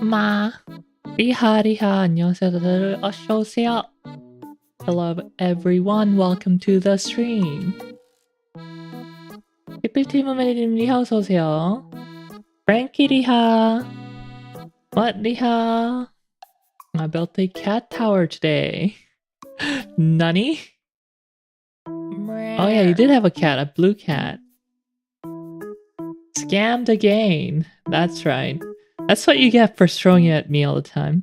마 리하 안녕하세요 다들 어서오세요. Hello everyone, welcome to the stream. 피플팀 매니님 리하 어서오세요. Frankie 리하. What 리하? I built a cat tower today. Nani? Oh yeah, you did have a cat, a blue cat. Scammed again. That's right. That's what you get for throwing it at me all the time.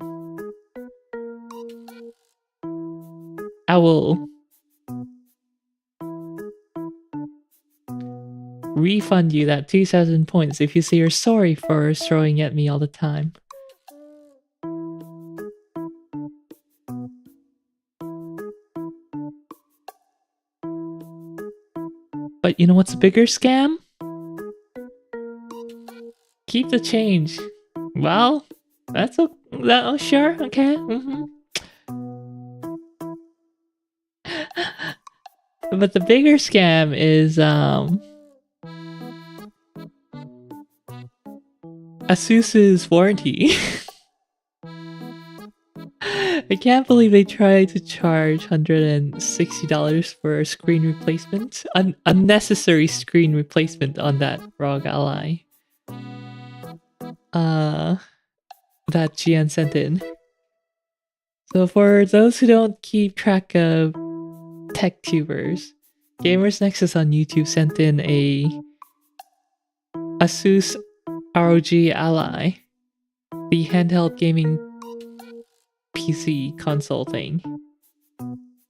I will refund you that 2,000 points if you say you're sorry for throwing at me all the time. But you know what's a bigger scam? Keep the change. Well, that's sure, okay. But the bigger scam is Asus's warranty. I can't believe they tried to charge $160 for a screen replacement. Unnecessary screen replacement on that ROG Ally. That GN sent in. So for those who don't keep track of tech tubers, Gamers Nexus on YouTube sent in a Asus ROG Ally, the handheld gaming PC console thing.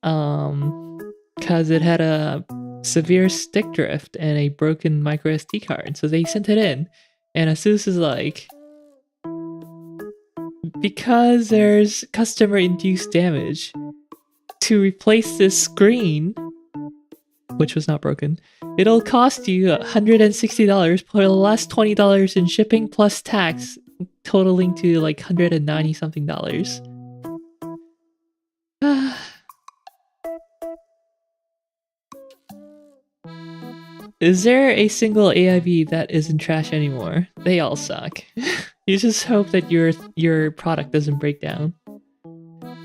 Cause it had a severe stick drift and a broken micro SD card, so they sent it in, and Asus is like, because there's customer-induced damage, to replace this screen, which was not broken, it'll cost you $160 plus $20 in shipping plus tax, totaling to like $190 something. Is there a single AIB that isn't trash anymore? They all suck. You just hope that your product doesn't break down.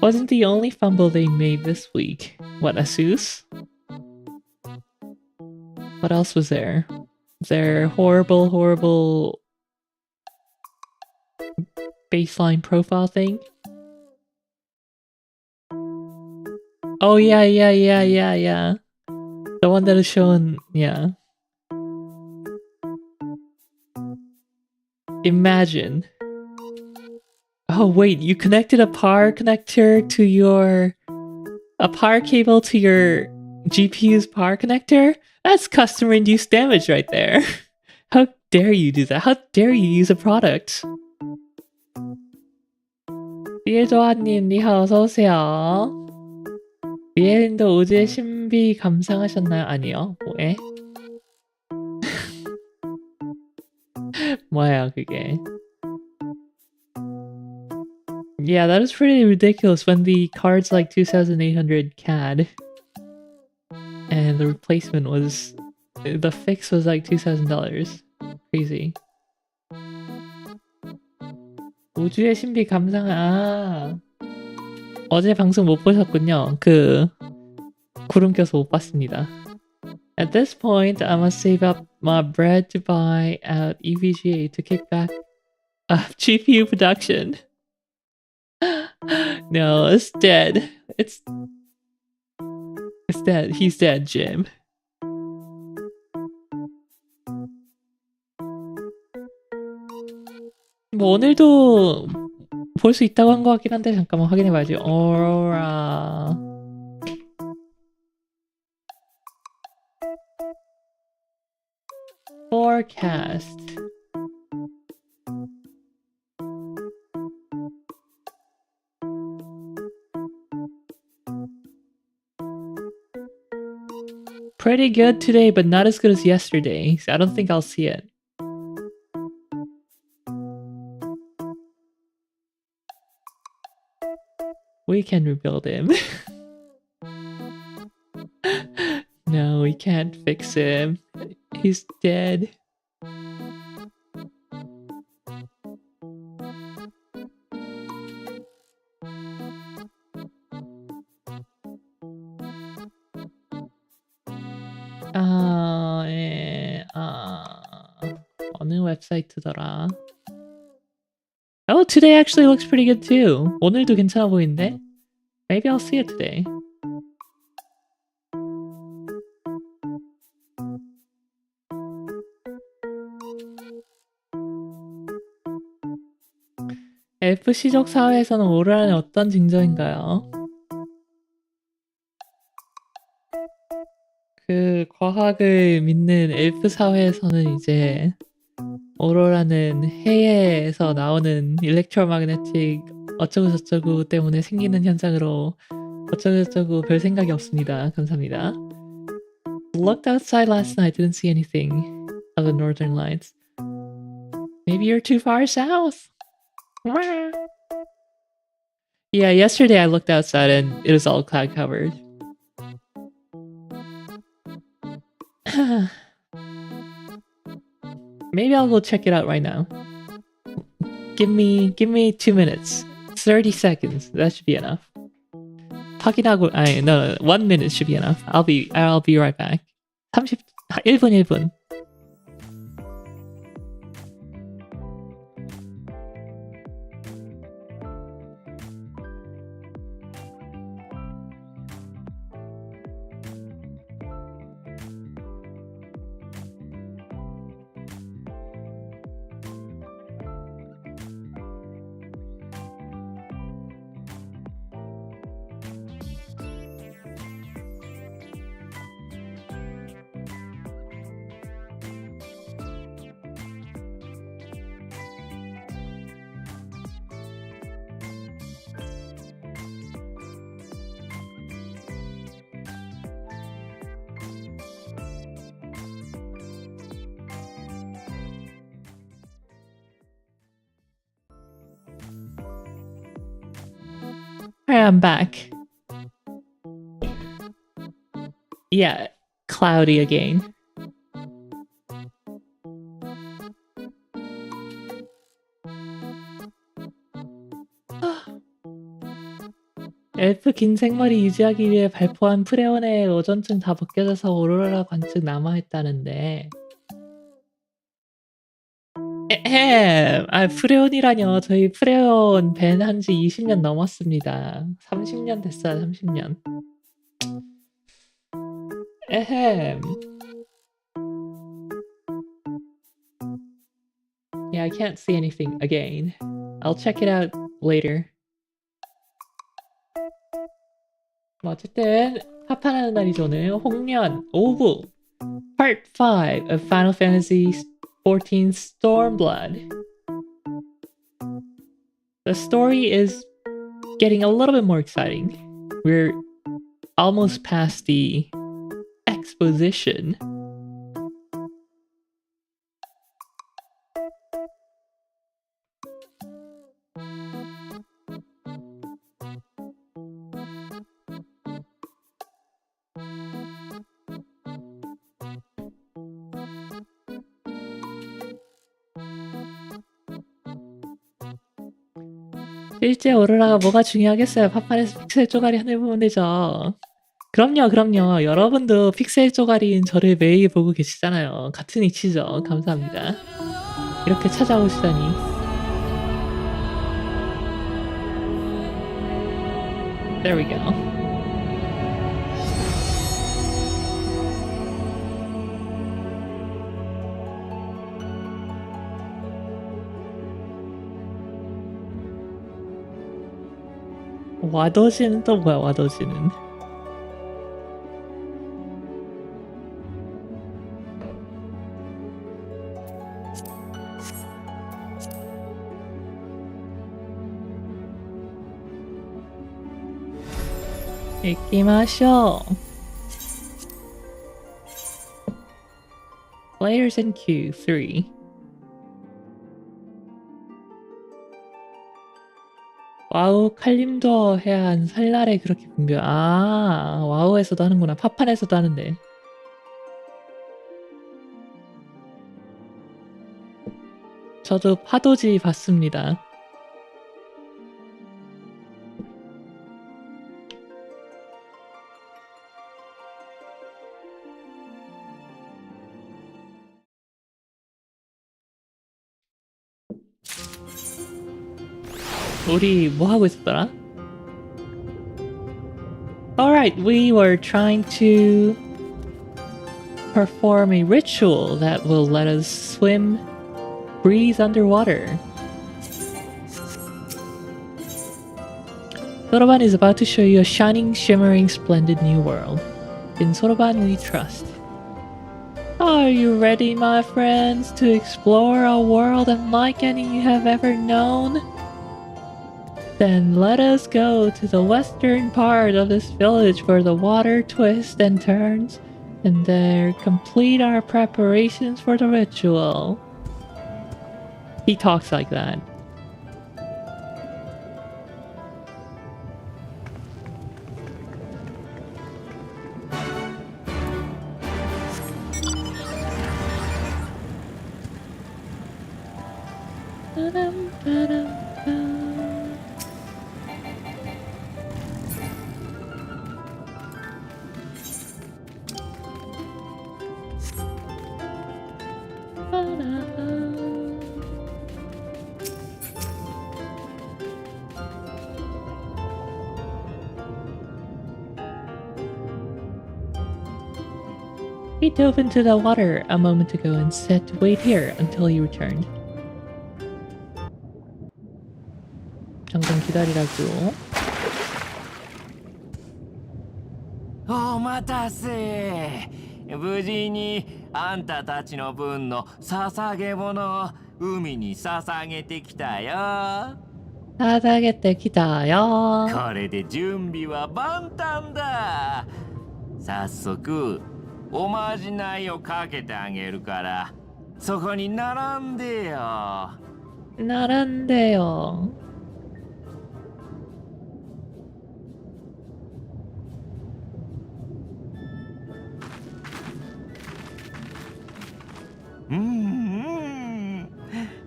Wasn't the only fumble they made this week. What, Asus? What else was there? Their horrible baseline profile thing? Oh yeah. The one that is shown, yeah. Imagine. Oh wait, you connected a power connector to a power cable to your GPU's power connector? That's customer-induced damage right there. How dare you do that? How dare you use a product? 리엘도아님, 니하 어서오세요. 리엘님도 우주의 신비 감상하셨나요? 아니요. 뭐에? 뭐야 그게? Yeah, that is pretty ridiculous when the card's like 2,800 CAD. And the replacement was... the fix was like $2,000. Crazy. 우주의 신비 감상... 어제 방송 못 보셨군요. 구름 껴서 못 봤습니다. At this point, I must save up my bread to buy out EVGA to kick back GPU production. No, it's dead. It's dead. He's dead, Jim. 뭐 오늘도 볼 수 있다고 한 것 같긴 한데 잠깐만 확인해봐야지. Aurora. Forecast. Pretty good today, but not as good as yesterday. So I don't think I'll see it. We can rebuild him. No, we can't fix him. He's dead. 어느 웹사이트더라? Oh, today actually looks pretty good too. 오늘도 괜찮아 보이는데? Maybe I'll see it today. 엘프 시족 사회에서는 오로라는 어떤 징조인가요? 그 과학을 믿는 엘프 사회에서는 이제 오로라는 해외에서 나오는 일렉트로마그네틱 어쩌고저쩌고 때문에 생기는 현상으로 어쩌고저쩌고 별 생각이 없습니다. 감사합니다. Looked outside last night, didn't see anything of the northern lights. Maybe you're too far south. Yeah, yesterday I looked outside and it was all cloud covered. Maybe I'll go check it out right now. Give me 2 minutes. 30 seconds. That should be enough. 확인하고 no, 1 minute should be enough. I'll be right back. 1분. Alright, I'm back. Yeah, cloudy again. 엘프 긴 생머리 유지하기 위해 발포한 프레온의 오존층 다 벗겨져서 오로라 관측 남아있다는데. 프레온이라뇨. 저희 프레온 밴 한지 20년 넘었습니다. 30년 됐어요, 30년. Yeah, I can't see anything again. I'll check it out later. 어쨌든 합판하는 날이죠 오늘. 홍련 5부 Part 5 of Final Fantasy XIV Stormblood. The story is getting a little bit more exciting. We're almost past the exposition. 실제 오로라가 뭐가 중요하겠어요. 파판에서 픽셀 쪼가리 하늘 보면 되죠. 그럼요. 여러분도 픽셀 쪼가리인 저를 매일 보고 계시잖아요. 같은 이치죠. 감사합니다. 이렇게 찾아오시다니. There we go. 와더지는 또 뭐야, 와더지는? 이끼마쇼. Players in queue 3. 와우 칼림도 해야 한 설날에 그렇게 분별. 와우에서도 하는구나. 파판에서도 하는데. 저도 파도지 봤습니다. 우리 뭐 하고 있었더라? Alright, we were trying to perform a ritual that will let us swim, breathe underwater. Soroban is about to show you a shining, shimmering, splendid new world. In Soroban we trust. Are you ready, my friends, to explore a world unlike any you have ever known? Then let us go to the western part of this village where the water twists and turns, and there complete our preparations for the ritual. He talks like that. He dove into the water a moment ago and said to wait here until he returned. 잠깐 기다리라고. お待たせ。無事にあんたたちの分の捧げ物を海に捧げてきたよ。捧げてきたよ。これで準備は万端だ。早速おまじないをかけてあげるからそこに並んでよ。並んでよ。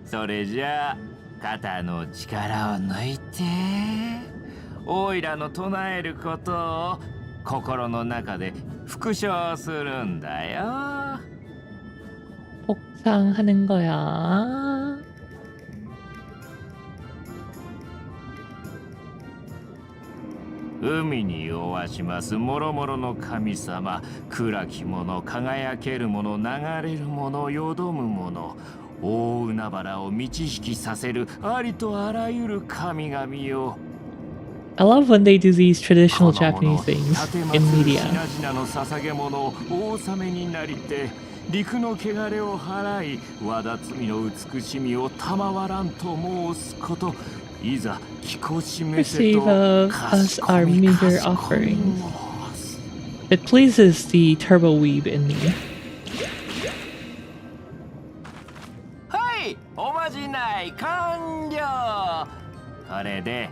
それじゃあ肩の力を抜いてオイラの唱えることを心の中で復唱するんだよ。 복상하는 거야.海におわしますもろもろの神様、暗きもの、輝けるもの、流れるもの、よどむもの、大海原を満ち引きさせるありとあらゆる神々よ。 I love when they do these traditional Japanese things in media. の捧げ物をお納めになりて、陸の汚れを払い、和田罪の美しみを賜らんと申すこと。いざ聞こしめせと Receive of us our meager offerings. It pleases the turbo weeb in me. はい、おまじない完了。これで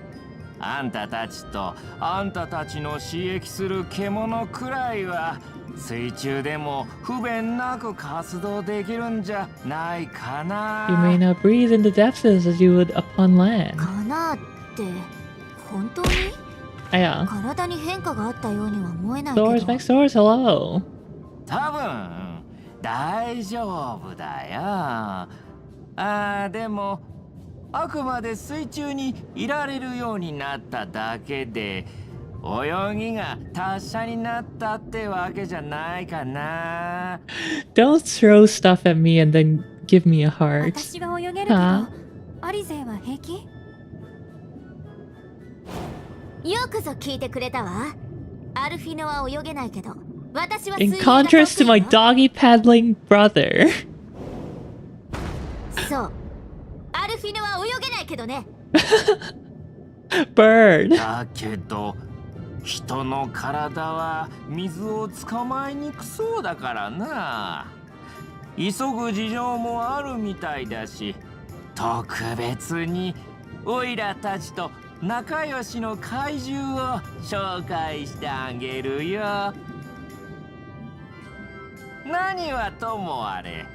あんたたちとあんたたちの刺激する獣くらいは水中でも不便なく活動できるんじゃないかな。 You may not breathe in the depths as you would upon land. かなって本当に？あや。体に変化があったようには思えないけど。Doors, Max Doors, hello. 多分大丈夫だよ。でもあくまで水中にいられるようになっただけで泳ぎが達者になったってわけじゃないかな。 Don't throw stuff at me and then give me a heart. 私は泳げるけど、アリゼは平気？よくぞ聞いてくれたわ。アルフィノは泳げないけど、私は水 In 泳が得意よ。 contrast to my doggy paddling brother. そう。アルフィノは泳げないけどね。Bird. だけど人の体は水を捕まえにくそうだからな。急ぐ事情もあるみたいだし、特別にオイラたちと仲良しの怪獣を紹介してあげるよ。何はともあれ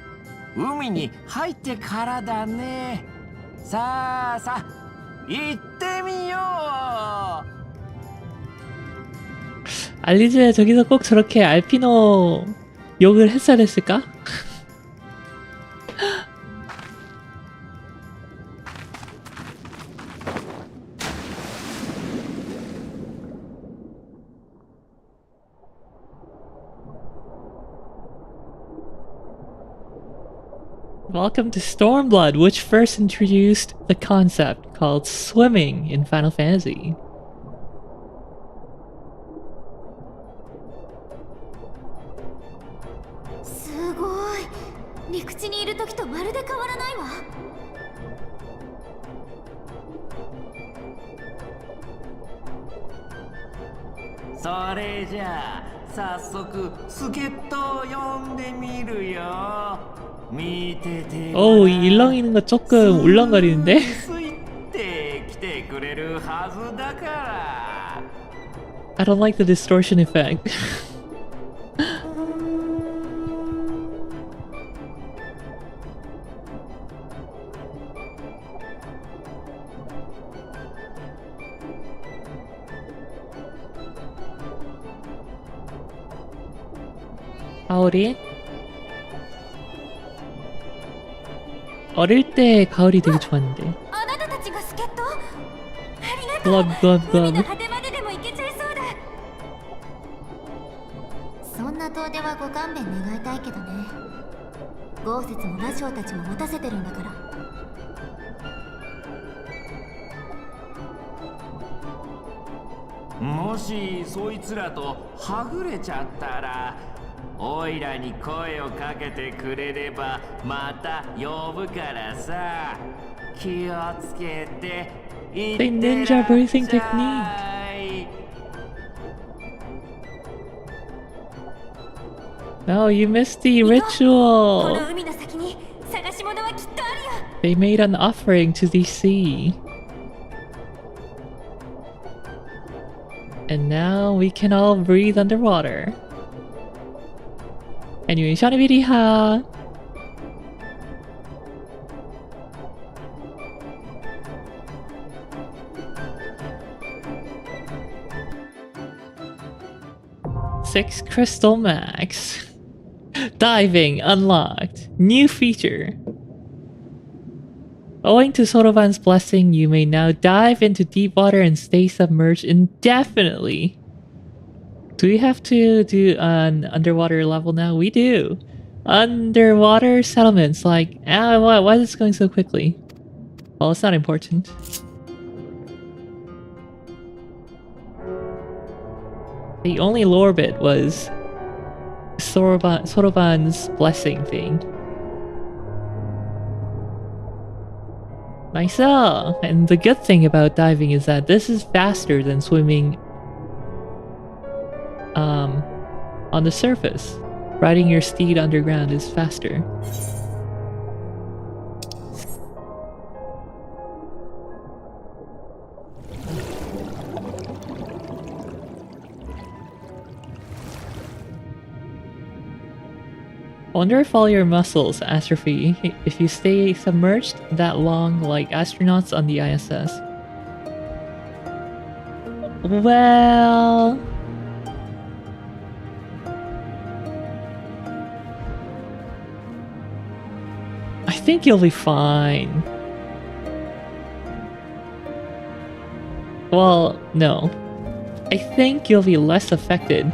海に入ってからだね。さあさあ行ってみよう。 알리제 저기서 꼭 저렇게 알피노 욕을 했어야 됐을까? Welcome to Stormblood, which first introduced the concept called swimming in Final Fantasy. 오, 일렁이는 거 조금 울렁거리는데? I don't like the distortion effect. 가오리? 어릴 때 가오리 되게 좋았는데. 글럽 글럽 글럽. そんな遠出はご勘弁願いたいけどね。豪雪も魔性たちも持たせてるんだから。もしそいつらとはぐれちゃったら、おいらに声をかけてくれればまた呼ぶからさ。気をつけていってらっしゃい。 ninja breathing technique. No, you missed the ritual. They made an offering to the sea. And now we can all breathe underwater. Anyway, 샤니비리하. Six crystal max. Diving unlocked. New feature. Owing to Soroban's blessing, you may now dive into deep water and stay submerged indefinitely. Do we have to do an underwater level now? We do. Underwater settlements, like, why is this going so quickly? Well, it's not important. The only lore bit was Soroban's blessing thing. Nice. And the good thing about diving is that this is faster than swimming on the surface. Riding your steed underground is faster. I wonder if all your muscles atrophy if you stay submerged that long like astronauts on the ISS. Well... I think you'll be fine. Well, no. I think you'll be less affected.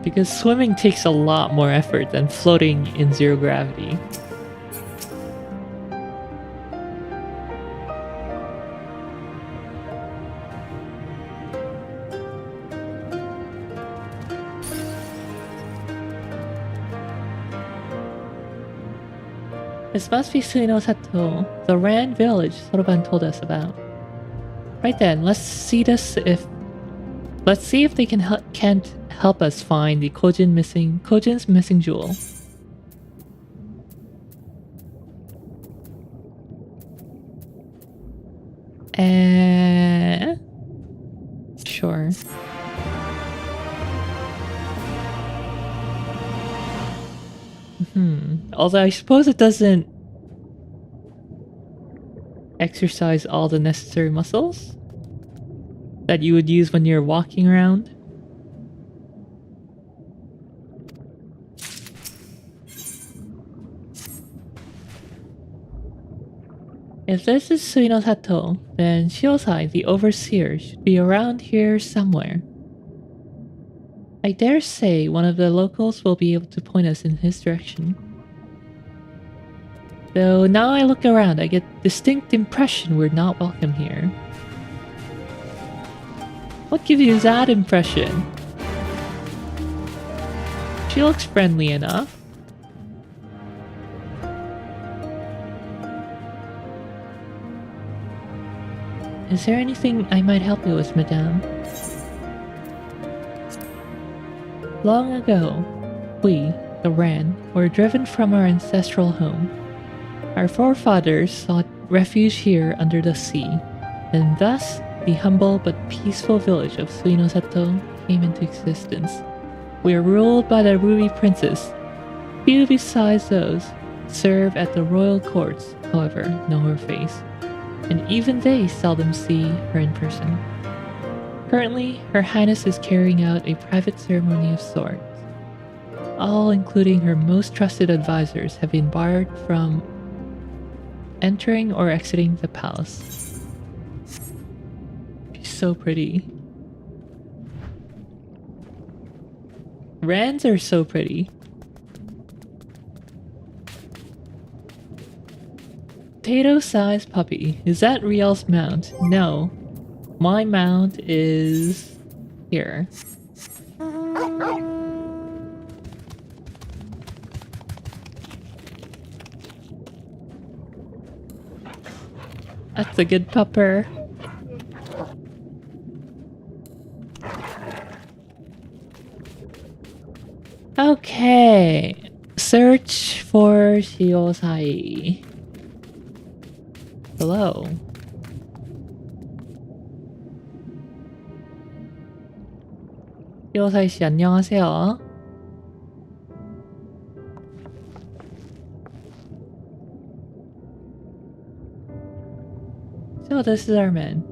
Because swimming takes a lot more effort than floating in zero gravity. This must be Suino Sato, the Rand village Soroban told us about. Right then, let's see if they can't help us find the Kojin's missing jewel. Sure. Although I suppose it doesn't exercise all the necessary muscles that you would use when you're walking around. If this is Suino Sato, then Shiosai, the overseer, should be around here somewhere. I dare say one of the locals will be able to point us in his direction. Though now I look around, I get distinct impression we're not welcome here. What gives you that impression? She looks friendly enough. Is there anything I might help you with, madame? Long ago, we, the Ran, were driven from our ancestral home. Our forefathers sought refuge here under the sea, and thus the humble but peaceful village of Suinosato came into existence. We are ruled by the Ruby Princess. Few besides those serve at the royal courts, however, know her face, and even they seldom see her in person. Currently, Her Highness is carrying out a private ceremony of sorts. All, including her most trusted advisors, have been barred from entering or exiting the palace. She's so pretty. Rans are so pretty. Potato-sized puppy. Is that Riel's mount? No. My mount is here. That's a good pupper. Okay. Search for Eorzea. Hello. Eorzea 씨 안녕하세요. So this is our man.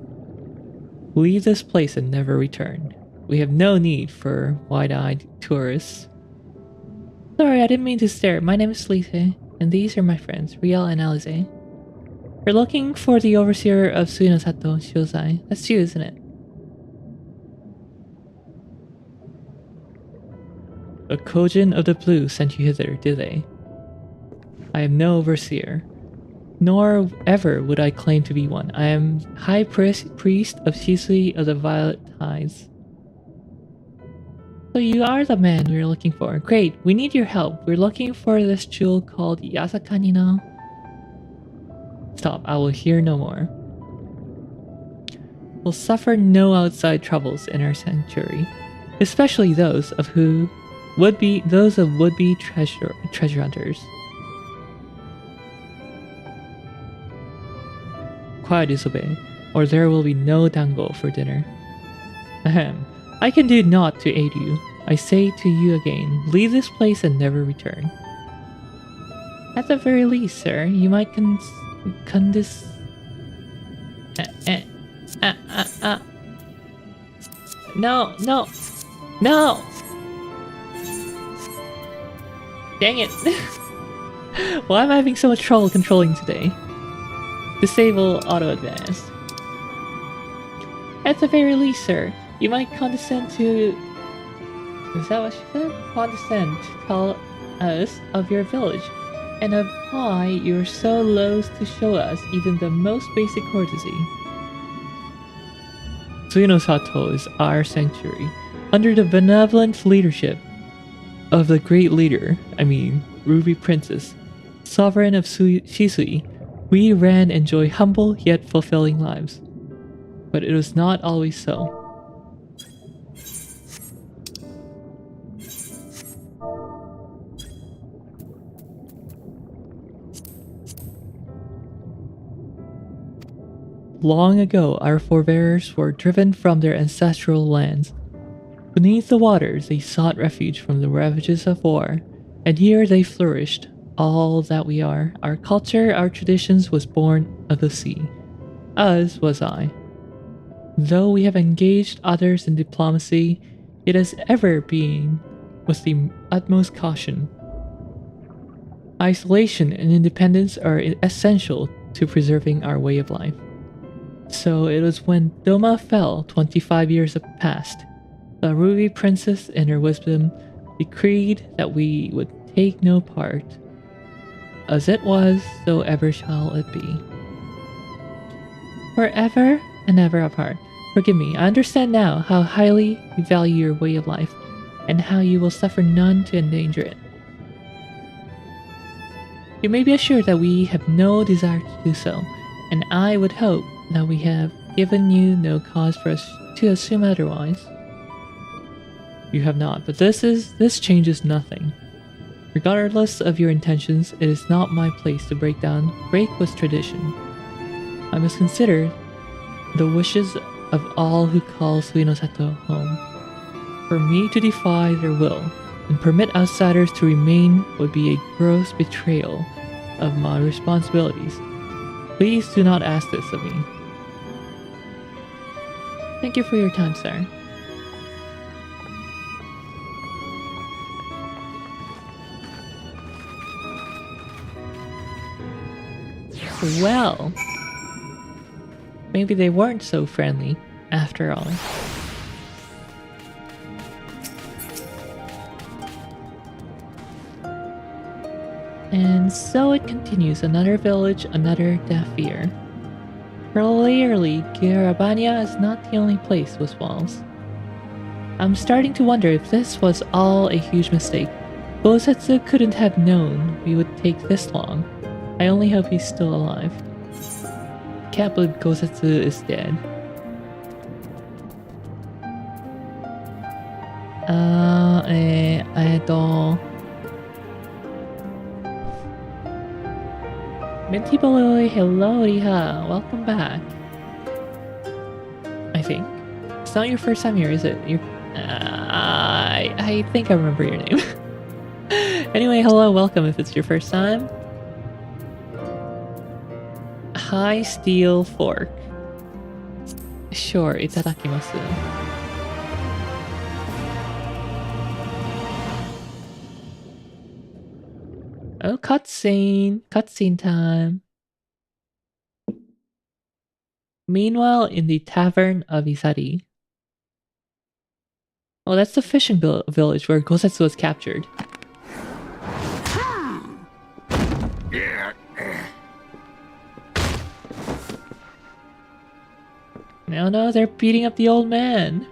Leave this place and never return. We have no need for wide-eyed tourists. Sorry, I didn't mean to stare. My name is Lise, and these are my friends, Riel and Alize. We're looking for the overseer of Suinosato, Shiozai. That's you, isn't it? A Kojin of the Blue sent you hither, did they? I am no overseer, nor ever would I claim to be one. I am High Priest of Shisui of the Violet Tides. So you are the man we're looking for. Great, we need your help. We're looking for this jewel called Yasakanino. Stop, I will hear no more. We'll suffer no outside troubles in our sanctuary, especially those of would-be treasure hunters. Quiet, Isobe, or there will be no dango for dinner. Ahem. I can do naught to aid you. I say to you again, leave this place and never return. At the very least, sir, you might No, no, no! Dang it! Why am I having so much trouble controlling today? Disable auto advance. At the very least, sir, you might condescend to... Is that what she said? Condescend to tell us of your village, and of why you're so loath to show us even the most basic courtesy. Suinosato is our sanctuary, under the benevolent leadership of the great leader, Ruby Princess, sovereign of Shisui. We Ran enjoy humble yet fulfilling lives. But it was not always so. Long ago, our forebears were driven from their ancestral lands. Beneath the waters, they sought refuge from the ravages of war, and here they flourished. All that we are, our culture, our traditions, was born of the sea, as was I. Though we have engaged others in diplomacy, it has ever been with the utmost caution. Isolation and independence are essential to preserving our way of life. So it was when Doma fell 25 years past The Ruby Princess in her wisdom decreed that we would take no part. As it was, so ever shall it be. Forever and ever apart. Forgive me, I understand now how highly you value your way of life, and how you will suffer none to endanger it. You may be assured that we have no desire to do so, and I would hope that we have given you no cause for us to assume otherwise. You have not, but this changes nothing. Regardless of your intentions, it is not my place to break with tradition. I must consider the wishes of all who call Suinosato home. For me to defy their will and permit outsiders to remain would be a gross betrayal of my responsibilities. Please do not ask this of me. Thank you for your time, sir. Well, maybe they weren't so friendly after all. And so it continues. Another village, another deaf ear. Clearly, Girabania is not the only place with walls. I'm starting to wonder if this was all a huge mistake. Gosetsu couldn't have known we would take this long. I only hope he's still alive. Can't believe Gosetsu is dead. Minty Boy, hello Riha, welcome back. I think. It's not your first time here, is it? I think I remember your name. Anyway, hello, welcome if it's your first time. High steel fork. Sure, itadakimasu. Oh, cutscene. Cutscene time. Meanwhile, in the tavern of Isari. Oh, that's the fishing village where Gosetsu was captured. No, they're beating up the old man.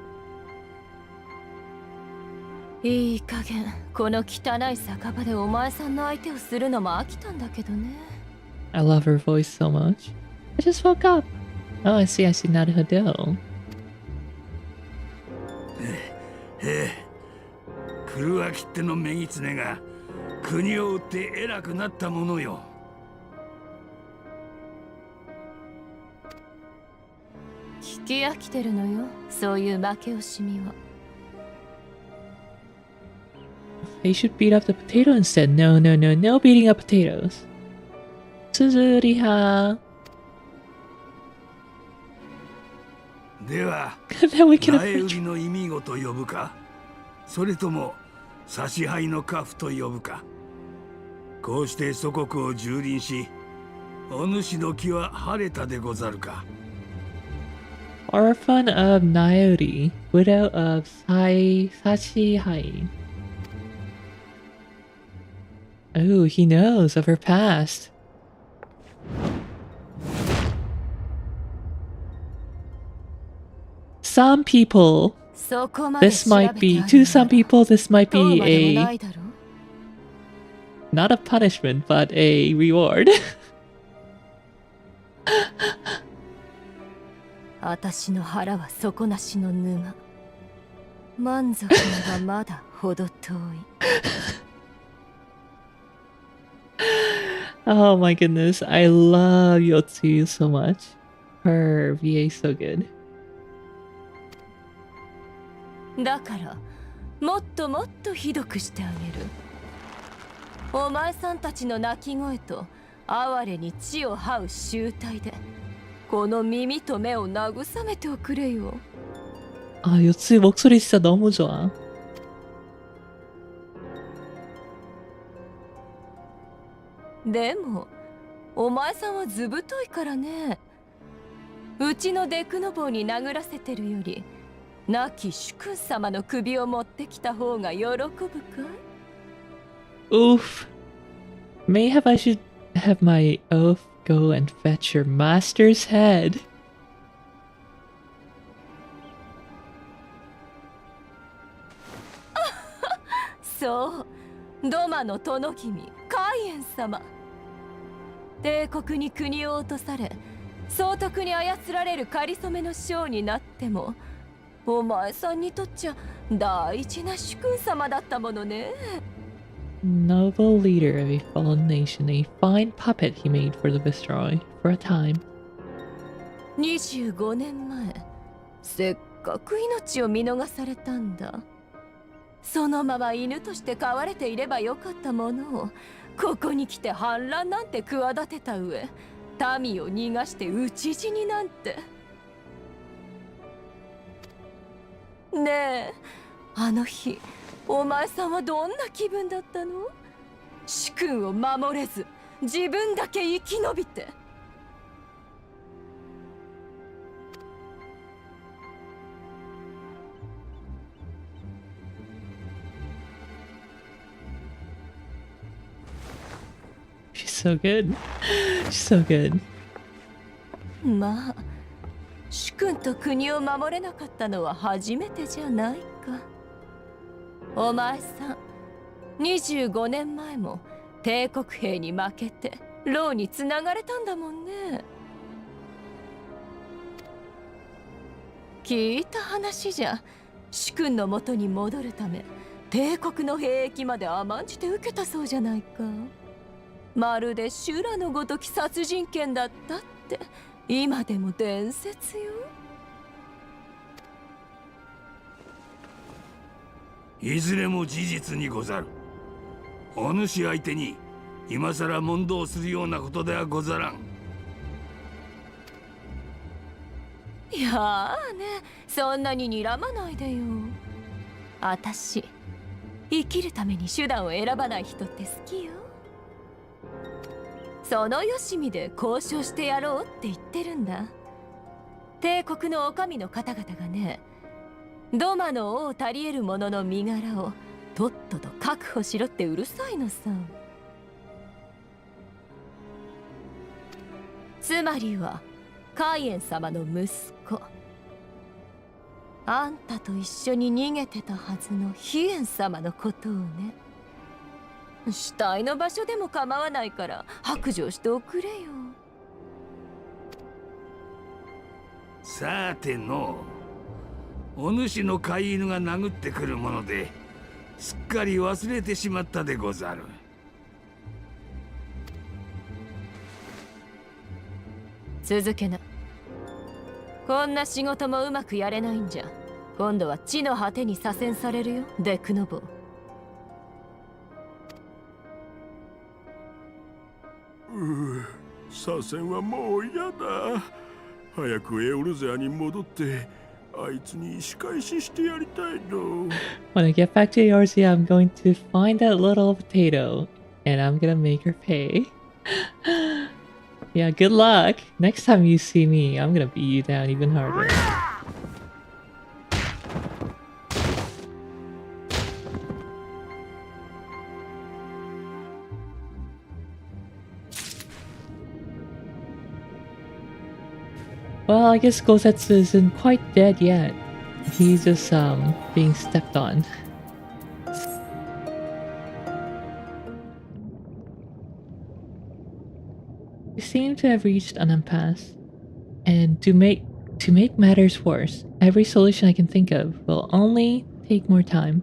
いい加減この汚い酒場でお前さんの相手をするのも飽きたんだけどね。 I love her voice so much. I just woke up. Oh, I see, naruhodo. 黒脇ってのメギツネが国を売って偉くなったものよ。聞き飽きてるのよ、そういう負け惜しみは。 They should beat up the potato instead. No beating up potatoes. Suzuriha. では、 Then we can 苗売 approach. りの意味語と呼ぶか、それとも差し配の家父と呼ぶか。こうして祖国を蹂躙し、お主の気は晴れたでござるか。 Orphan of Naori, widow of Sashihai. Oh, he knows of her past. Some people, そこまで this 調べ might て be, ある to some people, this might どう be までもな a, いだろ not a punishment, but a reward. 私の腹は底なしの沼。満足がまだほど遠い。 Oh my goodness, I love Yotsuyu so much. Her VA is so good. だからもっともっとひどくしてあげる。お前さんたちの泣き声と哀れに地を這う集体でこの耳と目を慰めておくれよ。 아, 요츠 목소리 진짜 너무 좋아. でもお前さんはずぶといからね。うちのデクノボーに殴らせてるより亡き主君様の首を持ってきた方が喜ぶかい？ Oof. Mayhap I should have my oath go and fetch your master's head. そう、ドマの殿君カイエン様。帝国に国を落とされ、総督に操られる仮初めの将になっても、お前さんにとっちゃ大事な主君様だったものね。Noble leader of a fallen nation, a fine puppet he made for the Viceroy for a time. 25年前、せっかく命を見逃されたんだ。そのまま犬として飼われていればよかったものを、ここに来て反乱なんて企てた上、民を逃がして討ち死になんて。ねえ、あの日お前さんはどんな気分だったの？主君を守れず自分だけ生き延びて。She's so good. She's so good. まあ、主君と国を守れなかったのは初めてじゃないか。お前さん、25年前も帝国兵に負けて牢につながれたんだもんね。聞いた話じゃ、主君の元に戻るため帝国の兵役まで甘んじて受けたそうじゃないか。まるで修羅のごとき殺人剣だったって今でも伝説よ。いずれも事実にござる。お主相手に今さら問答するようなことではござらん。いやーね、そんなに睨まないでよ。あたし、生きるために手段を選ばない人って好きよ。そのよしみで交渉してやろうって言ってるんだ。帝国の女将の方々がね、ドマの王たり得る者の身柄をとっとと確保しろってうるさいのさ。つまりはカイエン様の息子、あんたと一緒に逃げてたはずのヒエン様のことをね。死体の場所でも構わないから白状しておくれよ。さての、お主の飼い犬が殴ってくるものですっかり忘れてしまったでござる。続けな。こんな仕事もうまくやれないんじゃ、今度は地の果てに左遷されるよ、デクノボー。左遷はもう嫌だ。早くエオルゼアに戻ってあいつに仕返ししてやりたいの。When I get back to Eorzea, I'm going to find that little potato and I'm gonna make her pay. Yeah, good luck. Next time you see me, I'm gonna beat you down even harder. Well, I guess Gosetsu isn't quite dead yet. He's just being stepped on. We seem to have reached an impasse, and to make matters worse, every solution I can think of will only take more time.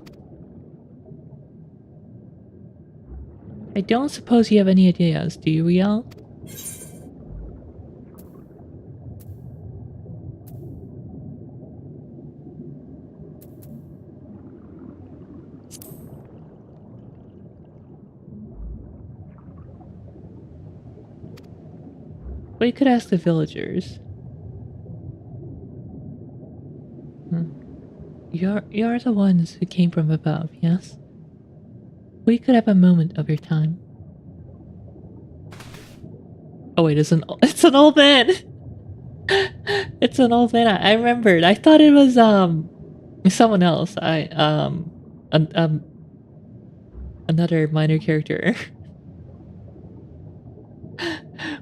I don't suppose you have any ideas, do you, Riel? We could ask the villagers. You're the ones who came from above, yes? We could have a moment of your time. Oh wait, it's an old man! It's an old man. I remembered. I thought it was Someone else. Another minor character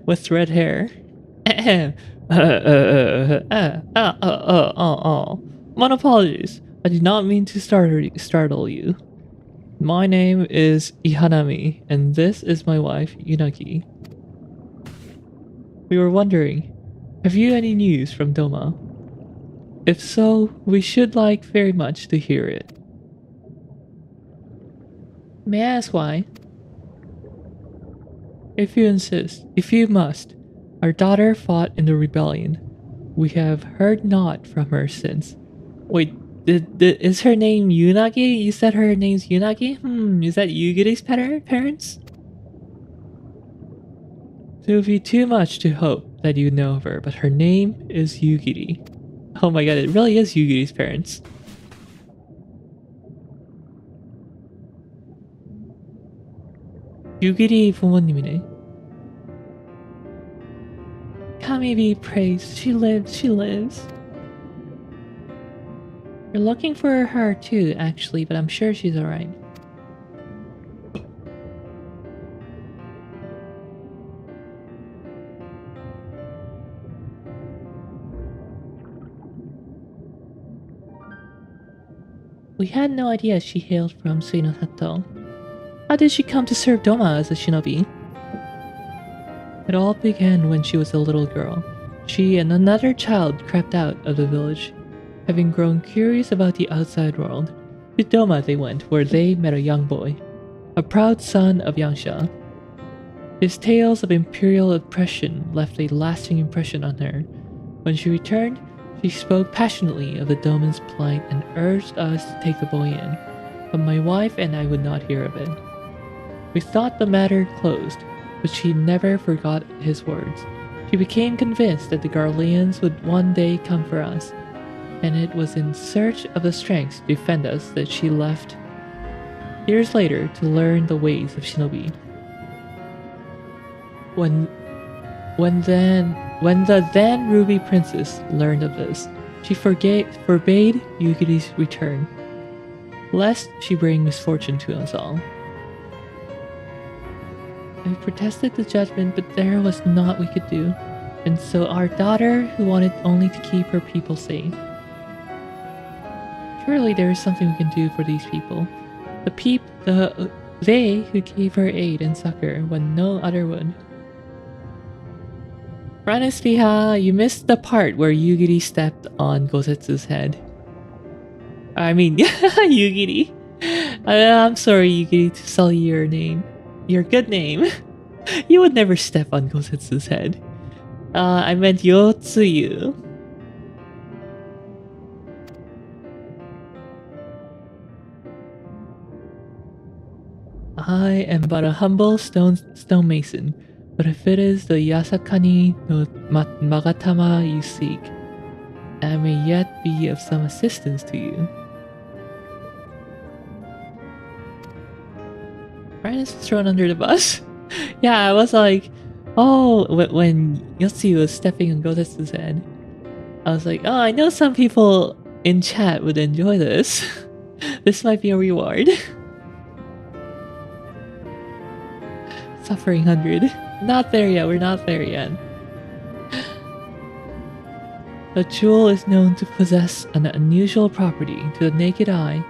with red hair. My apologies. I did not mean to startle you. My name is Ihanami, and this is my wife, Yunagi. We were wondering, have you any news from Doma? If so, we should like very much to hear it. May I ask why? If you insist, if you must. Our daughter fought in the rebellion. We have heard naught from her since. Wait, is her name Yunagi? You said her name's Yunagi? Is that Yugiri's parents? It would be too much to hope that you know of her, but her name is Yugiri. Oh my god, it really is Yugiri's parents. Yugiri 부모님이네. Kami be praised. She lives. We're looking for her too, actually, but I'm sure she's alright. We had no idea she hailed from Suinosato. How did she come to serve Doma as a shinobi? It all began when she was a little girl. She and another child crept out of the village. Having grown curious about the outside world, to Doma they went, where they met a young boy, a proud son of Yangsha. His tales of imperial oppression left a lasting impression on her. When she returned, she spoke passionately of the Doman's plight and urged us to take the boy in, but my wife and I would not hear of it. We thought the matter closed, but she never forgot his words. She became convinced that the Garleans would one day come for us, and it was in search of the strength to defend us that she left years later to learn the ways of shinobi. When the then Ruby Princess learned of this, she forbade Yugiri's return, lest she bring misfortune to us all. I protested the judgment, but there was naught we could do, and so our daughter, who wanted only to keep her people safe. Surely there is something we can do for these people. They who gave her aid and succor when no other would. Ranispiha, you missed the part where Yugiri stepped on Gosetsu's head. I mean, Yugiri. I'm sorry, Yugiri, to sully your name. Your good name. You would never step on Gosetsu's head. I meant Yotsuyu. I am but a humble stonemason, but if it is the Yasakani no Magatama you seek, I may yet be of some assistance to you. Ryan is thrown under the bus. Yeah, I was like, oh, when Yotsu was stepping on Gotetsu's head, I was like, oh, I know some people in chat would enjoy this. This might be a reward. Suffering 100. Not there yet, we're not there yet. The jewel is known to possess an unusual property. To the naked eye,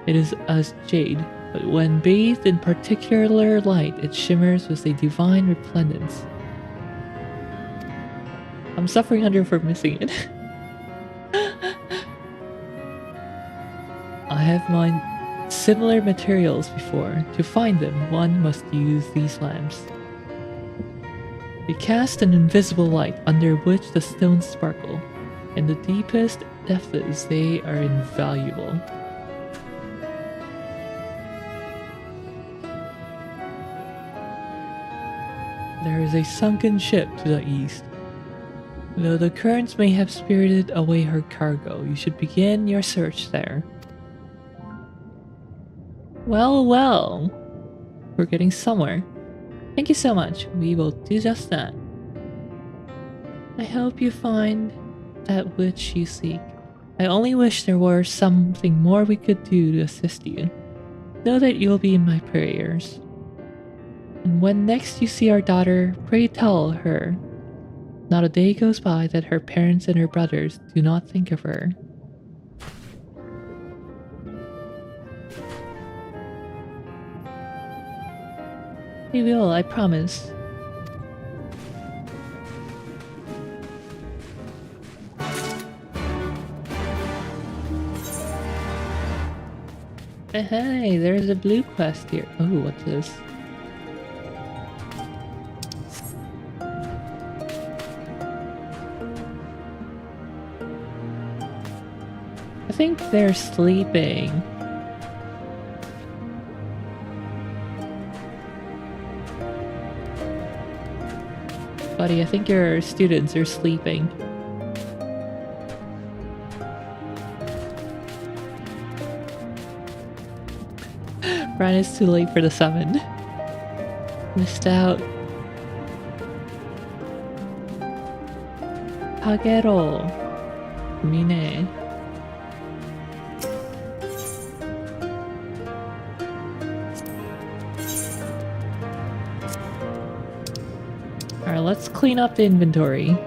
it is as jade, but when bathed in particular light, it shimmers with a divine resplendence. I'm suffering 100 for missing it. I have mined similar materials before. To find them, one must use these lamps. They cast an invisible light under which the stones sparkle. In the deepest depths, they are invaluable. There is a sunken ship to the east. Though the currents may have spirited away her cargo, you should begin your search there. Well, well. We're getting somewhere. Thank you so much. We will do just that. I hope you find that which you seek. I only wish there were something more we could do to assist you. Know that you will be in my prayers. And when next you see our daughter, pray tell her, not a day goes by that her parents and her brothers do not think of her. We will, I promise. Hey, there's a blue quest here. Oh, what's this? I think they're sleeping. Buddy, I think your students are sleeping. Ryan, it's too late for the summon. Missed out. Kagero. Mine. Alright, let's clean up the inventory.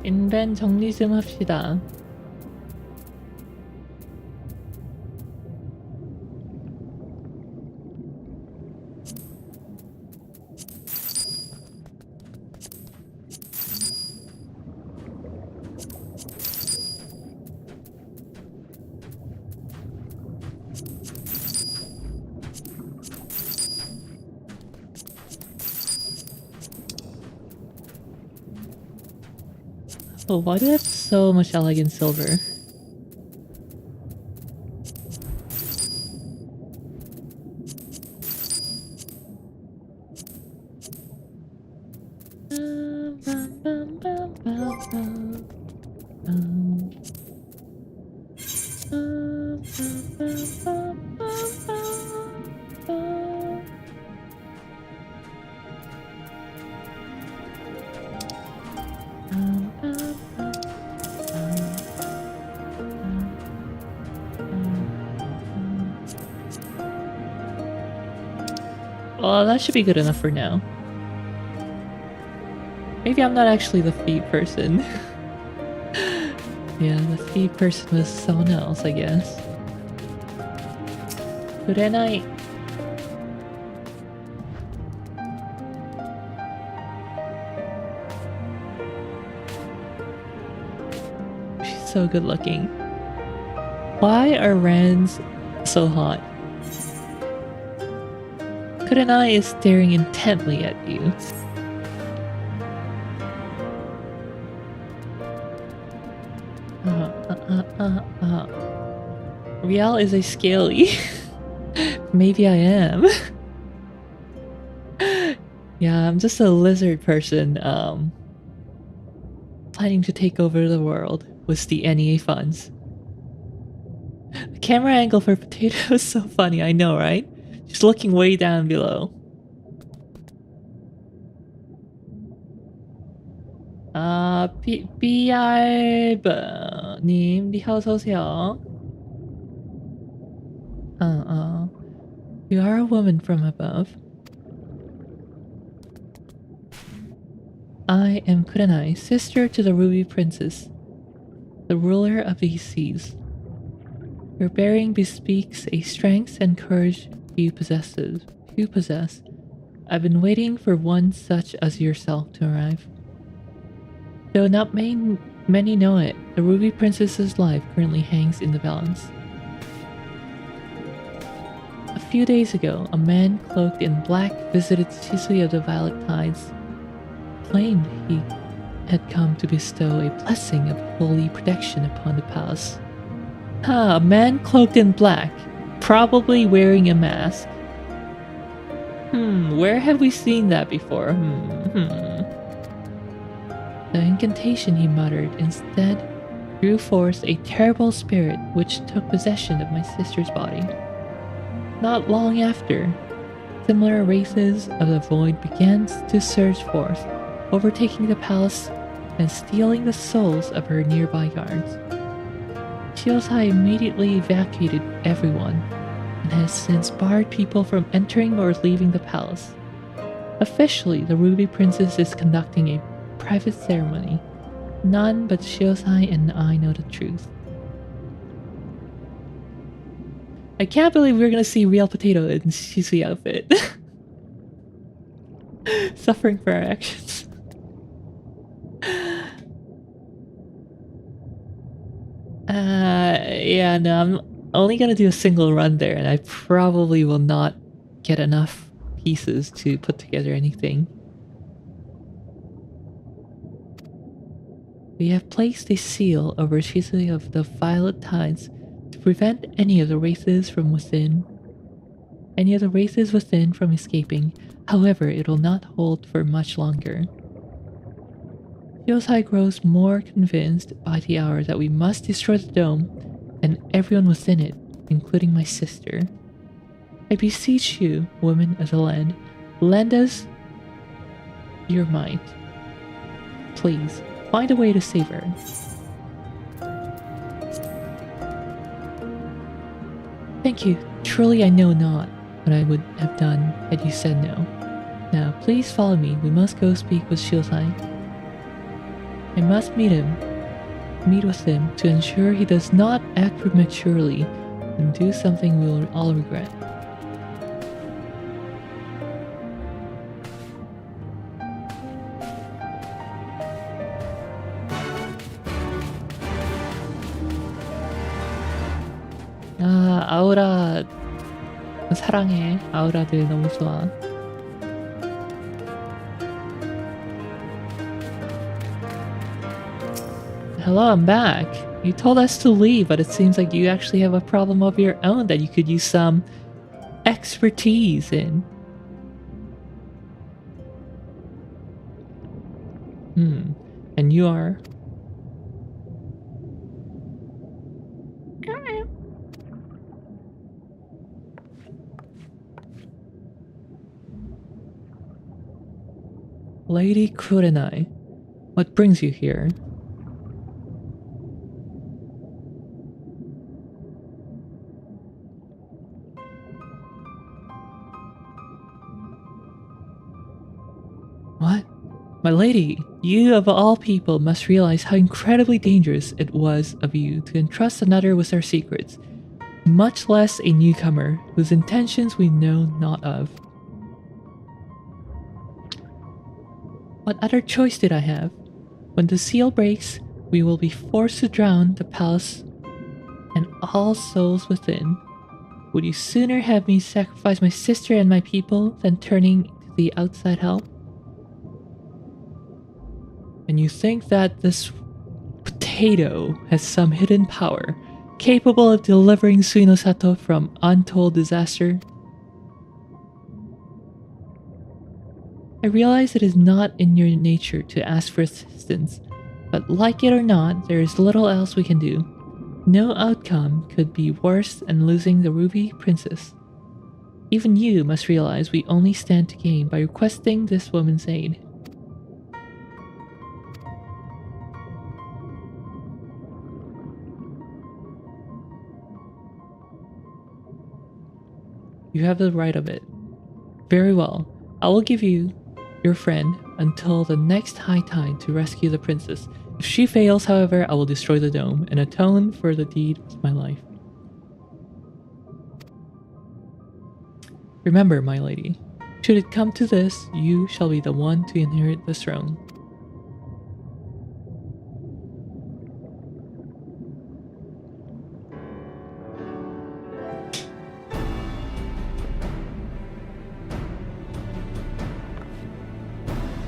인벤 정리 좀 합시다. Oh, why do I have so much elegant silver? Well, that should be good enough for now. Maybe I'm not actually the feed person. Yeah, the feed person was someone else, I guess. Good night. She's so good looking. Why are Rans so hot? Kurenai is staring intently at you. Rial is a scaly. Maybe I am. Yeah, I'm just a lizard person, planning to take over the world with the NEA funds. The camera angle for Potato is so funny, I know, right? She's looking way down below. BR님, 니 어서오세요. You are a woman from above. I am Kurenai, sister to the Ruby Princess, the ruler of these seas. Your bearing bespeaks a strength and courage you possess. I've been waiting for one such as yourself to arrive. Though not many know it, the Ruby Princess's life currently hangs in the balance. A few days ago, a man cloaked in black visited Shisui of the Violet Tides, claimed he had come to bestow a blessing of holy protection upon the palace. A man cloaked in black, probably wearing a mask. Where have we seen that before? The incantation he muttered instead drew forth a terrible spirit which took possession of my sister's body. Not long after, similar races of the void began to surge forth, overtaking the palace and stealing the souls of her nearby guards. Shiozai immediately evacuated everyone and has since barred people from entering or leaving the palace. Officially, the Ruby Princess is conducting a private ceremony. None but Shiozai and I know the truth. I can't believe we're gonna see Real Potato in Shisui outfit. Suffering for our actions. Yeah, no, I'm only gonna do a single run there, and I probably will not get enough pieces to put together anything. We have placed a seal over Shisui of the Violet Tides to prevent any of the races from within from escaping. However, it will not hold for much longer. Shiozai grows more convinced by the hour that we must destroy the dome and everyone within it, including my sister. I beseech you, women of the land, lend us your might. Please, find a way to save her. Thank you. Truly I know not what I would have done had you said no. Now, please follow me. We must go speak with Shiozai. I must meet with him to ensure he does not act prematurely and do something we will all regret. 아우라 사랑해. 아우라들 너무 좋아. Hello, I'm back. You told us to leave, but it seems like you actually have a problem of your own that you could use some expertise in. And you are? Lady Kurenai, what brings you here? What? My lady, you of all people must realize how incredibly dangerous it was of you to entrust another with our secrets, much less a newcomer whose intentions we know not of. What other choice did I have? When the seal breaks, we will be forced to drown the palace and all souls within. Would you sooner have me sacrifice my sister and my people than turning to the outside help? And you think that this potato has some hidden power, capable of delivering Suinosato from untold disaster? I realize it is not in your nature to ask for assistance, but like it or not, there is little else we can do. No outcome could be worse than losing the Ruby Princess. Even you must realize we only stand to gain by requesting this woman's aid. You have the right of it. Very well. I will give you, your friend, until the next high tide to rescue the princess. If she fails, however, I will destroy the dome and atone for the deed of my life. Remember, my lady, should it come to this, you shall be the one to inherit the throne.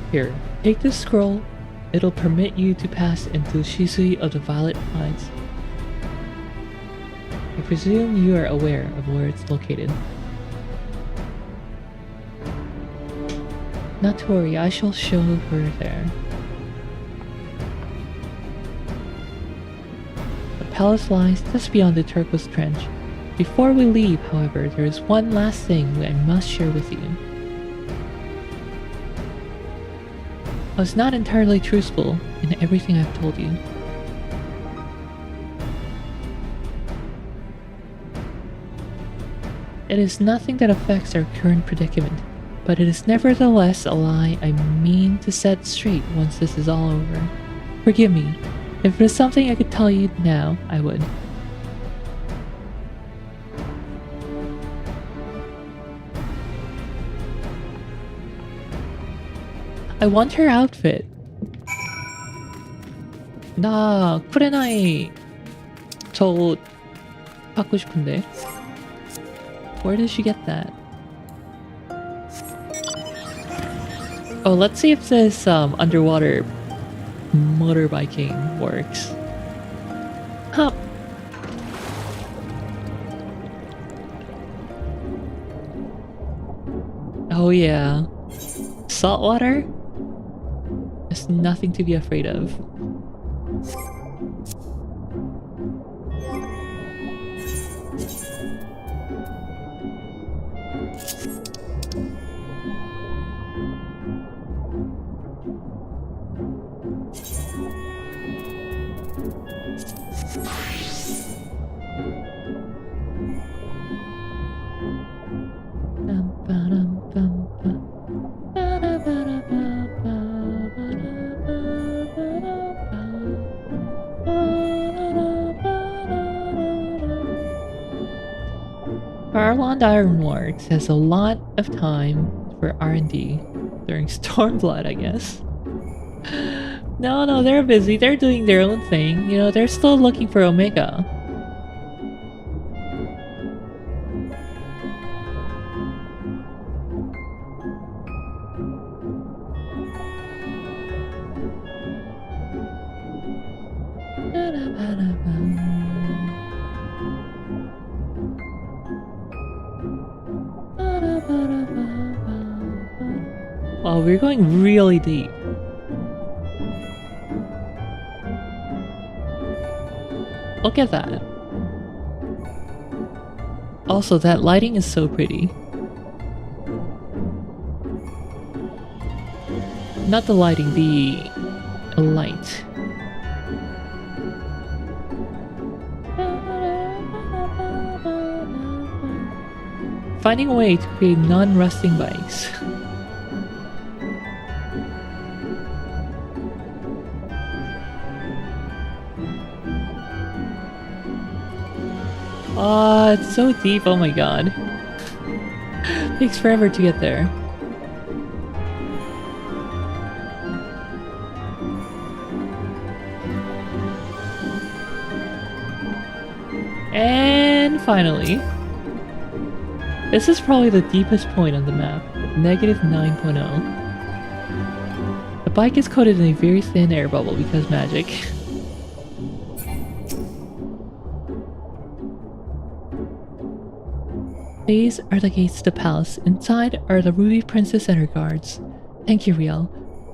Here, take this scroll. It'll permit you to pass into Shisui of the Violet Tides. I presume you are aware of where it's located. Not to worry, I shall show her there. The palace lies just beyond the Turquoise Trench. Before we leave, however, there is one last thing I must share with you. I was not entirely truthful in everything I've told you. It is nothing that affects our current predicament, but it is nevertheless a lie I mean to set straight once this is all over. Forgive me. If there's something I could tell you now, I would. I want her outfit. 나 쿠레나이 저 받고 싶은데. Where did she get that? Oh, let's see if this underwater motorbiking works. Huh. Oh yeah. Saltwater? There's nothing to be afraid of. Farland Ironworks has a lot of time for R&D during Stormblood, I guess. No, they're busy. They're doing their own thing. You know, they're still looking for Omega. Wow, we're going really deep. Look at that. Also, that lighting is so pretty. Not the lighting, the light. Finding a way to create non-rusting bikes. Oh, it's so deep, oh my god. Takes forever to get there. And finally, this is probably the deepest point on the map, negative 9.0. The bike is coated in a very thin air bubble because magic. These are the gates to the palace. Inside are the Ruby Princess and her guards. Thank you, Riel.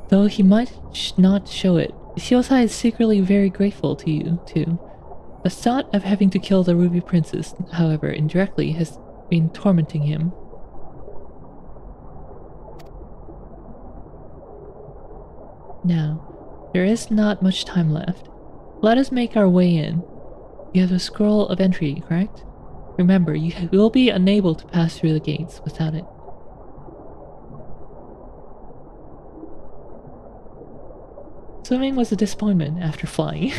Though he might not show it, Eorzea is secretly very grateful to you, too. The thought of having to kill the Ruby Princess, however, indirectly, has been tormenting him. Now, there is not much time left. Let us make our way in. You have a scroll of entry, correct? Remember, you will be unable to pass through the gates without it. Swimming was a disappointment after flying.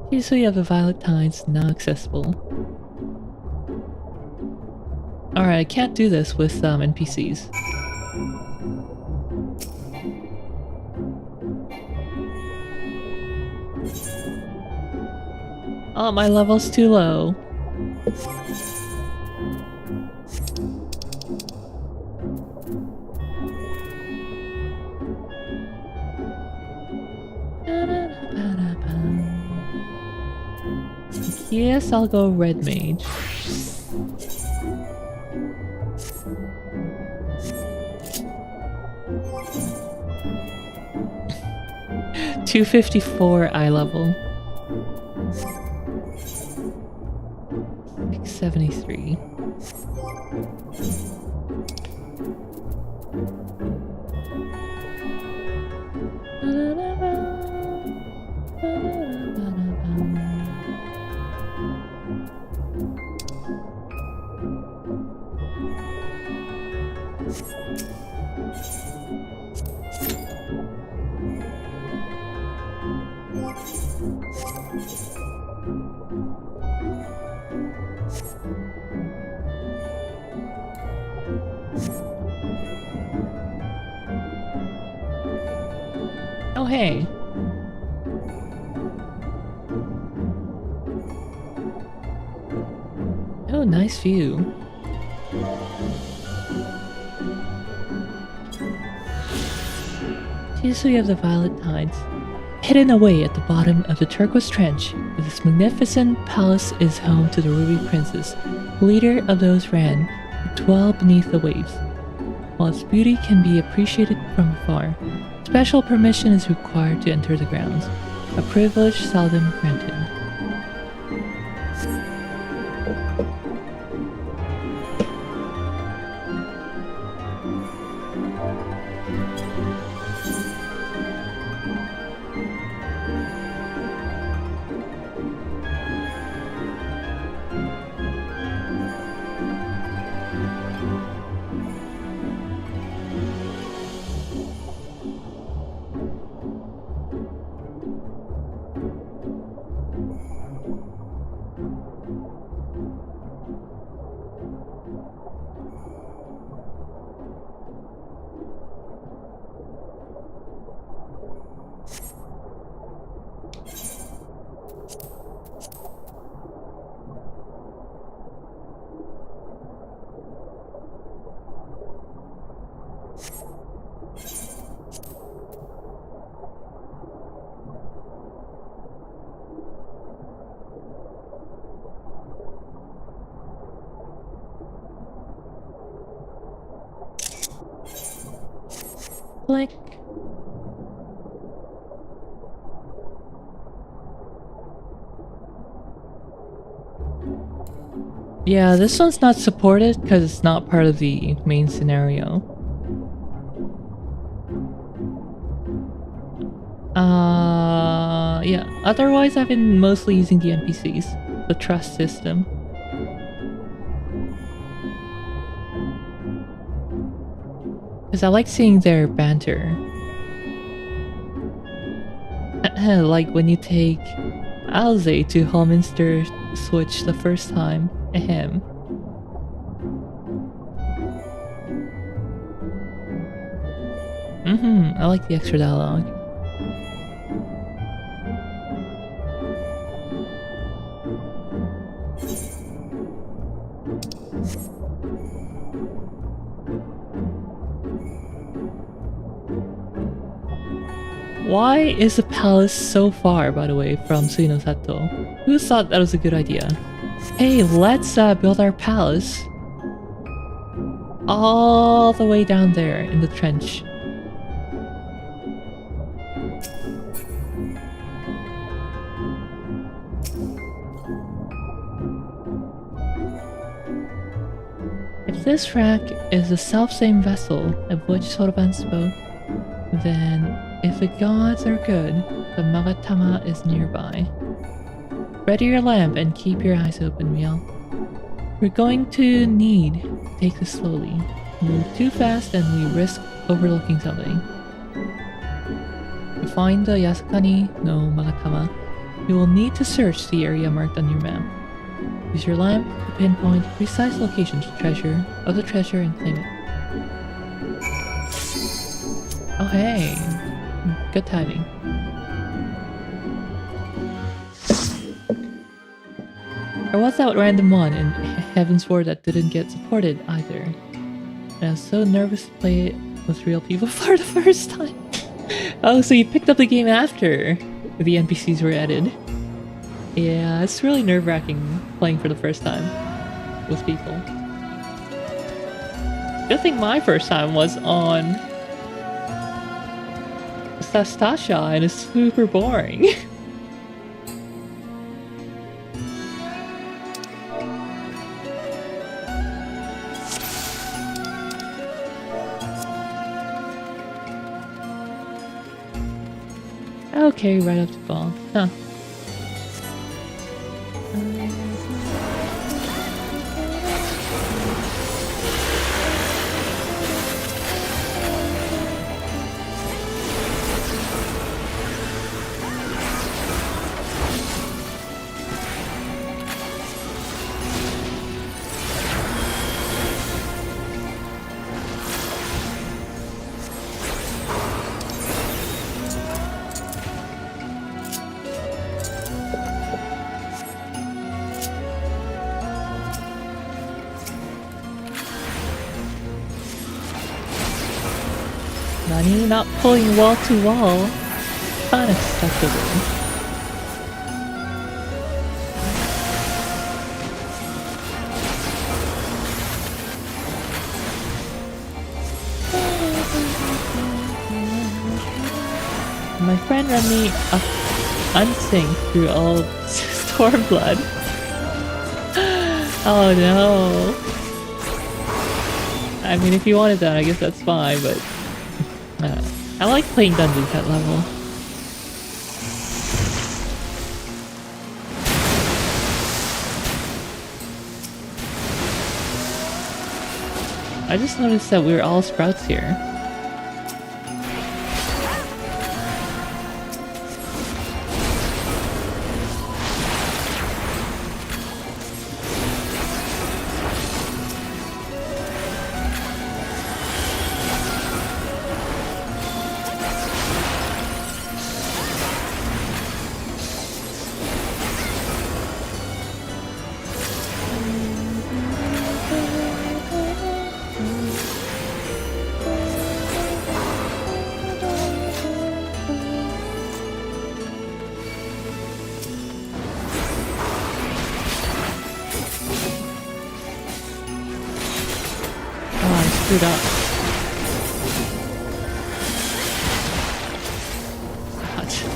Usually of the Violet Tides now accessible. Alright, I can't do this with NPCs. Oh, my level's too low. Yes, I'll go Red Mage. $254 eye level. 673. Oh, hey. Oh, nice view. History of the Violet Tides. Hidden away at the bottom of the turquoise trench, this magnificent palace is home to the Ruby Princess, leader of those ran who dwell beneath the waves. While its beauty can be appreciated from afar, special permission is required to enter the grounds, a privilege seldom granted. Click. Yeah, this one's not supported because it's not part of the main scenario. Yeah, otherwise I've been mostly using the NPCs, the trust system. Because I like seeing their banter. Like when you take Eorzea to Hallminster Switch the first time. Ahem. I like the extra dialogue. Why is the palace so far, by the way, from Suinosato? Who thought that was a good idea? Hey, let's build our palace all the way down there in the trench. If this rack is the self-same vessel of which Soroban spoke, then if the gods are good, the Magatama is nearby. Ready your lamp and keep your eyes open, Miel. We're going to need to take this slowly. Move too fast and we risk overlooking something. To find the Yasakani no Magatama, you will need to search the area marked on your map. Use your lamp to pinpoint the precise location of the treasure and claim it. Oh hey, good timing. There was that random one in Heaven's Ward that didn't get supported either. And I was so nervous to play it with real people for the first time. Oh, so you picked up the game after the NPCs were added. Yeah, it's really nerve-wracking playing for the first time with people. Good thing my first time was on Sastasha and it's super boring. Okay, right up the ball. Huh. Remy, not pulling wall to wall. Unacceptable. My friend Remy unsynced through all Stormblood. Oh no. I mean, if you wanted that, I guess that's fine, but I like playing dungeons at level. I just noticed that we're all sprouts here. Screwed up. Ouch.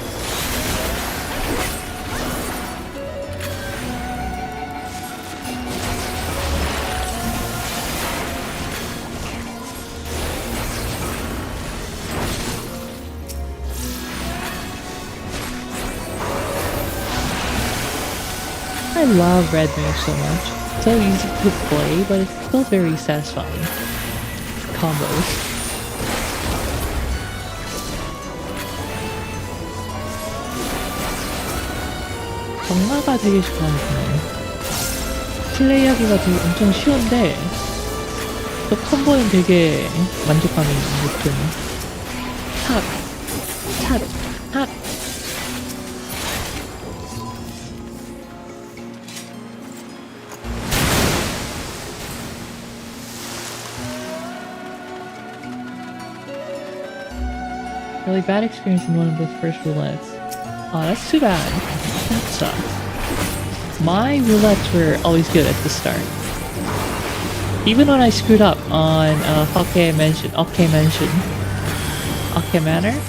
I love red mage so much. It's so easy to play, but it's still very satisfying. Combos. 정마가 되게 좋아하는 플레이하기가 되게 엄청 쉬운데 또 콤보는 되게 만족감이 높은 탁! 탁! 탁! Really bad experience in one of the first roulettes. Oh, that's too bad. That sucks. My roulettes were always good at the start. Even when I screwed up on Hokke Mansion, Hokke Manor,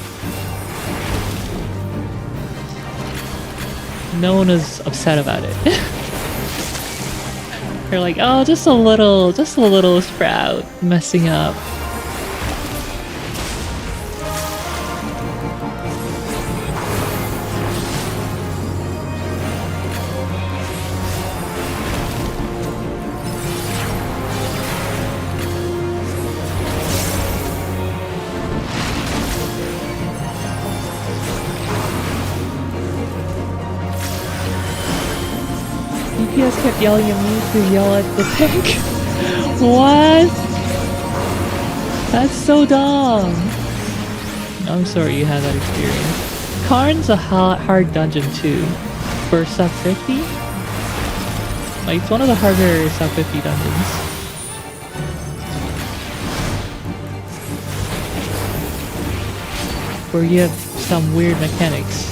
no one was upset about it. They're like, oh, just a little sprout messing up. DPS kept yelling at me to yell at the tank. What? That's so dumb. I'm sorry you had that experience. Karn's a hard dungeon too. For sub 50? Like, it's one of the harder sub 50 dungeons. Where you have some weird mechanics.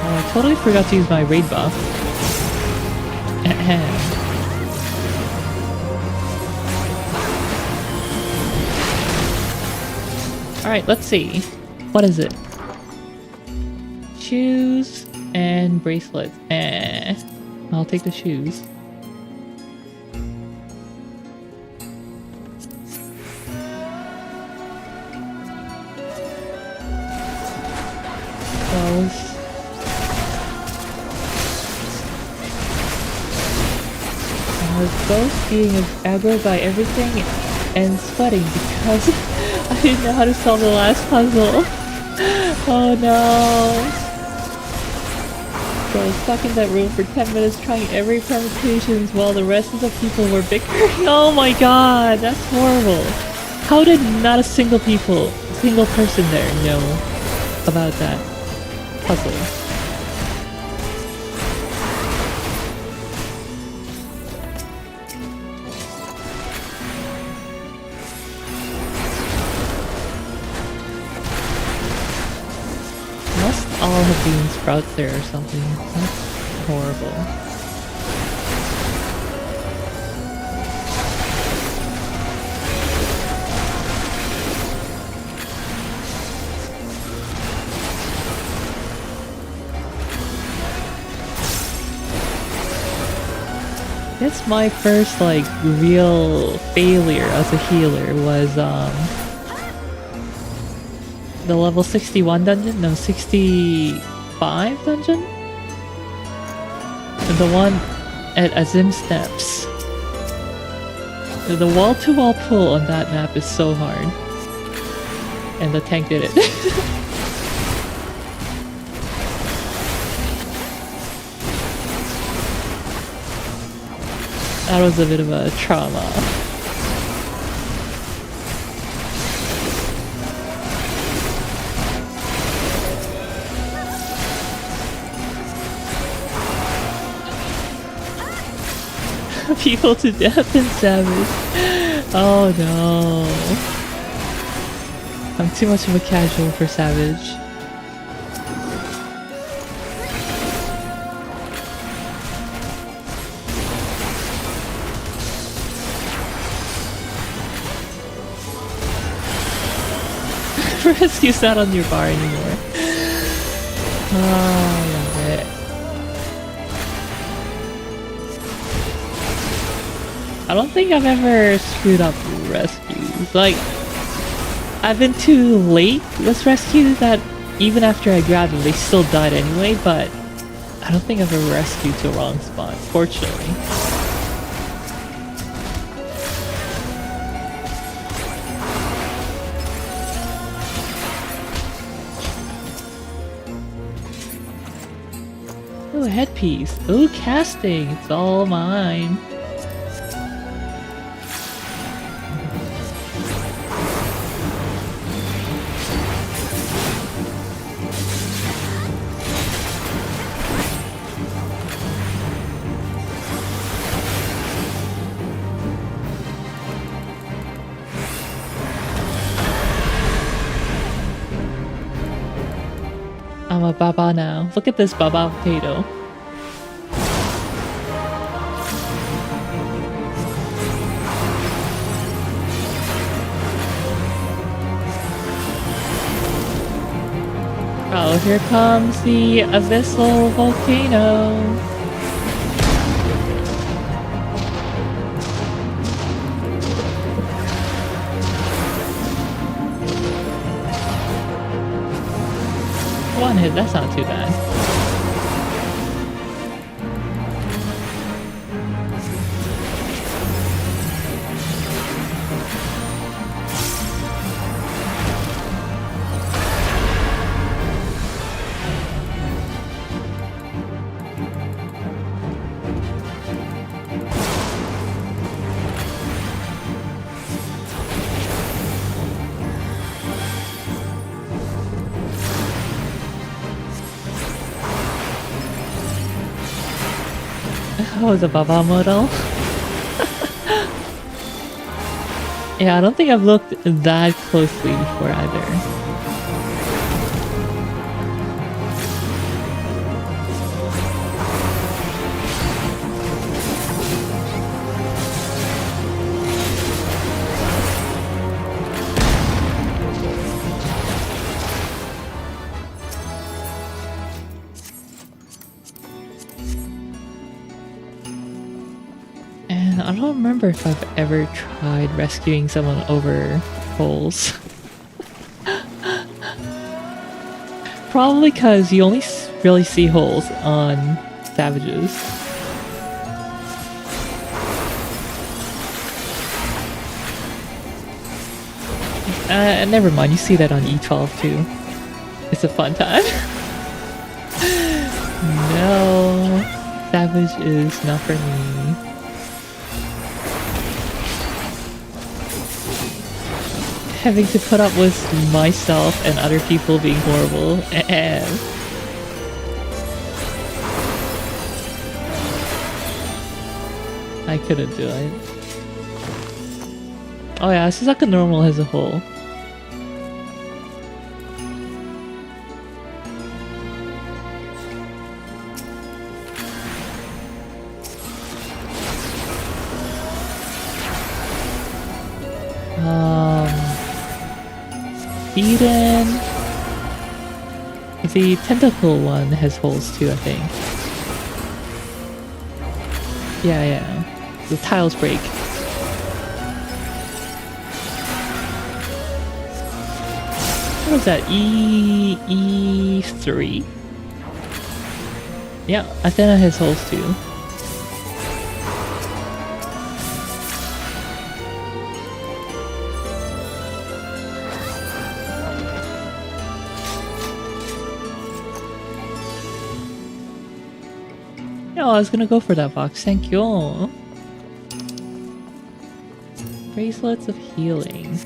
I totally forgot to use my raid buff. Alright, let's see. What is it? Shoes and bracelets. I'll take the shoes. Those. I was both being aggroed by everything and sweating because I didn't know how to solve the last puzzle. Oh no. So I was stuck in that room for 10 minutes trying every permutations while the rest of the people were bickering. Oh my god, that's horrible. How did not a single person there know about that puzzle? Must all have been sprouts there or something. That's horrible. It's my first like real failure as a healer was the level 61 dungeon? No, 65 dungeon? The one at Azim Steps. The wall-to-wall pull on that map is so hard. And the tank did it. That was a bit of a trauma. People to death in Savage. Oh no. I'm too much of a casual for Savage. Rescue's not on your bar anymore. Oh, I love it. I don't think I've ever screwed up rescues. Like, I've been too late with rescues that even after I grabbed them, they still died anyway, but I don't think I've ever rescued to a wrong spot, fortunately. Ooh, headpiece. Ooh, casting. It's all mine. I'm a baba now. Look at this baba potato. Oh, here comes the abyssal volcano. One hit, that's not too bad. Oh, the Baba model. Yeah, I don't think I've looked that closely before either. I don't remember if I've ever tried rescuing someone over holes. Probably because you only really see holes on savages. And never mind, you see that on E12 too. It's a fun time. No, Savage is not for me. Having to put up with myself and other people being horrible. I couldn't do it. Oh yeah, this is like a normal as a whole. Eden. The tentacle one has holes too, I think. Yeah. The tiles break. What was that? E3? Yeah, Athena has holes too. Oh, I was gonna go for that box. Thank you. Bracelets of healing.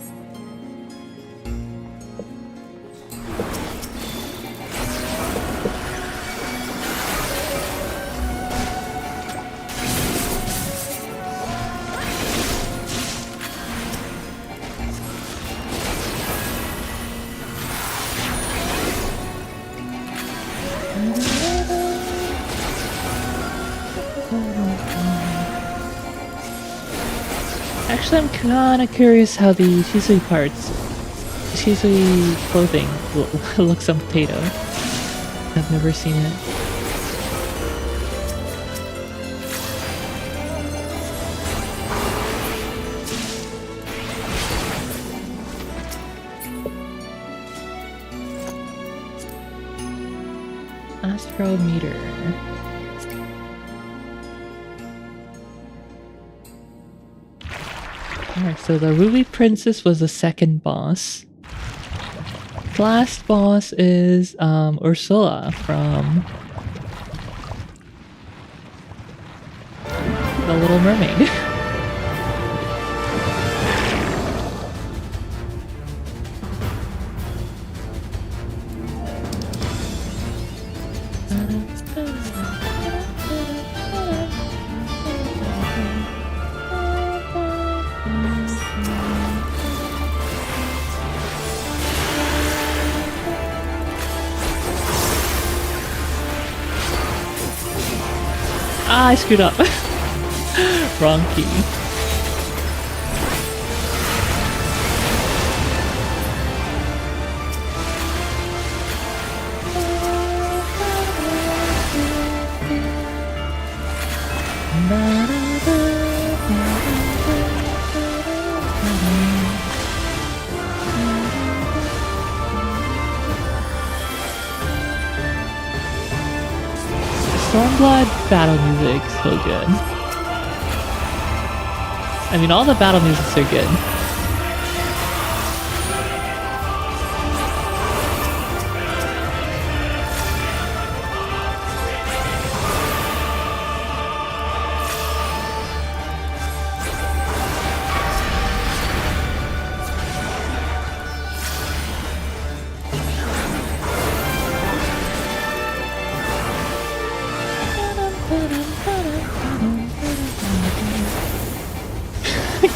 Actually, I'm kinda curious how the Shisui parts, Shisui clothing looks on Potato. I've never seen it. Astrometer. Alright, so the Ruby Princess was the second boss. The last boss is Ursula from The Little Mermaid. Ah, I screwed up. Wrong key. Stormblood battle music, so good. I mean, all the battle musics are good.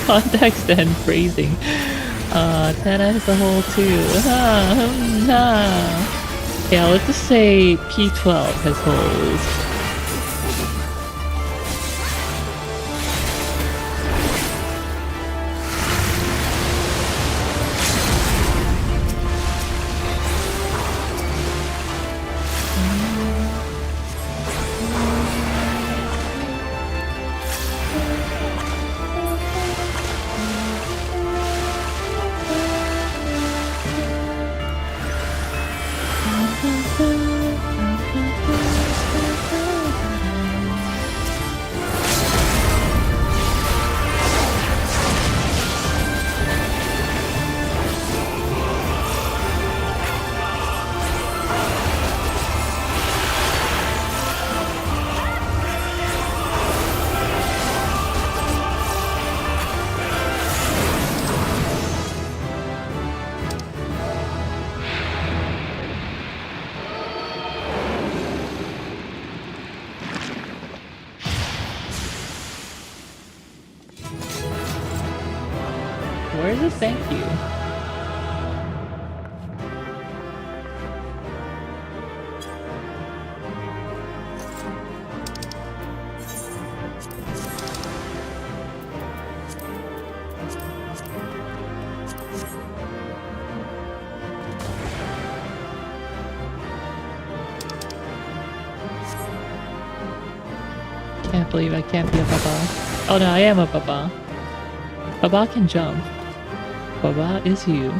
Context and phrasing. Tana has a hole too. Yeah, let's just say P12 has holes. Where's the thank you? Can't believe I can't be a Baba. Oh no, I am a Baba. Baba can jump. Baba is you.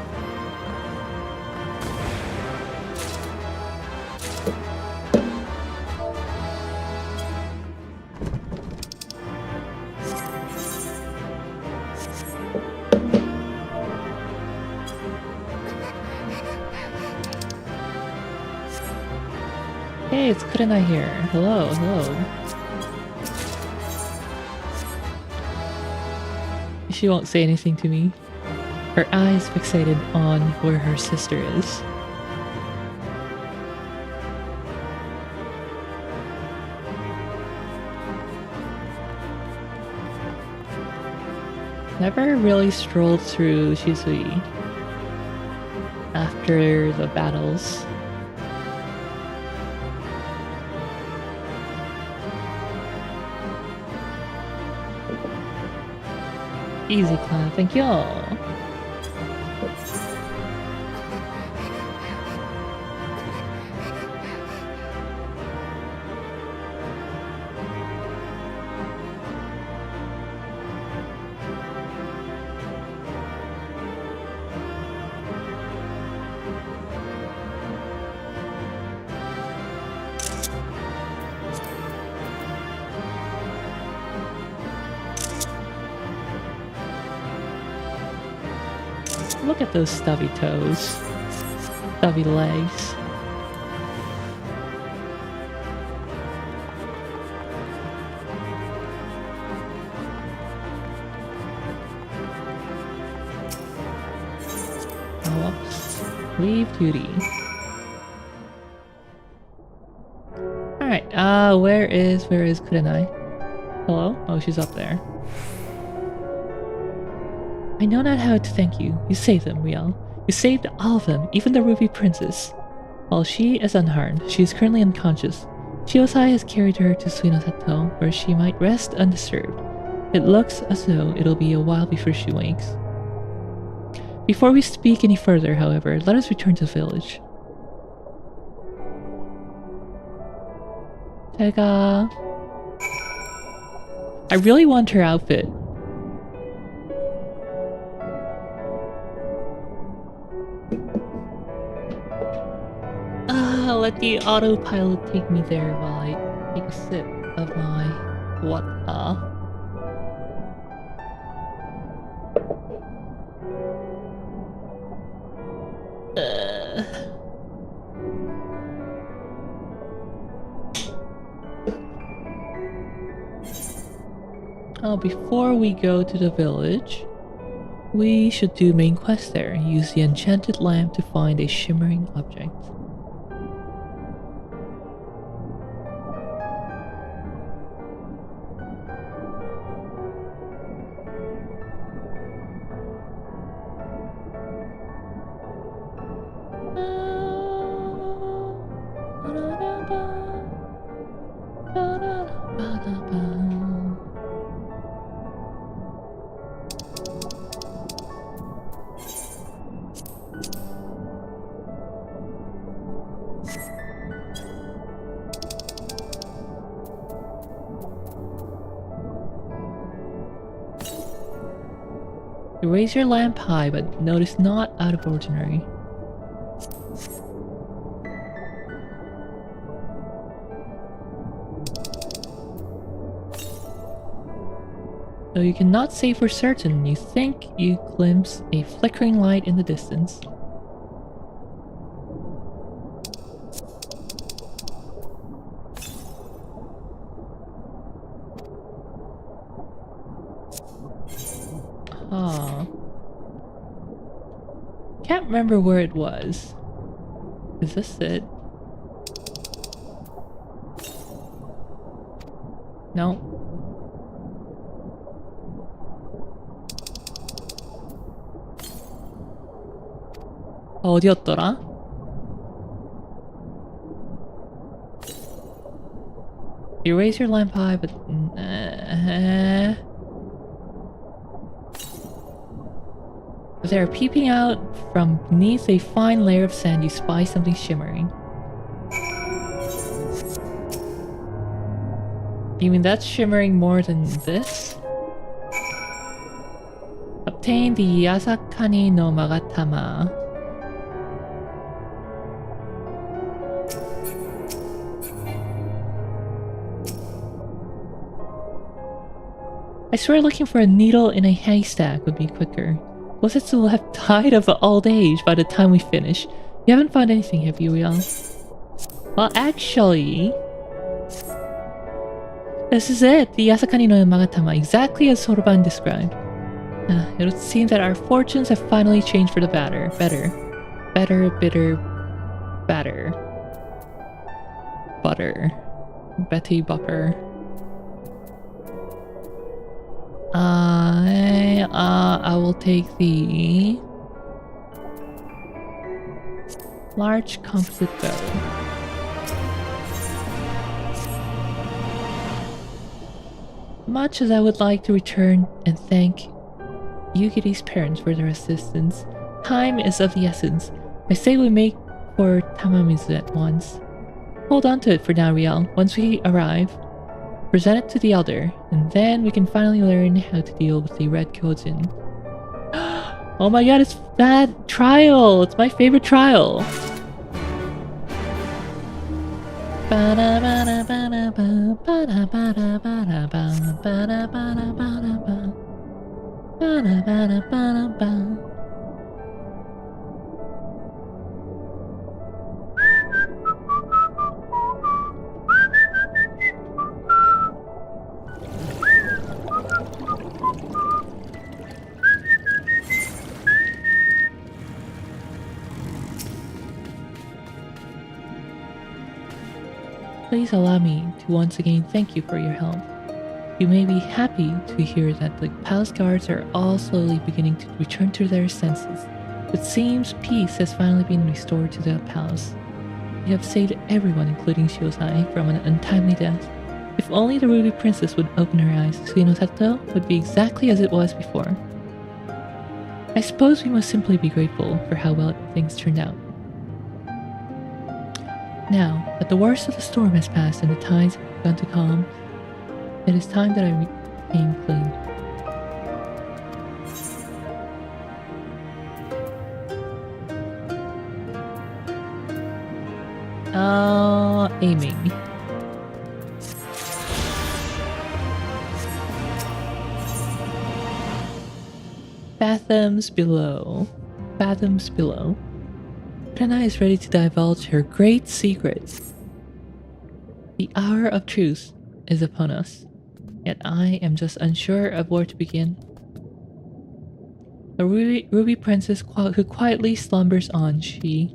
Hey, it's Kurenai here. Hello, hello. She won't say anything to me. Her eyes fixated on where her sister is. Never really strolled through Shisui after the battles. Easy clap, thank you all. Look at those stubby toes. Stubby legs. Whoops. Leave duty. Alright, where is Kurenai? Hello? Oh, she's up there. I know not how to thank you. You saved them, Riel. You saved all of them, even the Ruby Princess. While she is unharmed, she is currently unconscious. Chiosai has carried her to Suinosato, where she might rest undisturbed. It looks as though it'll be a while before she wakes. Before we speak any further, however, let us return to the village. 제가... I really want her outfit. Let the autopilot take me there while I take a sip of my water. Before we go to the village, we should do main quest there and use the enchanted lamp to find a shimmering object. Raise your lamp high, but notice not out of ordinary. Though you cannot say for certain, you think you glimpse a flickering light in the distance. Can't remember where it was. Is this it? No. 어디였더라? You raise your lamp high, but there, peeping out from beneath a fine layer of sand, you spy something shimmering. You mean that's shimmering more than this? Obtain the Yasakani no Magatama. I swear looking for a needle in a haystack would be quicker. Gosetsu will have died of old age by the time we finish. You haven't found anything, have you, Rion? Well, actually... this is it! The Yasakani no Magatama, exactly as Soroban described. It would seem that our fortunes have finally changed for the better. Better. Butter. Betty Bupper. I will take the large composite bow. Much as I would like to return and thank Yugiri's parents for their assistance, time is of the essence. I say we make for Tamamizu at once. Hold on to it for now, Riel. Once we arrive, present it to the elder, and then we can finally learn how to deal with the Red Kyojin. Oh my god, it's that trial! It's my favorite trial! Please allow me to once again thank you for your help. You may be happy to hear that the palace guards are all slowly beginning to return to their senses. It seems peace has finally been restored to the palace. You have saved everyone, including Shiozai, from an untimely death. If only the Ruby Princess would open her eyes, Suinosato would be exactly as it was before. I suppose we must simply be grateful for how well things turned out. Now that the worst of the storm has passed and the tides have begun to calm, it is time that I came clean. Aiming. Fathoms below. Fathoms below. Rena is ready to divulge her great secret. The hour of truth is upon us, yet I am just unsure of where to begin. The Ruby Princess who quietly slumbers on, she...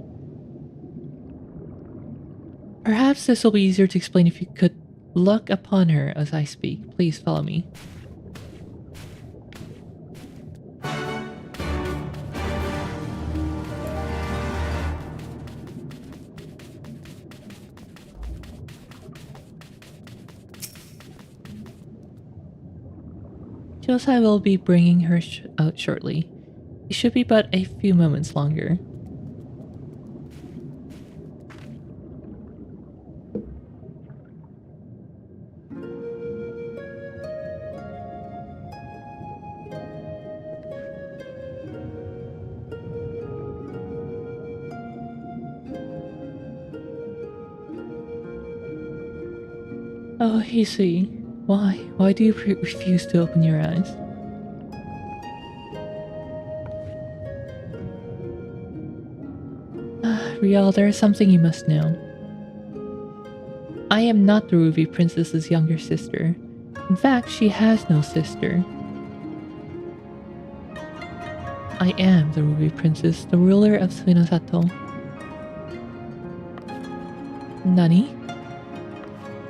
Perhaps this will be easier to explain if you could look upon her as I speak. Please follow me. Shiozai will be bringing her out shortly. It should be but a few moments longer. Oh, Hisui, why? Why do you refuse to open your eyes? Riel, there is something you must know. I am not the Ruby Princess's younger sister. In fact, she has no sister. I am the Ruby Princess, the ruler of Suinosato. Nani?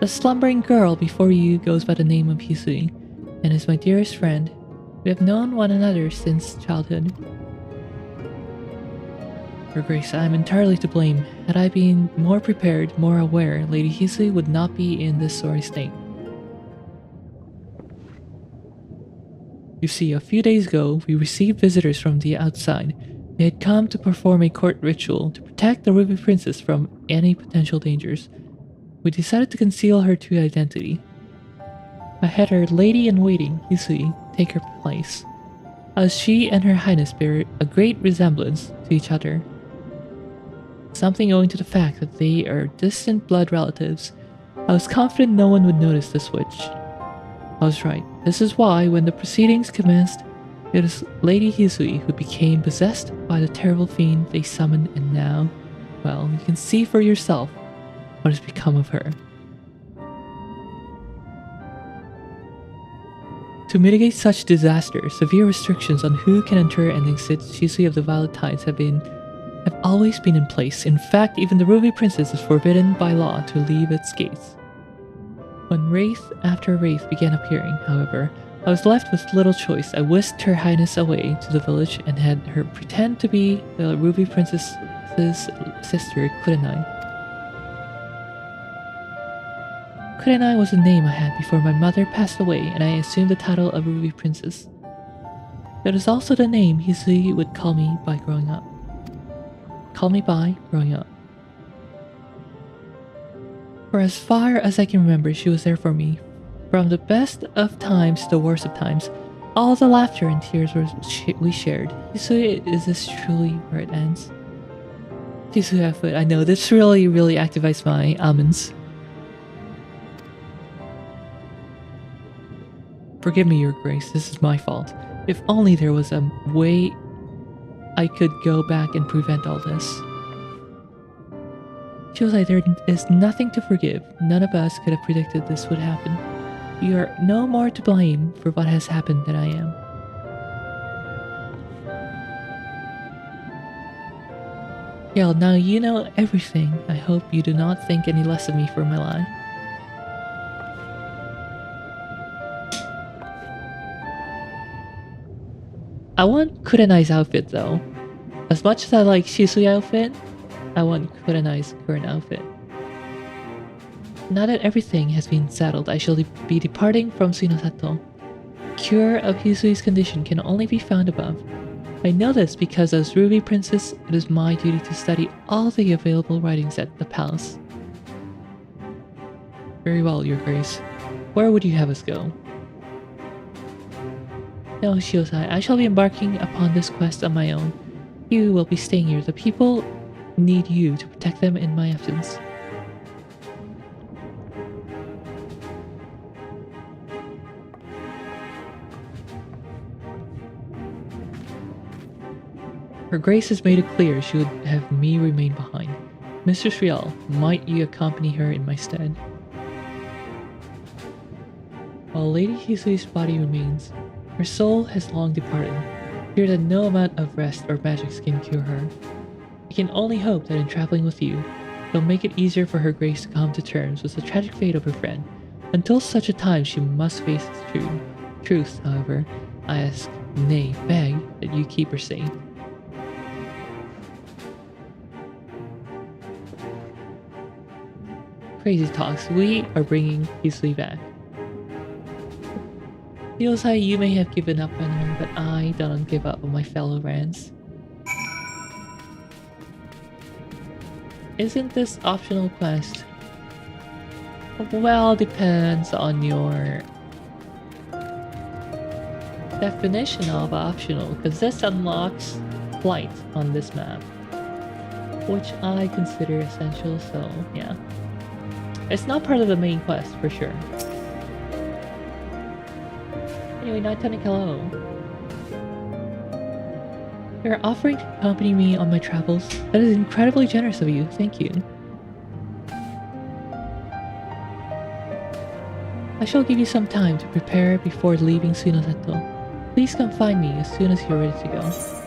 The slumbering girl before you goes by the name of Hisui, and is my dearest friend. We have known one another since childhood. Your Grace, I am entirely to blame. Had I been more prepared, more aware, Lady Hisui would not be in this sorry state. You see, a few days ago, we received visitors from the outside. They had come to perform a court ritual to protect the Ruby Princess from any potential dangers. We decided to conceal her true identity. I had her lady-in-waiting, Hisui, take her place, as she and Her Highness bear a great resemblance to each other. Something owing to the fact that they are distant blood relatives, I was confident no one would notice the switch. I was right. This is why, when the proceedings commenced, it was Lady Hisui who became possessed by the terrible fiend they summoned, and now, well, you can see for yourself what has become of her. To mitigate such disaster, severe restrictions on who can enter and exit Hisui of the Violet Tides have always been in place. In fact, even the Ruby Princess is forbidden by law to leave its gates. When wraith after wraith began appearing, however, I was left with little choice. I whisked Her Highness away to the village and had her pretend to be the Ruby Princess's sister, Kurenai. Kurenai was the name I had before my mother passed away, and I assumed the title of Ruby Princess. That is also the name Hisui would call me by growing up. For as far as I can remember, she was there for me. From the best of times to the worst of times, all the laughter and tears we shared. Hisui, is this truly where it ends? Hisui foot. I know, this really activates my almonds. Forgive me, Your Grace, this is my fault. If only there was a way I could go back and prevent all this. She was like, there is nothing to forgive. None of us could have predicted this would happen. You are no more to blame for what has happened than I am. Yeah, now you know everything. I hope you do not think any less of me for my lie. I want Kurenai's outfit though. As much as I like Shisui's outfit, I want Kurenai's current outfit. Now that everything has been settled, I shall be departing from Suinosato. Cure of Hisui's condition can only be found above. I know this because as Ruby Princess, it is my duty to study all the available writings at the palace. Very well, Your Grace. Where would you have us go? No, Shiosai, I shall be embarking upon this quest on my own. You will be staying here. The people need you to protect them in my absence. Her Grace has made it clear she would have me remain behind. Mistress Riel, might you accompany her in my stead? While Lady Hisui's body remains, her soul has long departed. Fear that no amount of rest or magics can cure her. I can only hope that in traveling with you, it'll make it easier for Her Grace to come to terms with the tragic fate of her friend. Until such a time, she must face the truth, however, I ask, nay, beg, that you keep her safe. Crazy talks, we are bringing Hisui back. Feels like you may have given up on her, but I don't give up on my fellow Rans. Isn't this optional quest? Well, depends on your definition of optional, because this unlocks flight on this map, which I consider essential, so yeah. It's not part of the main quest, for sure. Anyway, Nightonic, hello. You're offering to accompany me on my travels? That is incredibly generous of you, thank you. I shall give you some time to prepare before leaving Suinosato. Please come find me as soon as you're ready to go.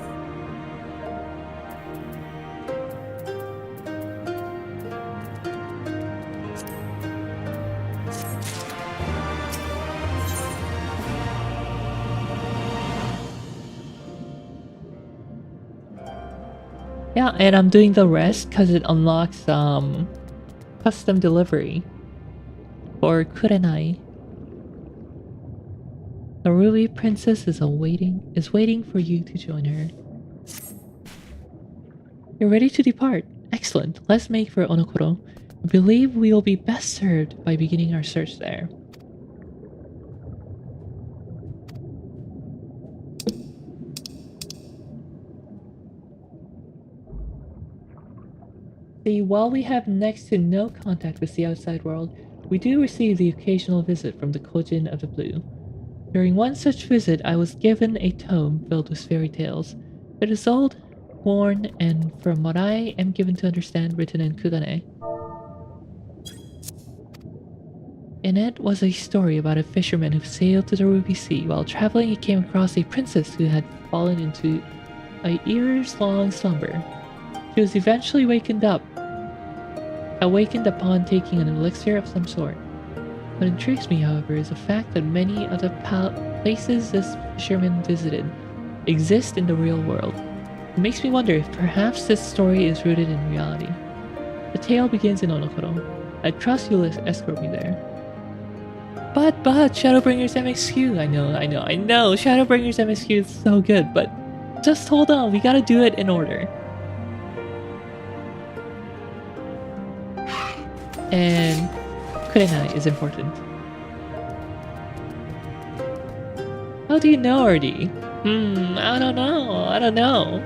Yeah, and I'm doing the rest because it unlocks custom delivery for Kurenai. The Ruby Princess is waiting for you to join her. You're ready to depart. Excellent. Let's make for Onokoro. I believe we will be best served by beginning our search there. See, while we have next to no contact with the outside world, we do receive the occasional visit from the Kojin of the Blue. During one such visit, I was given a tome filled with fairy tales. It is old, worn, and from what I am given to understand, written in Kugane. In it was a story about a fisherman who sailed to the Ruby Sea. While traveling, he came across a princess who had fallen into a years-long slumber. She was eventually awakened upon taking an elixir of some sort. What intrigues me, however, is the fact that many of the places this fisherman visited exist in the real world. It makes me wonder if perhaps this story is rooted in reality. The tale begins in Onokoro. I trust you'll escort me there. But, Shadowbringers MSQ! I know, Shadowbringers MSQ is so good, but just hold on, we gotta do it in order. And Kurenai is important. How do you know already? I don't know.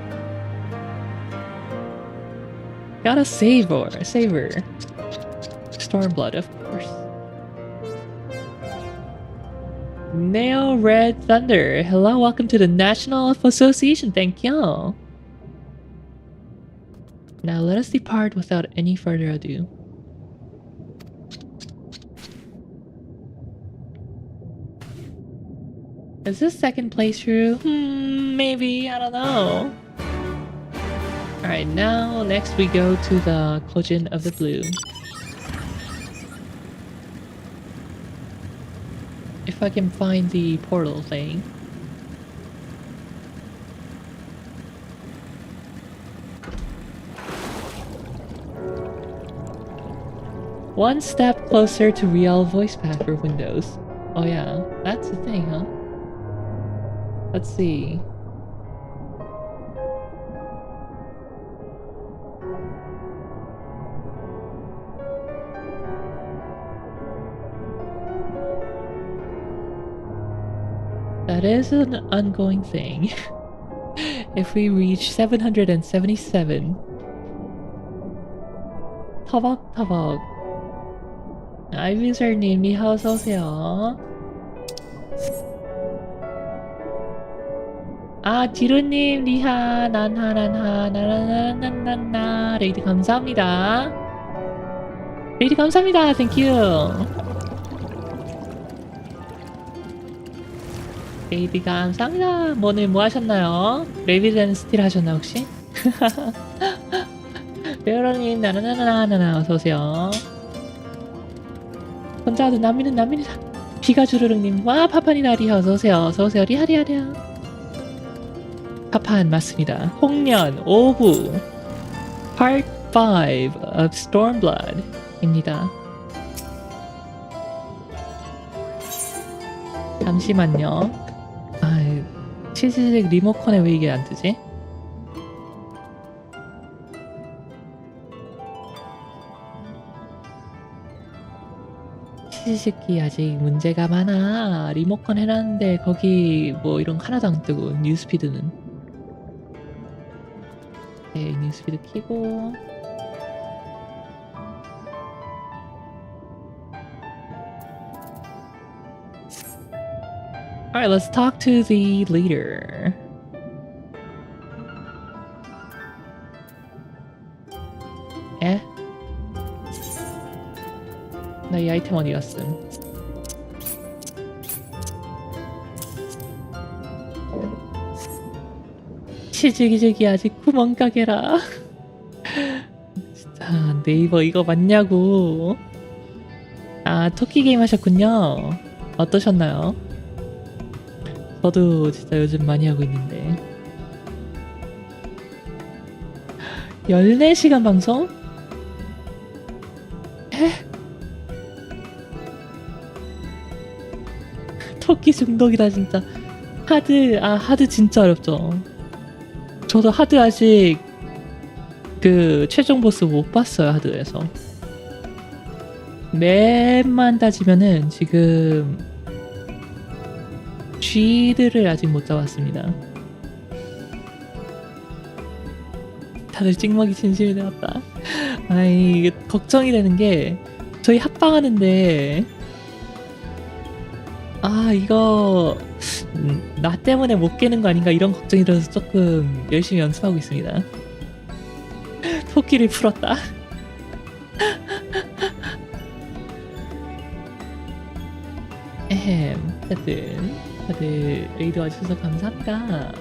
Gotta save her. Stormblood, of course. Neo Red Thunder. Hello, welcome to the National Association. Thank you. Now let us depart without any further ado. Is this second playthrough? Maybe, I don't know. Alright, now next we go to the Kojin of the Blue. If I can find the portal thing. One step closer to real voice pack for Windows. Oh yeah, that's the thing, huh? Let's see. That is an ongoing thing. If we reach 777. 터벅터벅. 아이비설님, 니하오 어서오세요. 아, 지루님, 리하, 나나나나, 레이드 감사합니다. 레이드 감사합니다. 땡큐. 레이드 감사합니다. 오늘 뭐 하셨나요? 레이드 스틸 하셨나 혹시? 베어러님, 나나나나나나 어서오세요. 혼자도 남미는 비가주르륵님, 와, 파파니나 리하 어서오세요. 어서오세요. 리하리하리하. 파판 맞습니다. 홍련 오후 Part 5 of Stormblood 입니다. 잠시만요. 아, 치즈직 리모컨에 왜 이게 안 뜨지? 치즈식이 아직 문제가 많아. 리모컨 해놨는데 거기 뭐 이런 거 하나도 안 뜨고 뉴스피드는. 네, 뉴스피드 켜고. Alright, let's talk to the leader. 에? 나 이 아이템 어디 갔음? 치즈기즈기 아직 구멍가게라. 진짜 네이버 이거 맞냐고. 아, 토끼 게임 하셨군요. 어떠셨나요? 저도 진짜 요즘 많이 하고 있는데 14시간 방송? 토끼 중독이다 진짜. 하드 진짜 어렵죠. 저도 하드 아직 그 최종 보스 못 봤어요. 하드에서 맵만 따지면은 지금 G들을 아직 못 잡았습니다. 다들 찍먹이 진심이 되었다. 아이, 이게 걱정이 되는 게 저희 합방하는데 이거 나 때문에 못 깨는 거 아닌가 이런 걱정이 들어서 조금 열심히 연습하고 있습니다. 토끼를 풀었다. 다들 레이드 와주셔서 감사합니다.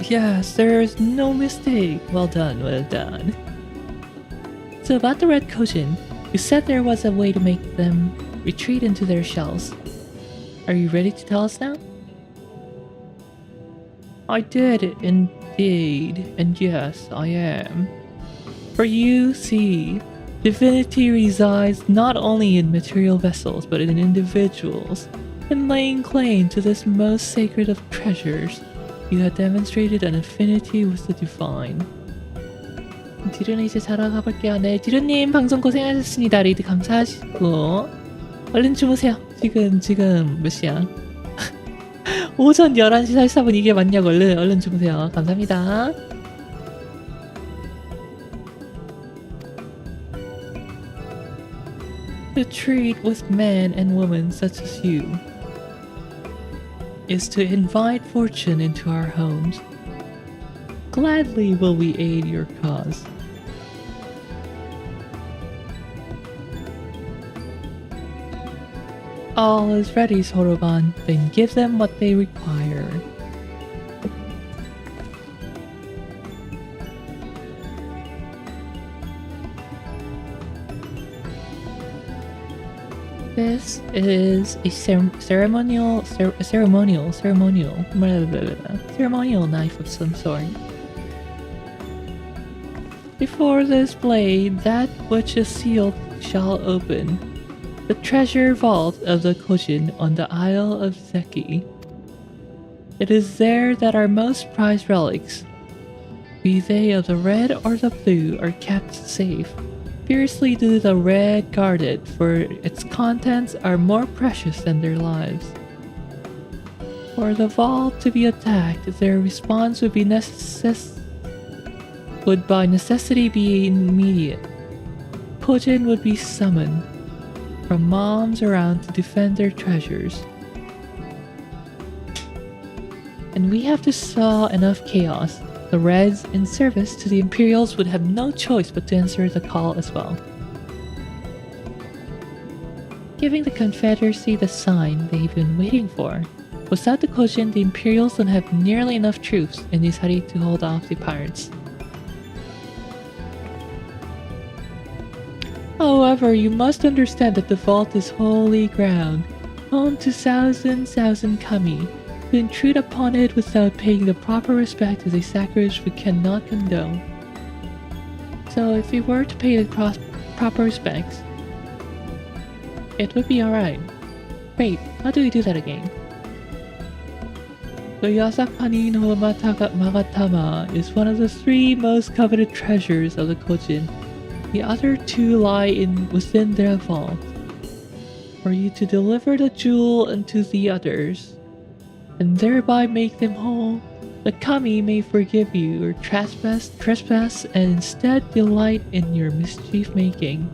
Yes, there's no mistake. Well done, well done. So about the red cushion, you said there was a way to make them retreat into their shells. Are you ready to tell us now? I did indeed, and yes, I am. For you, see, divinity resides not only in material vessels, but in individuals. In laying claim to this most sacred of treasures, you have demonstrated an affinity with the divine. 디르는 이제 자러 가볼게요. 네, 디르님 방송 고생하셨습니다. 레이드 감사하시고 얼른 주무세요. 지금 몇 시야? 오전 11시 44분 이게 맞냐고. 얼른 주무세요. 감사합니다. To treat with men and women such as you is to invite fortune into our homes. Gladly will we aid your cause. All is ready, Soroban. Then give them what they require. This is a ceremonial knife of some sort. Before this blade, that which is sealed shall open. The treasure vault of the Kojin on the Isle of Zeki. It is there that our most prized relics, be they of the red or the blue, are kept safe. Fiercely do the red guard it, for its contents are more precious than their lives. For the vault to be attacked, their response would by necessity be immediate. Kojin would be summoned from moms around to defend their treasures. And we have to sow enough chaos. The Reds, in service to the Imperials, would have no choice but to answer the call as well. Giving the Confederacy the sign they've been waiting for. Without the Kojin, the Imperials don't have nearly enough troops in Isari to hold off the pirates. However, you must understand that the vault is holy ground, home to thousand kami. To intrude upon it without paying the proper respect is a sacrilege we cannot condone. So if we were to pay the proper respects, it would be alright. Wait, how do we do that again? The Yasakani no Magatama is one of the 3 most coveted treasures of the Kojin. The other 2 lie within their vault. For you to deliver the jewel unto the others, and thereby make them whole, the kami may forgive you your trespass and instead delight in your mischief making.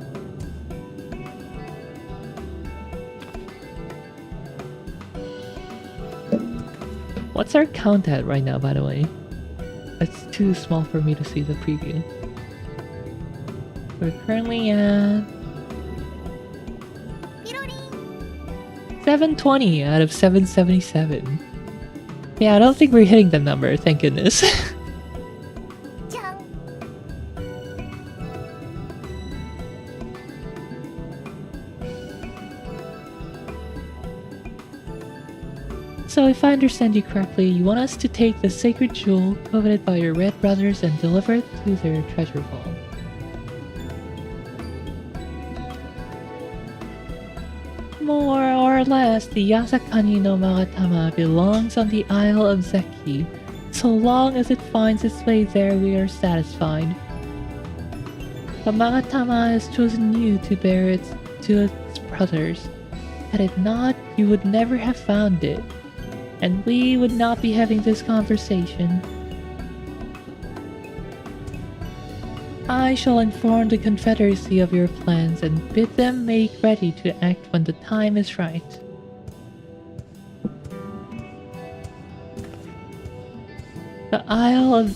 What's our count at right now, by the way? It's too small for me to see the preview. We're currently at 720 out of 777. Yeah, I don't think we're hitting the number, thank goodness. So if I understand you correctly, you want us to take the sacred jewel coveted by your red brothers and deliver it to their treasure vault. More or less, the Yasakani no Magatama belongs on the Isle of Zeki. So long as it finds its way there, we are satisfied. The Magatama has chosen you to bear it to its brothers. Had it not, you would never have found it, and we would not be having this conversation. I shall inform the Confederacy of your plans and bid them make ready to act when the time is right. The Isle of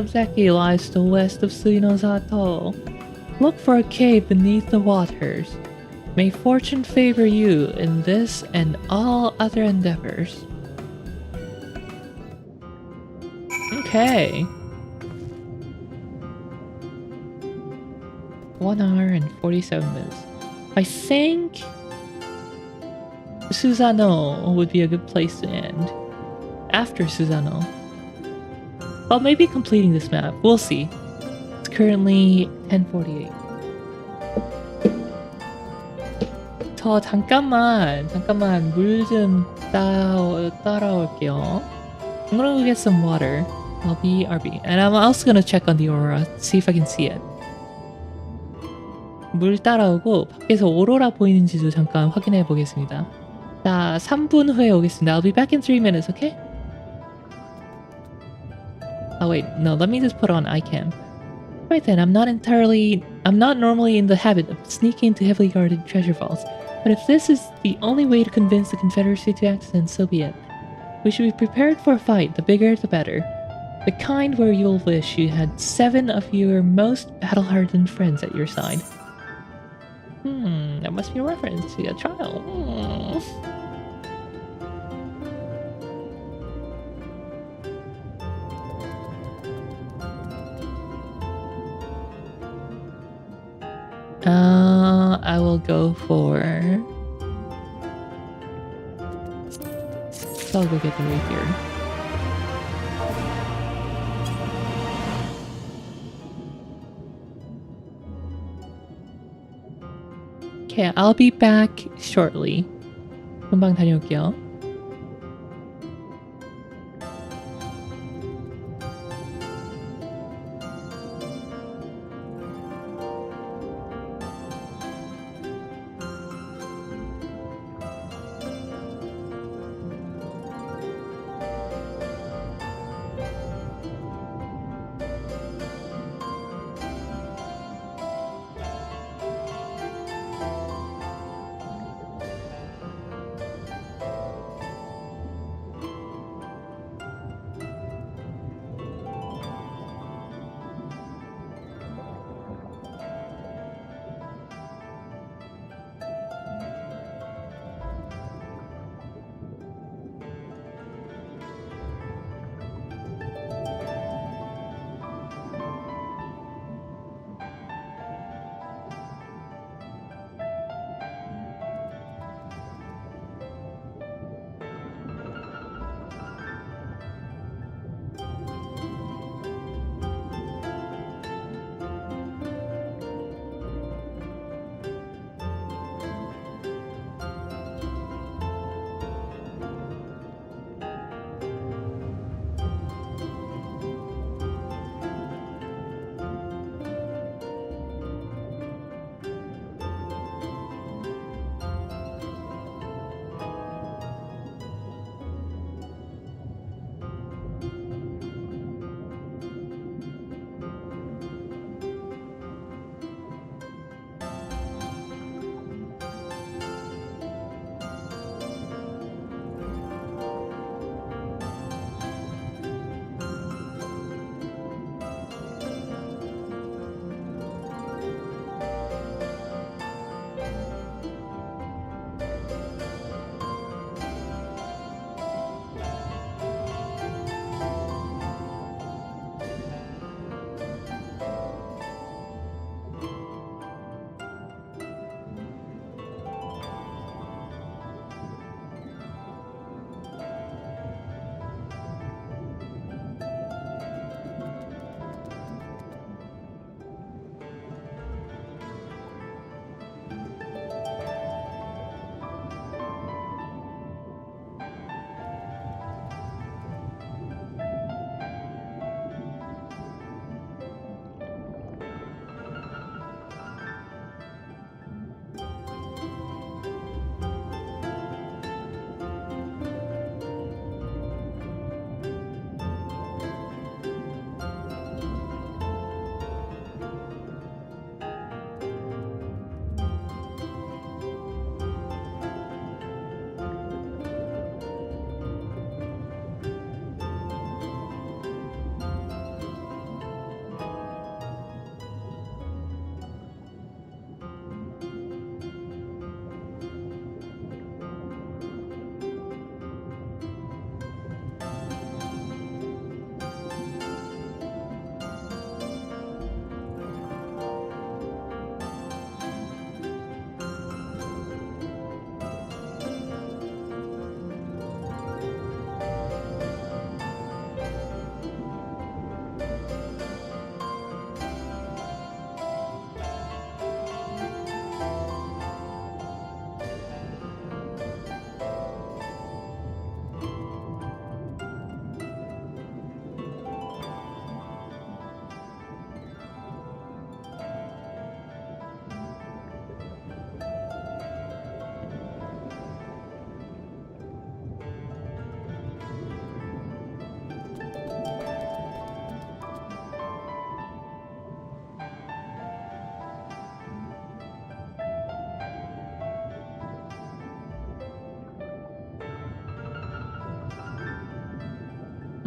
Zeki lies to the west of Suinozato. Look for a cave beneath the waters. May fortune favor you in this and all other endeavors. Okay. 1 hour and 47 minutes. I think Susano would be a good place to end. After Susano. Well, maybe completing this map. We'll see. It's currently 10:48. 저 잠깐만 물 좀 따라올게요. I'm gonna go get some water. I'll be RB. And I'm also gonna check on the aurora, see if I can see it. 물 따라오고 밖에서 오로라 보이는지도 잠깐 확인해 보겠습니다. 자, 3분 후에 오겠습니다. I'll be back in 3 minutes, okay? Oh wait, no, let me just put on iCam. Right then, I'm not normally in the habit of sneaking into heavily guarded treasure vaults, but if this is the only way to convince the Confederacy to act, then so be it. We should be prepared for a fight, the bigger the better. The kind where you'll wish you had 7 of your most battle-hardened friends at your side. That must be a reference to a trial. I will go for... So I'll go get the rapier. Okay, I'll be back shortly. 금방 다녀올게요.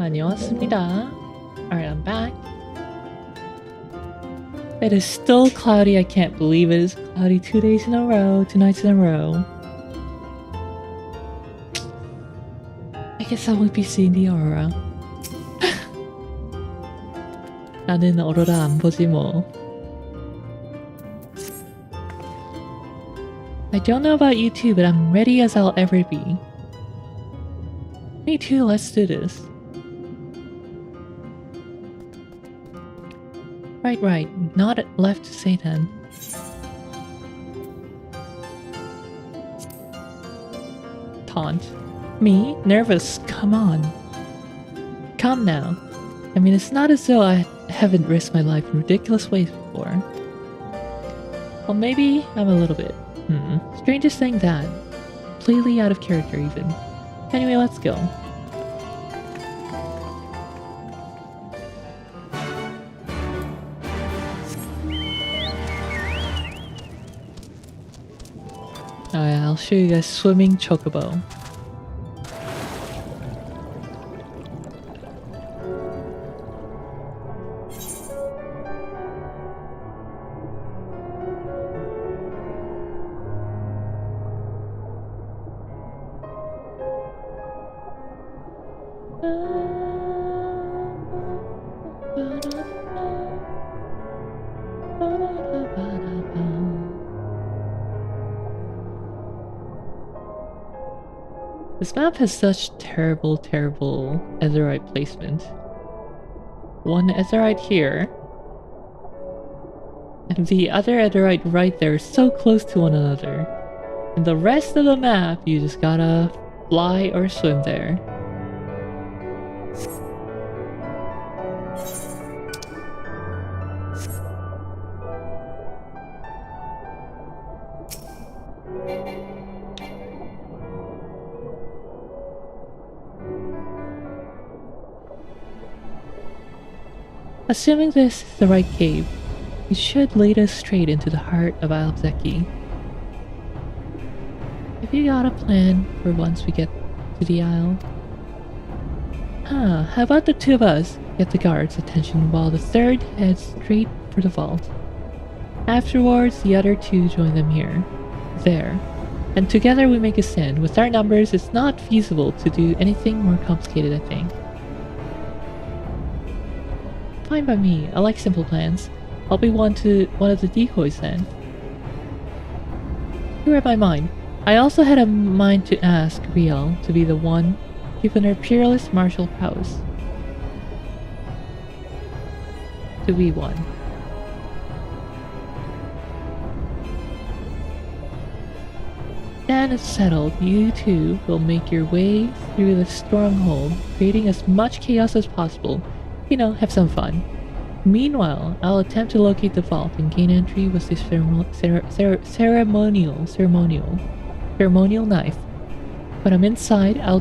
안녕하십니다. Alright, I'm back. It is still cloudy. I can't believe it is cloudy 2 days in a row, 2 nights in a row. I guess I won't be seeing the aurora. 나는 어로라 안 보지 뭐. I don't know about you two, but I'm ready as I'll ever be. Me too, let's do this. Right. Not left to say then. Taunt. Me? Nervous? Come on. Calm now. I mean, it's not as though I haven't risked my life in ridiculous ways before. Well, maybe I'm a little bit. Strangest thing that. Completely out of character even. Anyway, let's go. Alright, I'll show you guys swimming chocobo. This map has such terrible Eorzea placement. One Eorzea here, and the other Eorzea right there, so close to one another. And the rest of the map, you just gotta fly or swim there. Assuming this is the right cave, it should lead us straight into the heart of Eorzea. Have you got a plan for once we get to the Isle? How about the two of us get the guards' attention while the third heads straight for the vault? Afterwards, the other two join them here, there, and together we make a stand. With our numbers, it's not feasible to do anything more complicated, I think. Fine by me. I like simple plans. I'll be one of the decoys then. You read my mind. I also had a mind to ask Riel to be the one, given her peerless martial prowess. To be one. Then it's settled. You two will make your way through the stronghold, creating as much chaos as possible. You know, have some fun. Meanwhile, I'll attempt to locate the vault and gain entry with this ceremonial knife. When I'm inside, I'll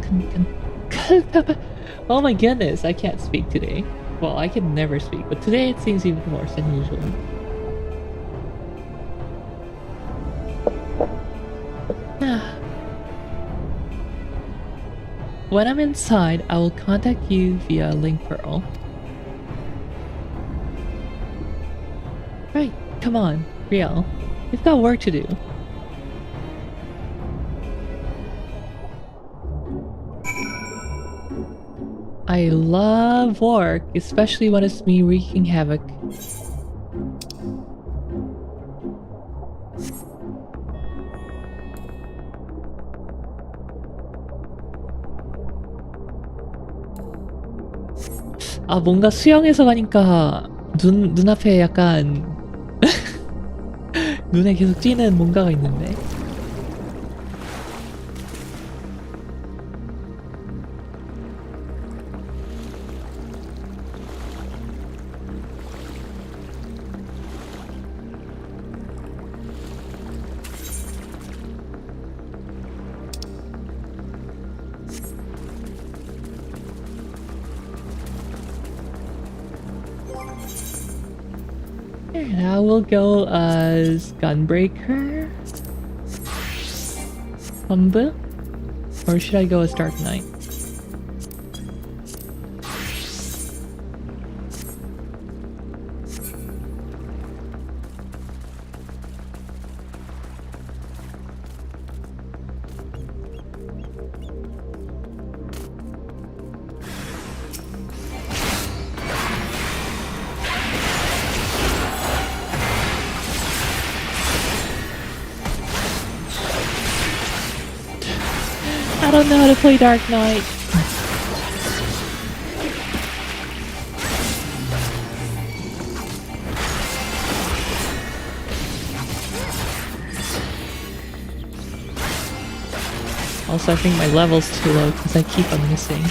oh my goodness, I can't speak today. Well, I can never speak, but today it seems even worse than usual. When I'm inside, I will contact you via link pearl. Right, come on, Riel. We've got work to do. I love work, especially when it's me wreaking havoc. 아, 뭔가 수영해서 가니까 눈앞에 약간 눈에 계속 띄는 뭔가가 있는데. I will go as Gunbreaker, Humble, or should I go as Dark Knight? I don't know how to play Dark Knight. Also, I think my level's too low because I keep on missing.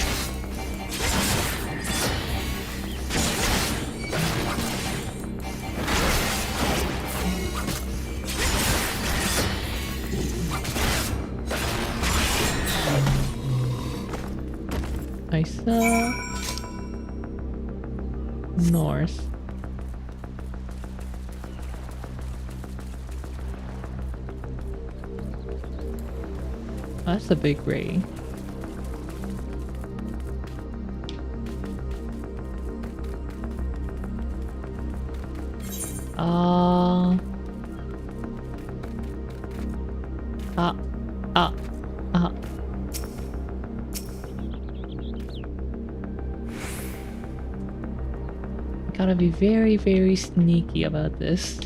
Isa. North. That's a big ray. Gotta be very, very sneaky about this.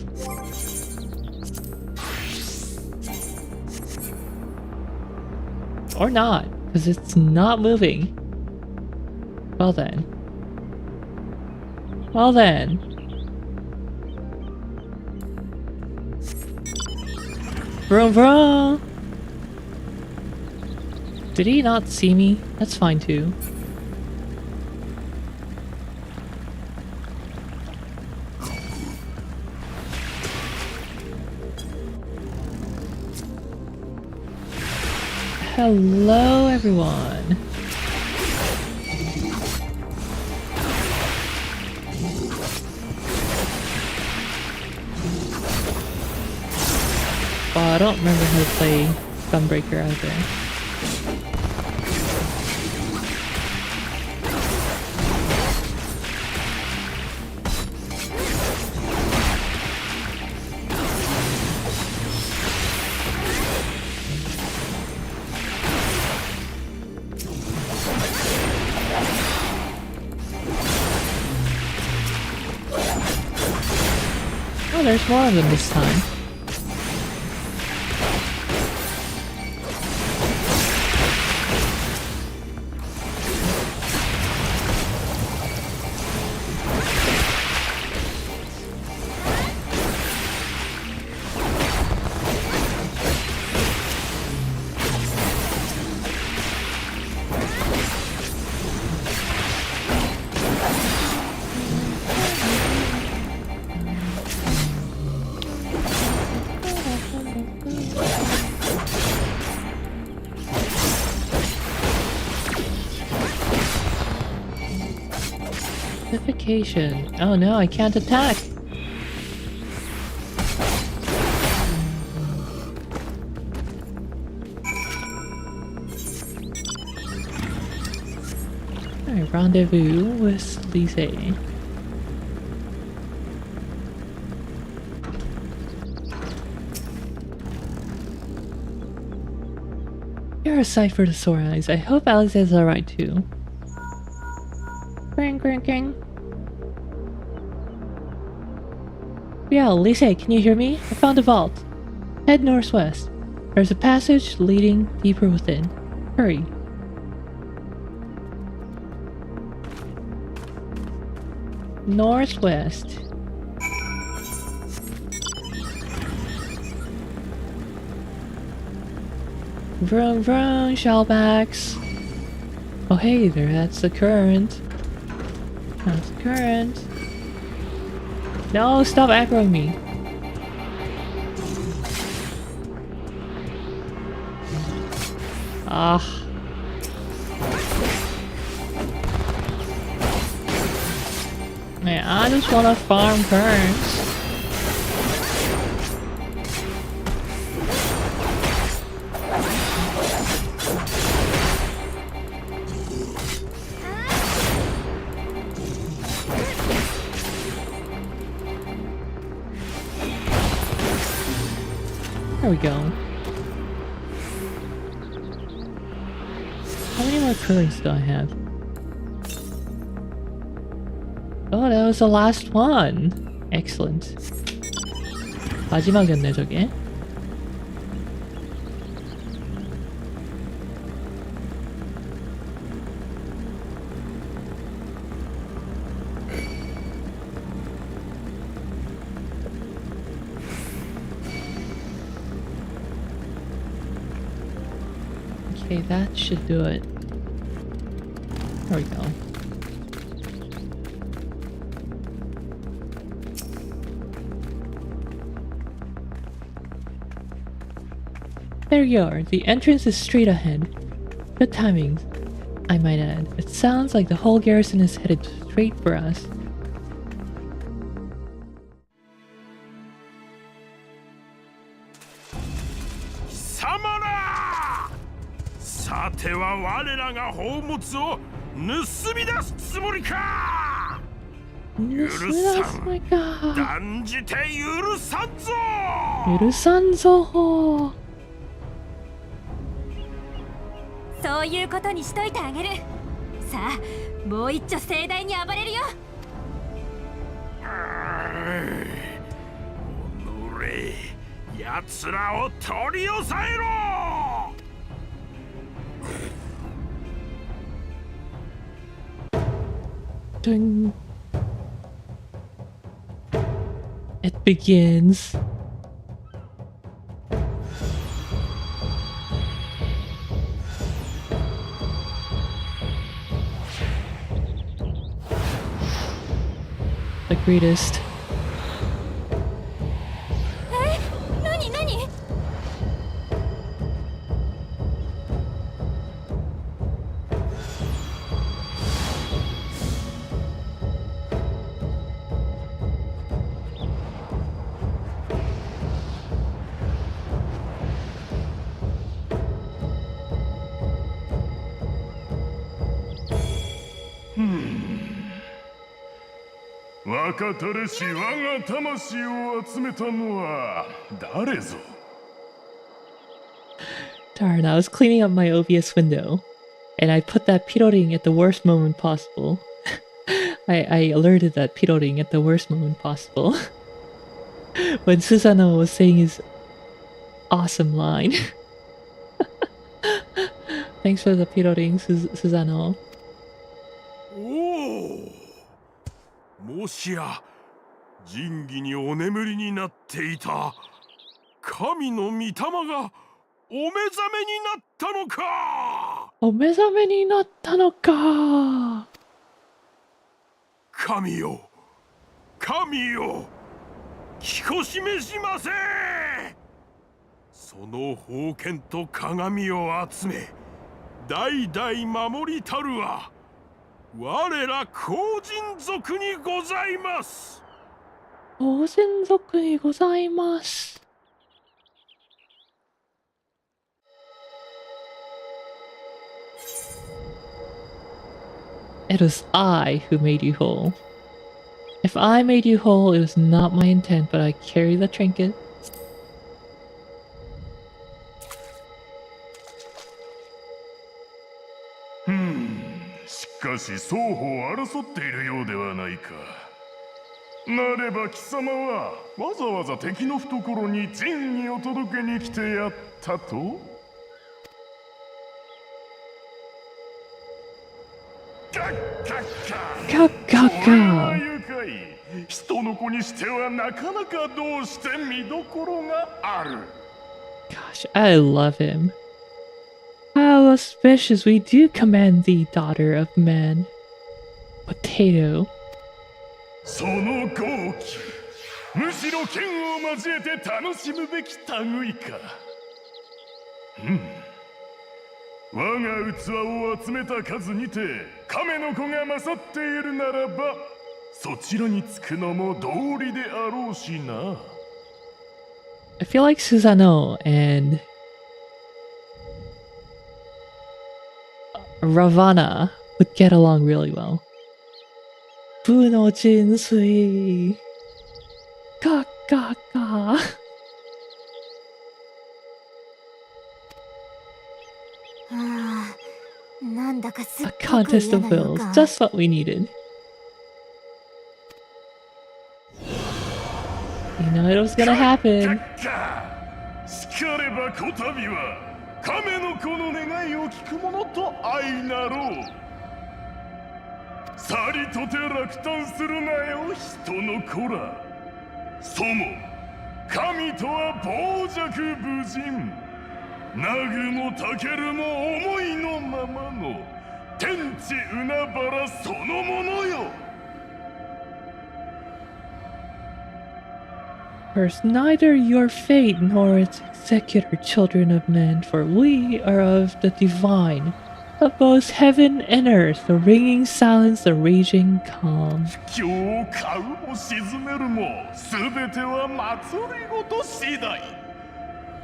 Or not, because it's not moving. Well then. Well then. Vroom vroom! Did he not see me? That's fine too. Hello, everyone. Oh, I don't remember how to play Gunbreaker either. Oh, there's more of them this time. Oh no, I can't attack! Alright, rendezvous with Lise. You're a sight for the sore eyes. I hope Alex is alright too. Cring, cring, cring. Yeah, Lise, can you hear me? I found a vault. Head northwest. There's a passage leading deeper within. Hurry. Northwest. Vroom vroom, shellbacks. Oh hey there, that's the current. That's the current. No, stop aggroing me. Ah. Man, I just wanna farm currents. There we go. How many more currents do I have? Oh, that was the last one! Excellent. 마지막이었네, 저게. Okay, that should do it. There we go. There you are. The entrance is straight ahead. Good timing, I might add. It sounds like the whole garrison is headed straight for us. Samara! さては我らが宝物を盗み出すつもりか。許さん。断じて許さんぞ。許さんぞ。そういうことにしといてあげる。さあ、もう一丁盛大に暴れるよ。おのれ、奴らを取り押さえろ。Ding. It begins. The greatest. 何何？ 若たれし我が魂を集めたのは誰ぞ。 Darn, I was cleaning up my OBS window, and I put that piroting at the worst moment possible. I alerted that piroting at the worst moment possible. When Susano was saying his awesome line. Thanks for the piroting, Susano. おお、もしや仁義にお眠りになっていた神の御霊がお目覚めになったのか。お目覚めになったのか。神よ、神よ、聞こしめしませ。その宝剣と鏡を集め、代々守りたるは我ら後人族にございます。後人族にございます。It was I who made you whole. If I made you whole, it was not my intent, but I carry the trinket. しかし双方争っているようではないか。なれば貴様はわざわざ敵の懐に仁義を届けに来てやったと。カッカッカ。愉快。人の子にしてはなかなかどうして見どころがある。 Gosh, I love him. How auspicious we do command thee, daughter of man. Potato. その豪気、むしろ剣を交えて楽しむべき類か。我が器を集めた数にて亀の子が勝っているならば、そちらにつくのも道理であろうしな。 I feel like Susano and Ravana would get along really well. Buno Jinsui. Ka ka ka. A contest of wills, just what we needed. You know it was gonna happen. しかればこたびは亀の子の願いを聞く者と相なろう。さりとて落胆するなよ、人の子ら。そも神とは傍若無人。ナグもタケルも思いのままの天地海原そのものよ。 Curse neither your fate nor its executor, children of men, for we are of the divine, of both heaven and earth, the ringing silence, the raging calm. 今日買うも沈めるも全ては祭りごと次第。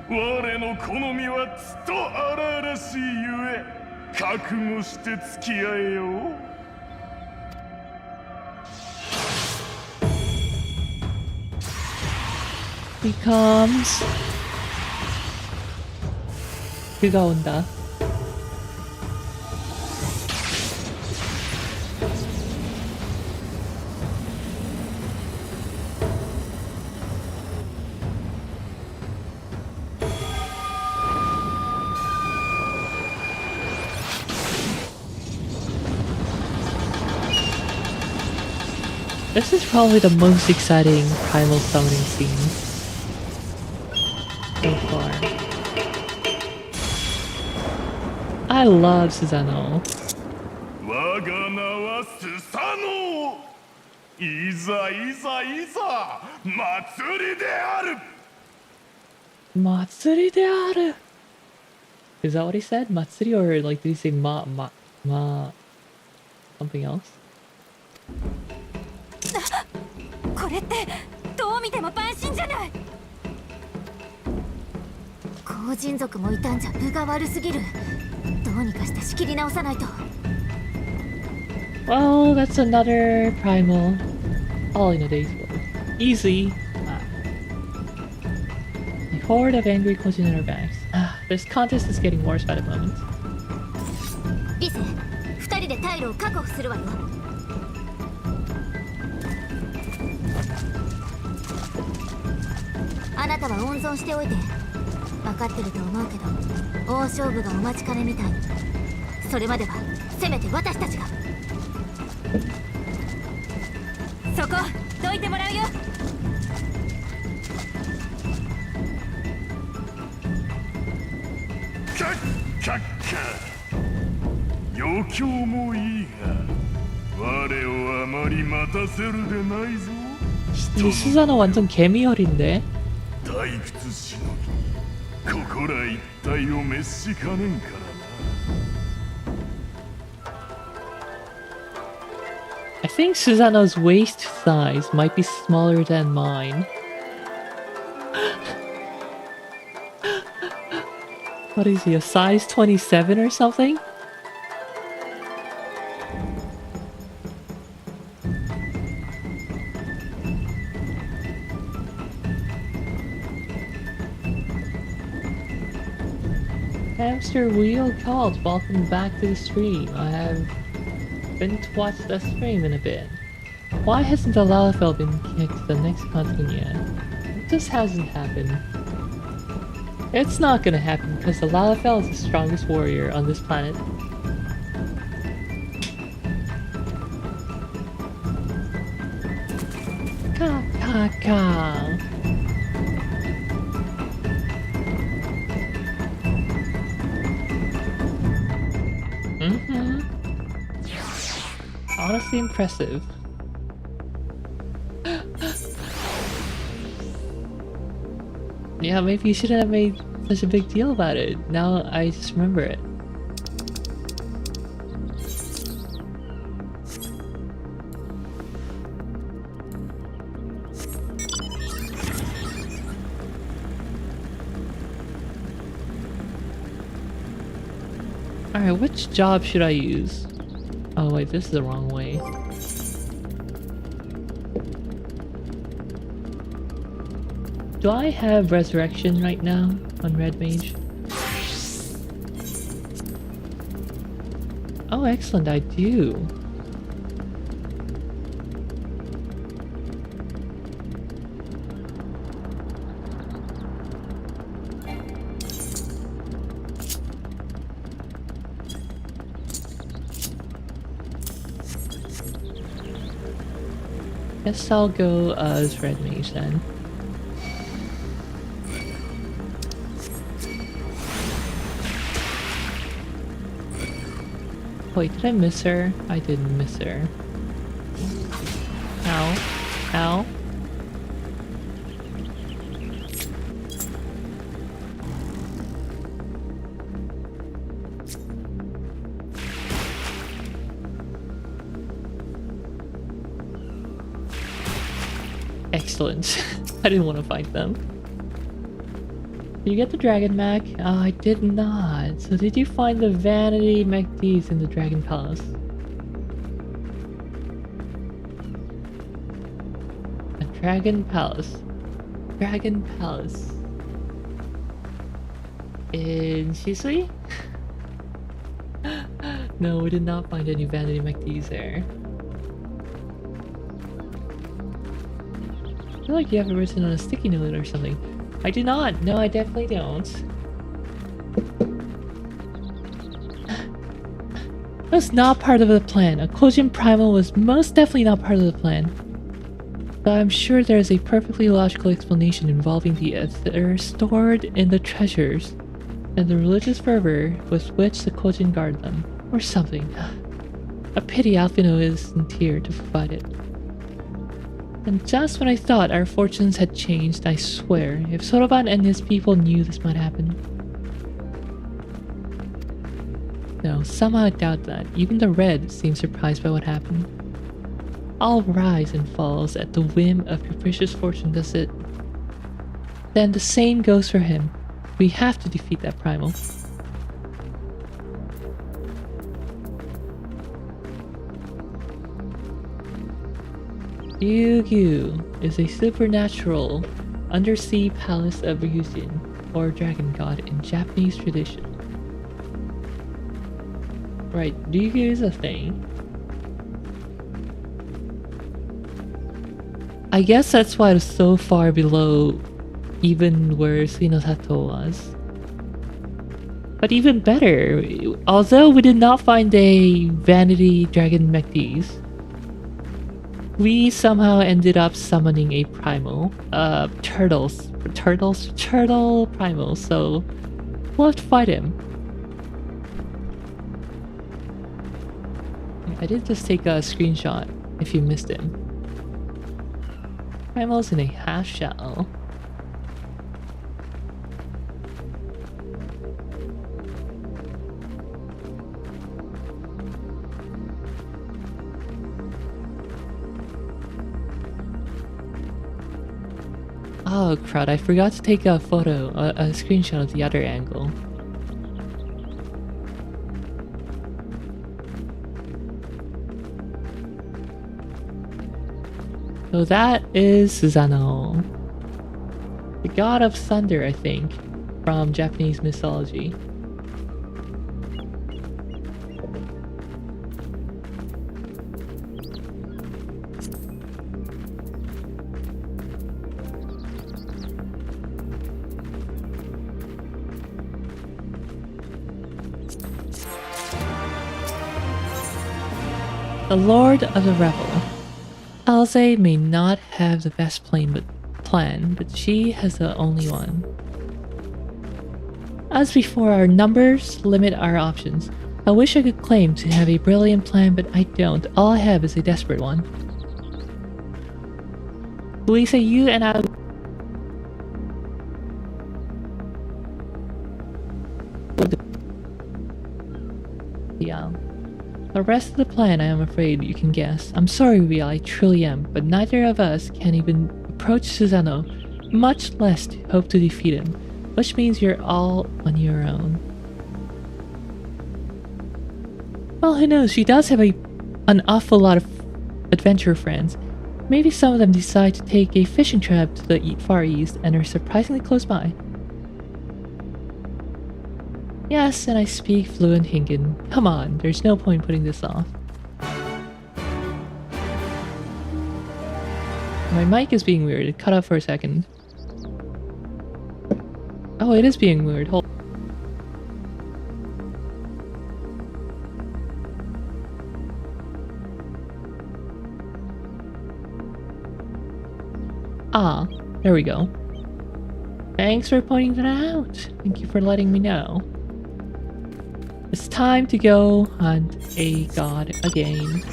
我の好みはつと荒々しいゆえ覚悟して付き合えよ。 Becomes 그가 온다. This is probably the most exciting primal summoning scene so far. I love Susanoo. 我が名はスサノオ。いざいざいざ祭りである。 Matsuri de aru. Is that what he said? Matsuri, or like did he say ma something else? これってどう見ても万神じゃない。後人族もいたんじゃ分が悪すぎる。どうにかして仕切り直さないと。 Well, that's another primal. All in a day's work. Easy. A horde of angry Kojin in our backs. This contest is getting worse by the moment. リセ、二人で退路を確保するわよ。あなたは温存しておいて。分かってると思うけど、大勝負がお待ちかねみたい。それまではせめて私たちが。そこどいてもらうよ。カッカッカ。余興もいいが、我をあまり待たせるでないぞ。 이 수사는 완전 개미열인데. 退屈しのぎ、ここら一帯を滅しかねんからな。 I think Susanoo's waist size might be smaller than mine. What is he, a size 27 or something? Hamster Wheel called, welcome back to the stream. I have been to watch the stream in a bit. Why hasn't the Lalafell been kicked to the next continent yet? It just hasn't happened. It's not gonna happen because the Lalafell is the strongest warrior on this planet. Ka ka ka. Honestly impressive. Yeah, maybe you shouldn't have made such a big deal about it. Now I just remember it. Alright, which job should I use? Oh wait, this is the wrong way. Do I have resurrection right now on Red Mage? Oh excellent, I do. Guess I'll go as Red Mage then. Wait, did I miss her? I didn't miss her. Ow. Ow. Excellent. I didn't want to fight them. Did you get the Dragon Mech? Oh, I did not. So did you find the Vanity MacDs in the Dragon Palace? A Dragon Palace. Dragon Palace. In Shisui? No, we did not find any Vanity MacDs there. I feel like you have it written on a sticky note or something. I do not. No, I definitely don't. That was not part of the plan. A Kojin Primal was most definitely not part of the plan. Though I'm sure there is a perfectly logical explanation involving the ether stored in the treasures and the religious fervor with which the Kojin guard them. Or something. A pity Alphino isn't here to provide it. And just when I thought our fortunes had changed, I swear, if Soroban and his people knew this might happen. No, somehow I doubt that. Even the Red seems surprised by what happened. All rise and falls at the whim of capricious fortune, does it? Then the same goes for him. We have to defeat that primal. Ryugyu is a supernatural undersea palace of Ryujin, or dragon god in Japanese tradition. Right, Ryugyu is a thing. I guess that's why it's so far below even where Suinosato was. But even better, although we did not find a Vanity Dragon MacDs, we somehow ended up summoning a primal. Turtle primal, so we'll have to fight him. I did just take a screenshot if you missed him. Primal's in a half shell. Oh crud, I forgot to take a photo, a screenshot of the other angle. So that is Susanoo, the god of thunder, I think, from Japanese mythology. The Lord of the Revel. Eorzea may not have the best plan, but she has the only one. As before, our numbers limit our options. I wish I could claim to have a brilliant plan, but I don't. All I have is a desperate one. Lisa, you and I... Yeah. The rest of the plan, I am afraid you can guess. I'm sorry, Ria, I truly am, but neither of us can even approach Susanoo, much less hope to defeat him, which means you're all on your own. Well, who knows? She does have an awful lot of adventure friends. Maybe some of them decide to take a fishing trip to the Far East and are surprisingly close by. Yes, and I speak fluent Hingan. Come on, there's no point putting this off. My mic is being weird. It cut off for a second. Oh, it is being weird. Hold. Ah, there we go. Thanks for pointing that out. Thank you for letting me know. It's time to go hunt a god again.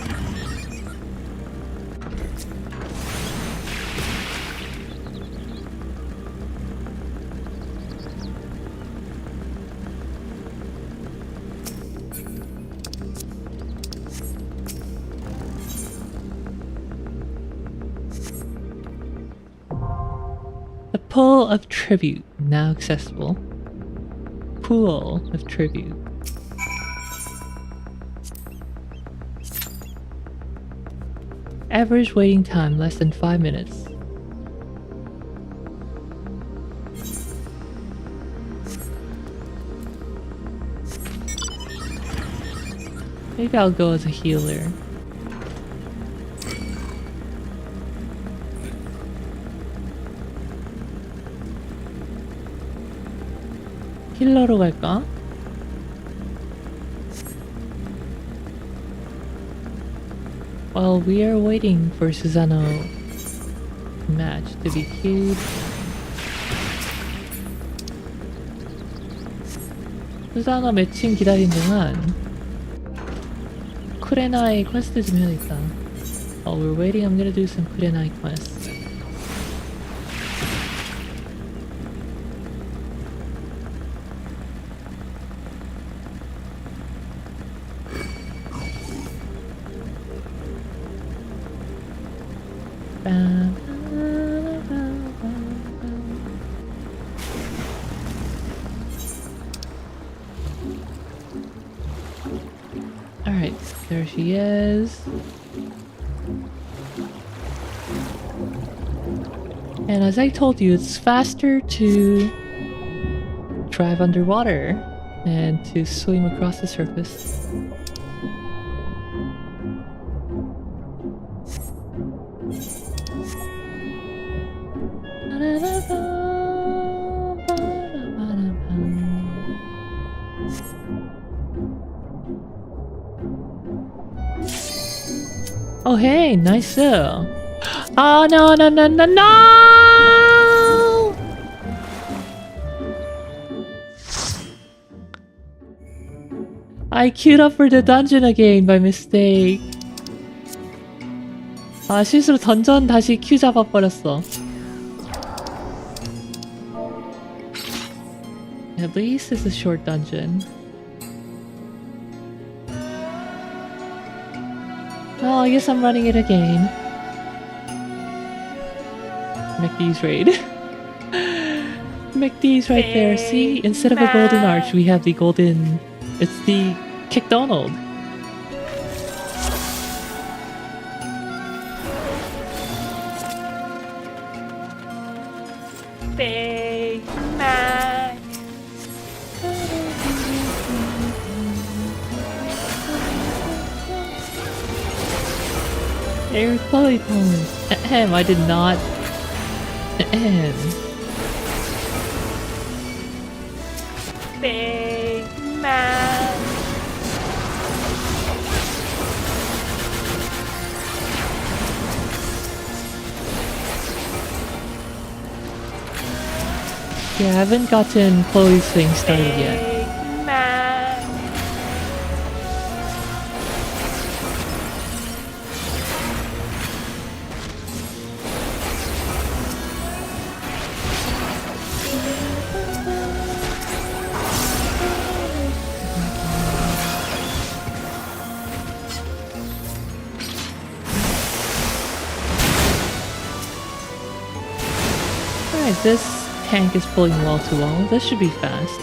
The Pool of Tribute, now accessible. Pool of Tribute. Average waiting time less than 5 minutes. Maybe I'll go as a healer. 힐러로 갈까? While we are waiting for Susano match to be queued, 수사너 매칭 기다린 동안 쿠레나이 퀘스트 좀 해야겠다. While we're waiting, I'm gonna do some 쿠레나이 quests. Alright, there she is. And as I told you, it's faster to drive underwater and to swim across the surface. Oh hey, nice. Oh no no no no no! I queued up for the dungeon again by mistake. 아 실수로 던전 다시 큐 잡아버렸어. At least it's a short dungeon. Oh, I guess I'm running it again. McD's raid. McD's right there. See, instead of a golden arch, we have the golden. It's the McDonald. Big Mac. Air Chloe pose. Ahem, I did not. Ahem. Big man. Yeah, I haven't gotten Chloe's thing started yet. This tank is pulling wall to wall. This should be fast.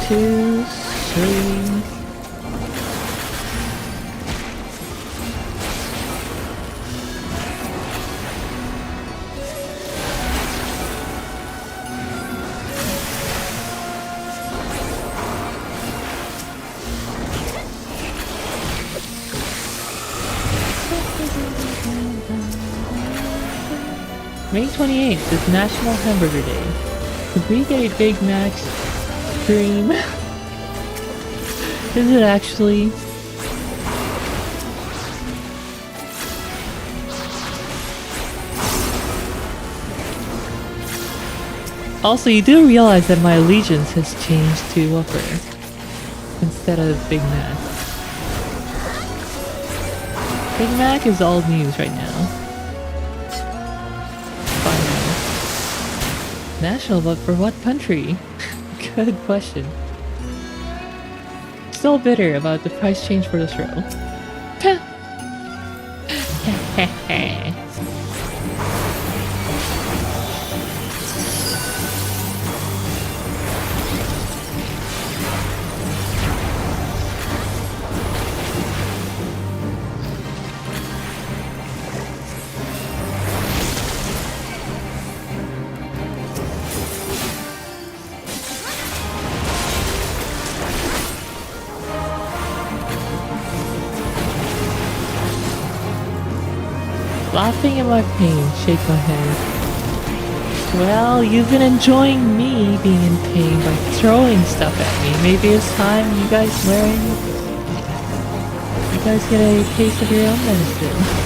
Two, three. May 28th is National Hamburger Day. Could we get a Big Mac stream? Is it actually? Also, you do realize that my allegiance has changed to Whopper instead of Big Mac. Big Mac is old news right now. Finally. National, but for what country? Good question. Still bitter about the price change for this row. Laughing at my pain, shake my head. Well, you've been enjoying me being in pain by throwing stuff at me. Maybe it's time you guys learn. You guys get a taste of your own medicine.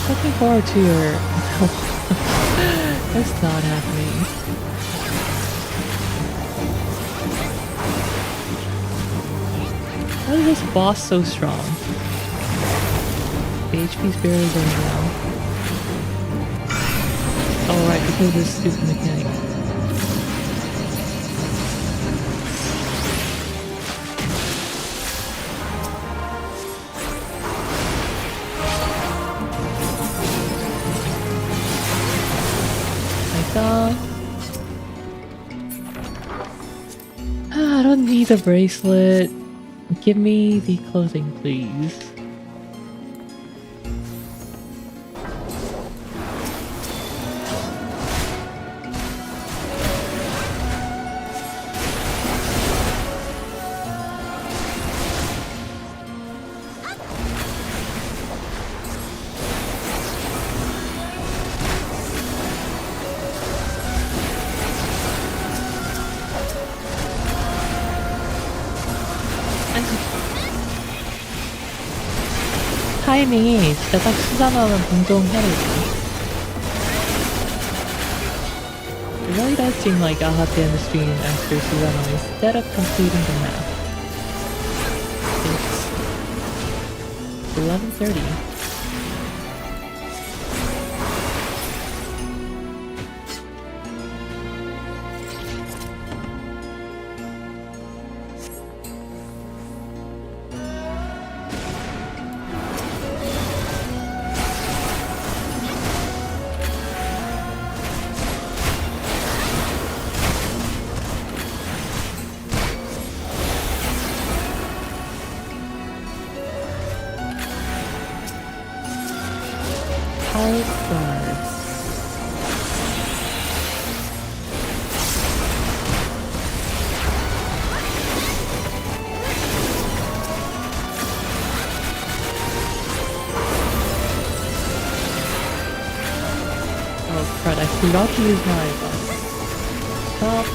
Looking forward to your... That's not happening. Why is this boss so strong? The HP's barely going down. Oh right, because of this stupid mechanic. I don't need the bracelet. Give me the clothing, please. 타이밍이 진짜 딱 수산하면 공동 해야 되지. It really does seem like I'll have to end the stream after Susano instead of completing the map. It's 11:30. I forgot to use my top.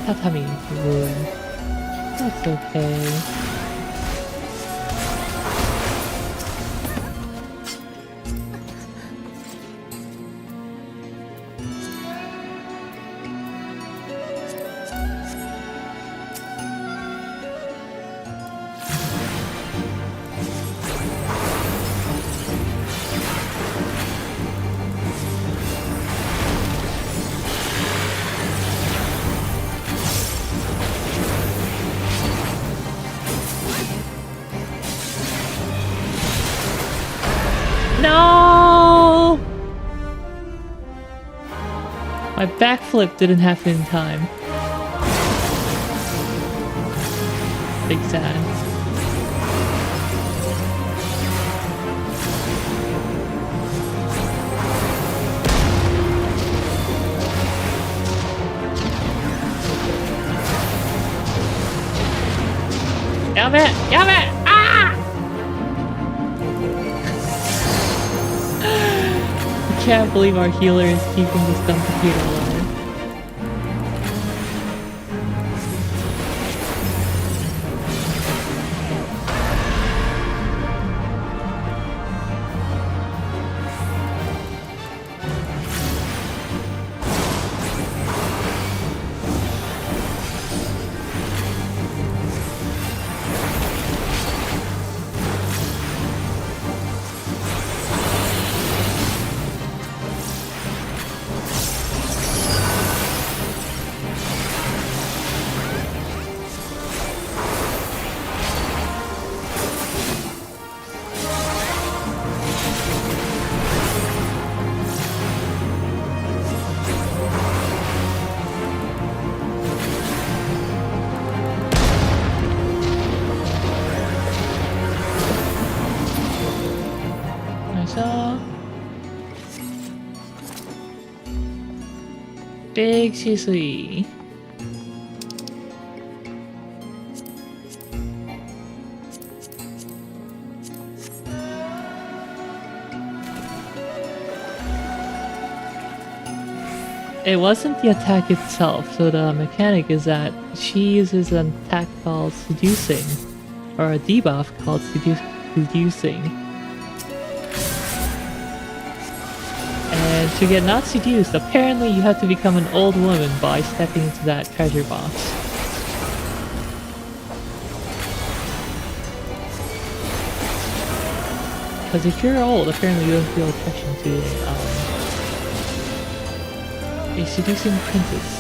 Tatami ruin. That's okay. My backflip didn't happen in time. Big sad. Yabe! Ah! I can't believe our healer is keeping this dumb computer alive. Big Shisui. It wasn't the attack itself, so the mechanic is that she uses an attack called Seducing, or a debuff called Seducing. And to get not seduced, apparently you have to become an old woman by stepping into that treasure box. Because if you're old, apparently you don't feel attraction to a seducing princess.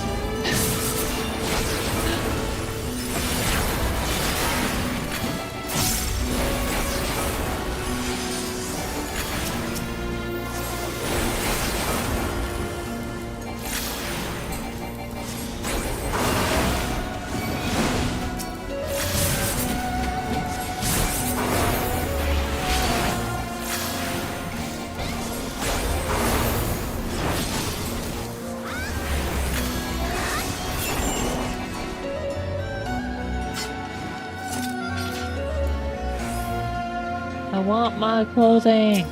I want my clothing!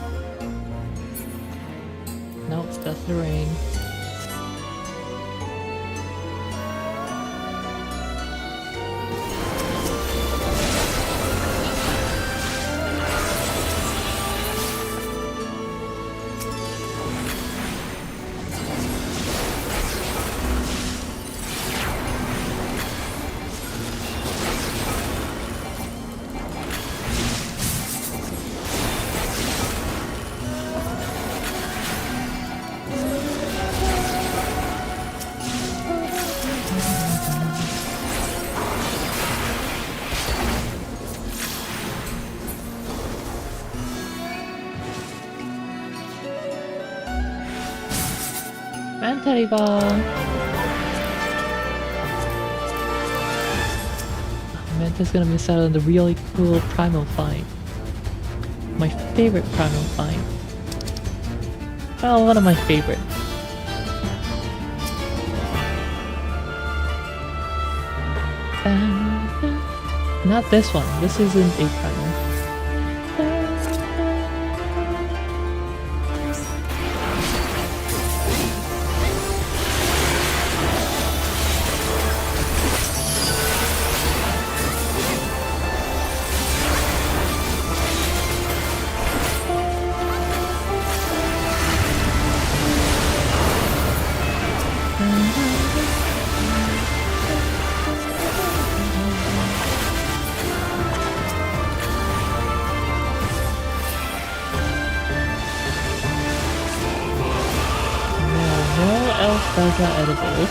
Nope, that's the ring. Mantariba! Manta's gonna miss out on the really cool primal fight. My favorite primal fight. Well, one of my favorite. Not this one. This isn't a primal. Those are edibles.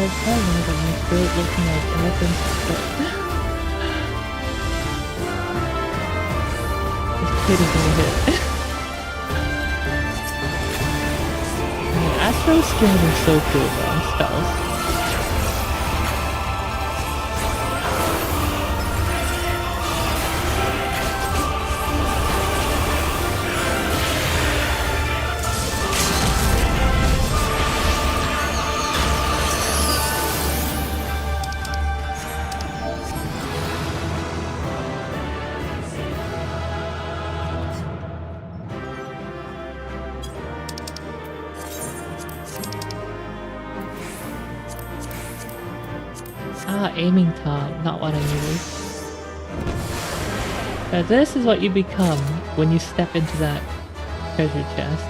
I know that my throat looking like elephants, but this kid is gonna hit. Astro skills are so cool though, spells. Aiming top, not what I needed. Now this is what you become when you step into that treasure chest.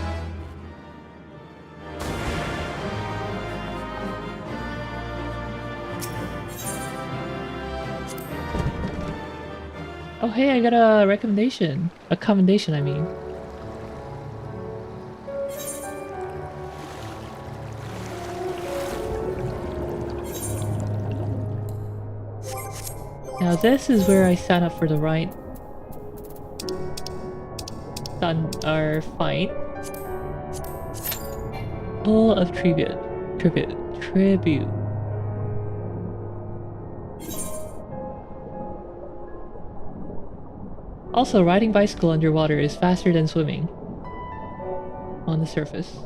Oh hey, I got a recommendation. A commendation, I mean. Now this is where I sign up for the right fight. Full of tribute. Also, riding bicycle underwater is faster than swimming on the surface.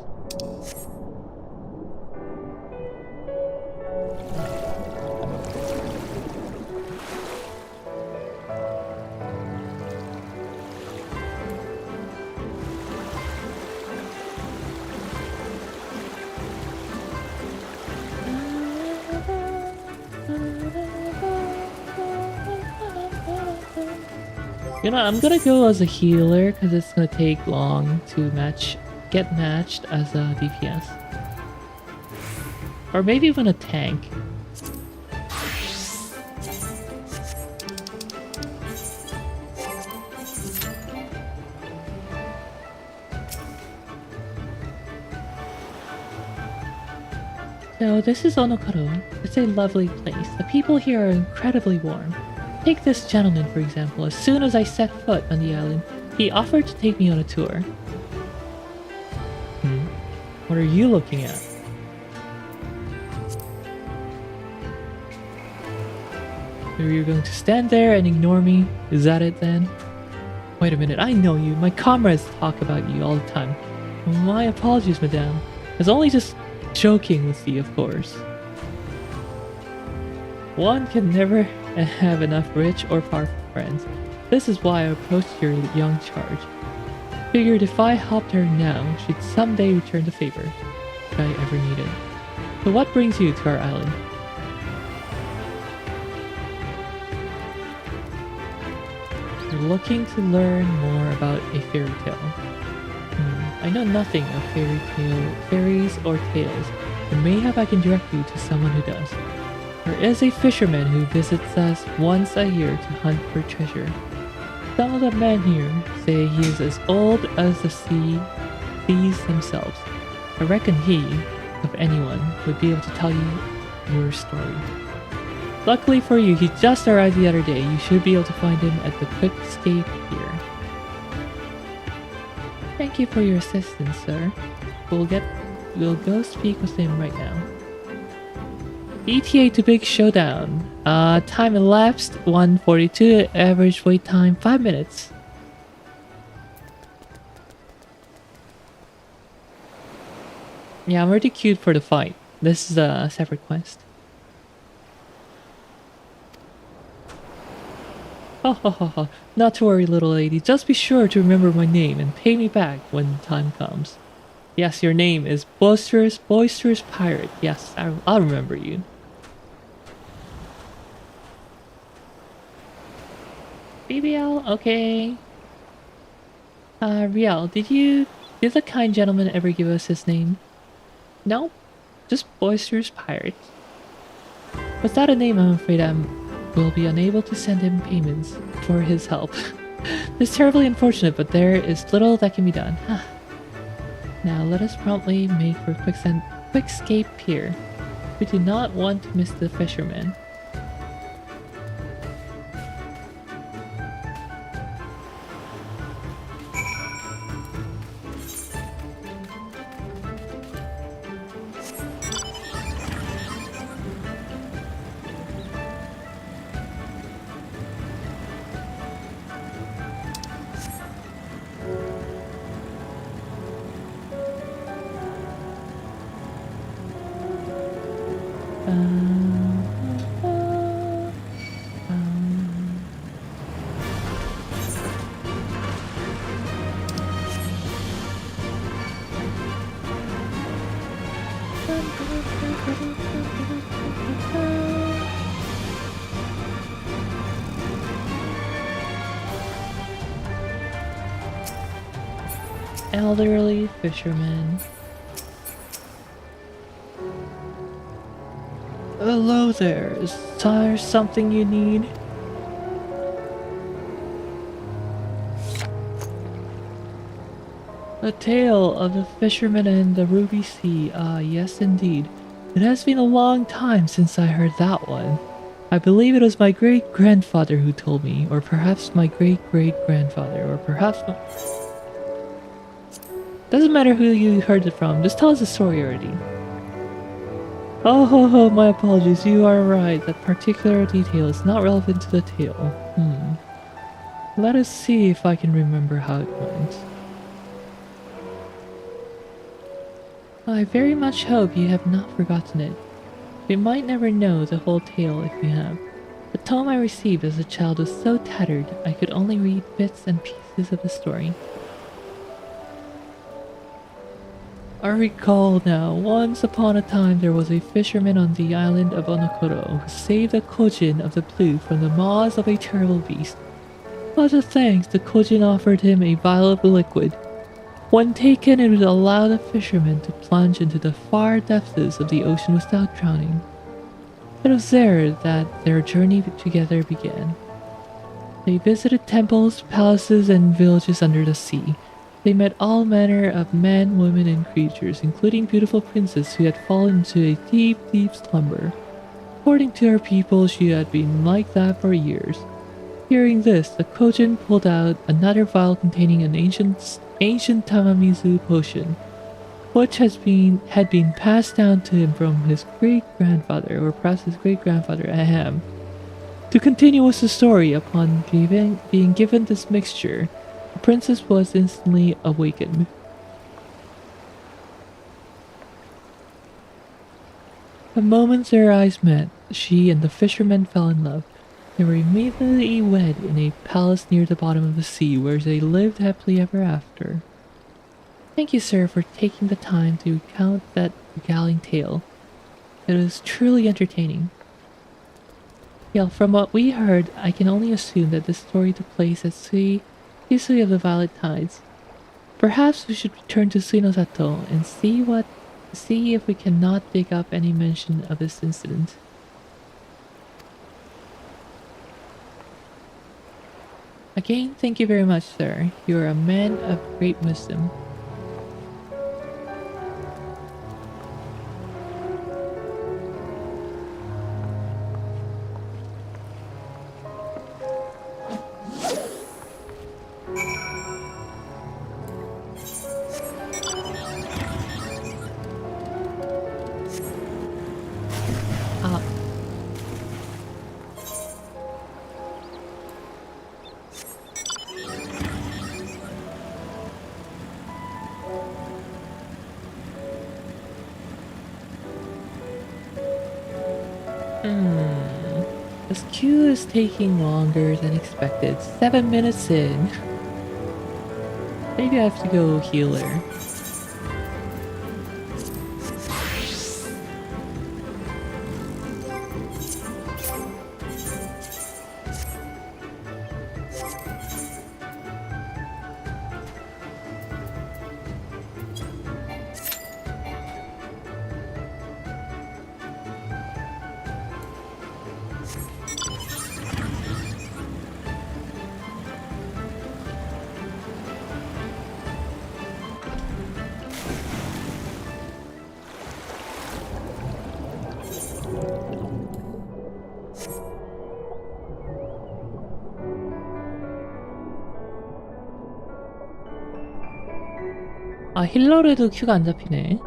You know, I'm gonna go as a healer because it's gonna take long to get matched as a DPS. Or maybe even a tank. So this is Onokaro. It's a lovely place. The people here are incredibly warm. Take this gentleman, for example. As soon as I set foot on the island, he offered to take me on a tour. What are you looking at? So you're going to stand there and ignore me? Is that it then? Wait a minute, I know you. My comrades talk about you all the time. My apologies, madame. I was only just joking with you, of course. One can never have enough rich or powerful friends. This is why I approached your young charge. Figured if I helped her now, she'd someday return the favor, if I ever need it. So what brings you to our island? You're looking to learn more about a fairy tale. I know nothing of fairies or tales, and mayhap I can direct you to someone who does. There is a fisherman who visits us once a year to hunt for treasure. Some of the men here say he is as old as the seas themselves. I reckon he, of anyone, would be able to tell you your story. Luckily for you, he just arrived the other day. You should be able to find him at the Quick Escape here. Thank you for your assistance, sir. We'll go speak with him right now. ETA to big showdown. Time elapsed 1:42. Average wait time 5 minutes. Yeah, I'm already queued for the fight. This is a separate quest. Ha ha ha ha. Not to worry, little lady. Just be sure to remember my name and pay me back when the time comes. Yes, your name is Boisterous Pirate. Yes, I'll remember you. BBL, okay. Riel, did the kind gentleman ever give us his name? No, just Boisterous Pirate. Without a name, I'm afraid will be unable to send him payments for his help. It's terribly unfortunate, but there is little that can be done. Now let us promptly make for quick escape here. We do not want to miss the fisherman. Elderly fisherman. Hello there, is there something you need? A tale of the fisherman and the ruby sea. Ah, yes indeed. It has been a long time since I heard that one. I believe it was my great-grandfather who told me, or perhaps my great-great-grandfather, or perhaps my... Doesn't matter who you heard it from, just tell us the story already. Oh ho ho, my apologies, you are right, that particular detail is not relevant to the tale. Let us see if I can remember how it went. I very much hope you have not forgotten it. You might never know the whole tale if you have. The tome I received as a child was so tattered, I could only read bits and pieces of the story. I recall now, once upon a time there was a fisherman on the island of Onokoro who saved a Kojin of the blue from the maws of a terrible beast. As a thanks, the Kojin offered him a vial of the liquid. When taken, it would allow the fisherman to plunge into the far depths of the ocean without drowning. It was there that their journey together began. They visited temples, palaces, and villages under the sea. They met all manner of men, women, and creatures, including beautiful princesses who had fallen into a deep, deep slumber. According to her people, she had been like that for years. Hearing this, the Kojin pulled out another vial containing an ancient Tamamizu potion, which had been passed down to him from his great-grandfather, or perhaps his great-grandfather Aham. To continue with the story, upon being given this mixture, the princess was instantly awakened. The moment their eyes met, she and the fisherman fell in love. They were immediately wed in a palace near the bottom of the sea, where they lived happily ever after. Thank you, sir, for taking the time to recount that regaling tale. It was truly entertaining. Yeah, from what we heard, I can only assume that this story took place at Hisui of the Violet Tides. Perhaps we should return to Suinosato and see if we cannot dig up any mention of this incident. Again, thank you very much, sir. You are a man of great wisdom. This queue is taking longer than expected. 7 minutes in. Maybe I have to go healer. 아, 힐러래도 큐가 안 잡히네.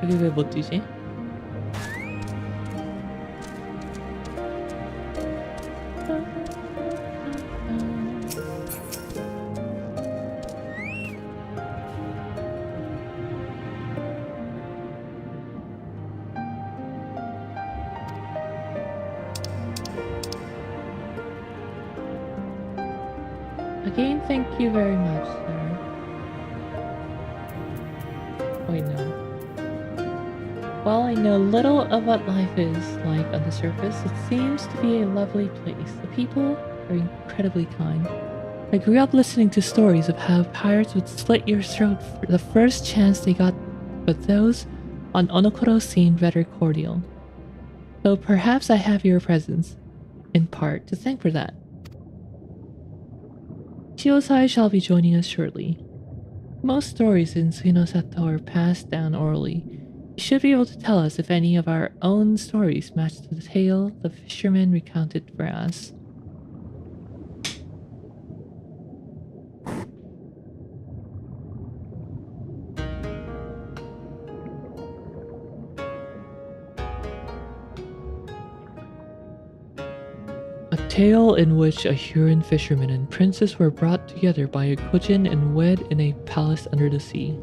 여기 왜 못 뛰지? Again, thank you very much, sir. Wait, no. While I know little of what life is like on the surface, it seems to be a lovely place. The people are incredibly kind. I grew up listening to stories of how pirates would slit your throat for the first chance they got, but those on Onokoro seemed rather cordial. So perhaps I have your presence, in part, to thank for that. Shiosai shall be joining us shortly. Most stories in Suinosato are passed down orally. You should be able to tell us if any of our own stories match the tale the fisherman recounted for us. A tale in which a Huron fisherman and princess were brought together by a kojin and wed in a palace under the sea.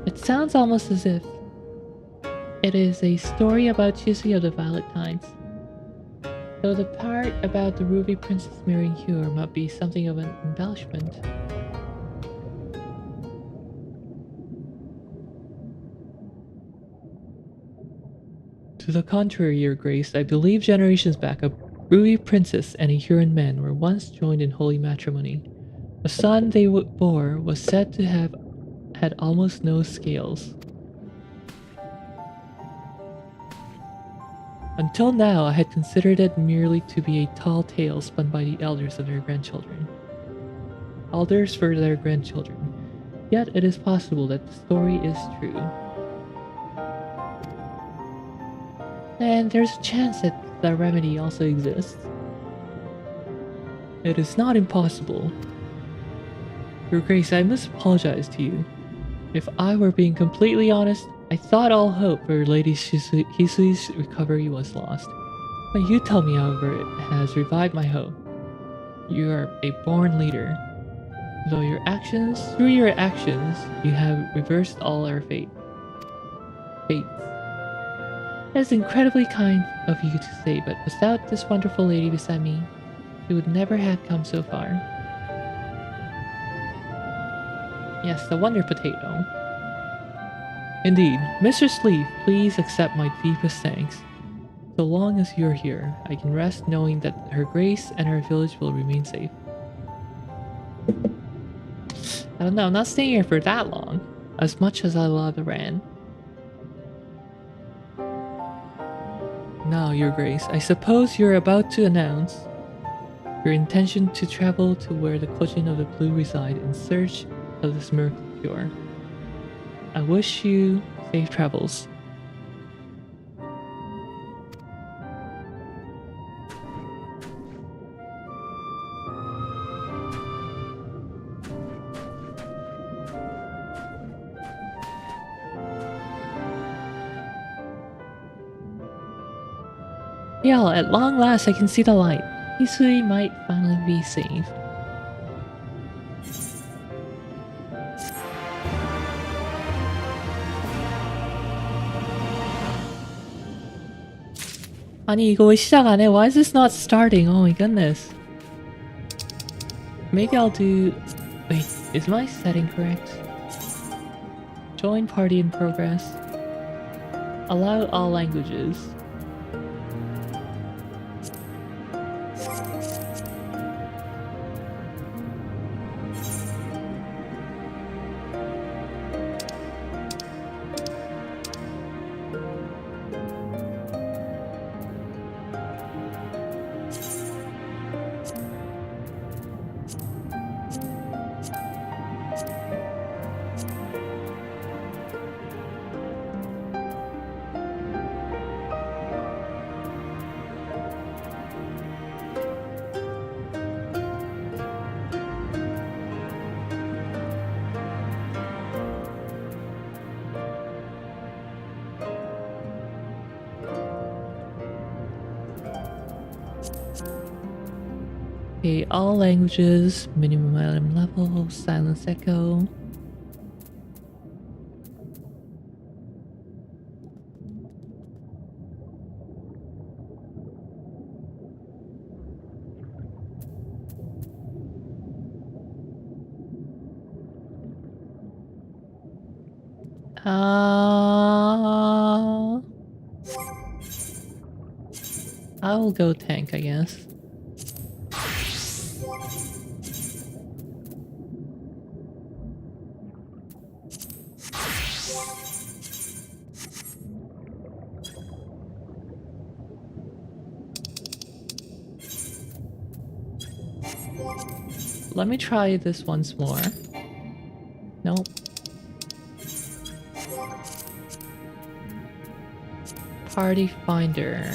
It sounds almost as if it is a story about Chisuya of the Violet Tides, though the part about the Ruby Princess marrying Huor might be something of an embellishment. To the contrary, Your Grace, I believe generations back a Ruby Princess and a Huron man were once joined in holy matrimony. The son they bore was said to have had almost no scales. Until now, I had considered it merely to be a tall tale spun by the elders of their grandchildren. Elders for their grandchildren. Yet it is possible that the story is true. And there's a chance that the remedy also exists. It is not impossible. Your Grace, I must apologize to you. If I were being completely honest, I thought all hope for Lady Hisui's recovery was lost. But you tell me, however, it has revived my hope. You are a born leader. Through your actions, you have reversed all our fates. That is incredibly kind of you to say, but without this wonderful lady beside me, we would never have come so far. Yes, the Wonder Potato. Indeed, Mistress Leaf, please accept my deepest thanks. So long as you're here, I can rest knowing that Her Grace and her village will remain safe. I don't know, I'm not staying here for that long, as much as I love Iran. Now, Your Grace, I suppose you're about to announce your intention to travel to where the Kojin of the Blue reside in search of this miracle cure. I wish you safe travels. Yeah, at long last I can see the light. Hisui might finally be saved. 아니 이거 왜 시작 안 해? Why is this not starting? Oh my goodness. Maybe I'll do... Wait, is my setting correct? Join party in progress. Allow all languages. Okay, all languages, minimum item level, silence echo. I will go tank, I guess. Let me try this once more. Nope. Party finder.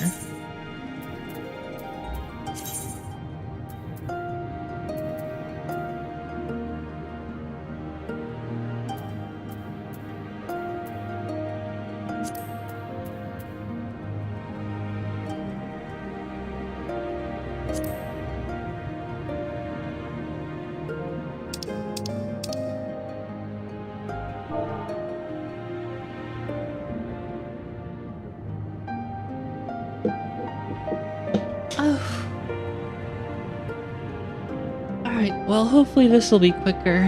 Alright, well hopefully this will be quicker.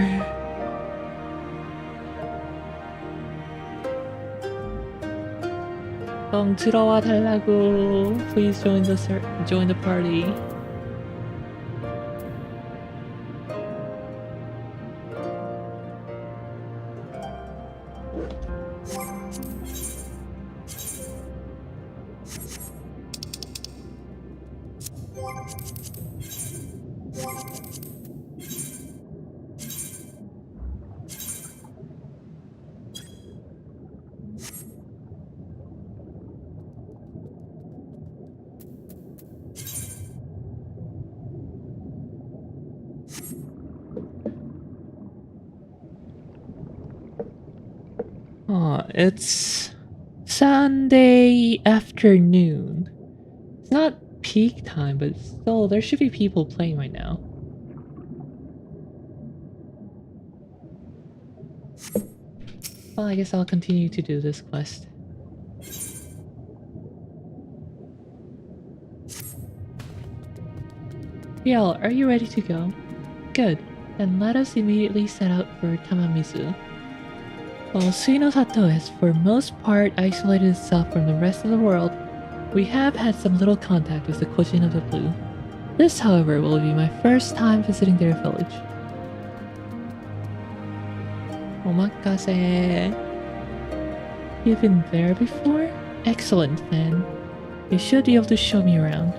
들어와 달라고. Please join the party. It's Sunday afternoon. It's not peak time, but still, there should be people playing right now. Well, I guess I'll continue to do this quest. Riel, are you ready to go? Good. Then let us immediately set out for Tamamizu. While Suino Sato has for most part isolated itself from the rest of the world, we have had some little contact with the Kojin of the Blue. This, however, will be my first time visiting their village. Omakase. You've been there before? Excellent, then. You should be able to show me around.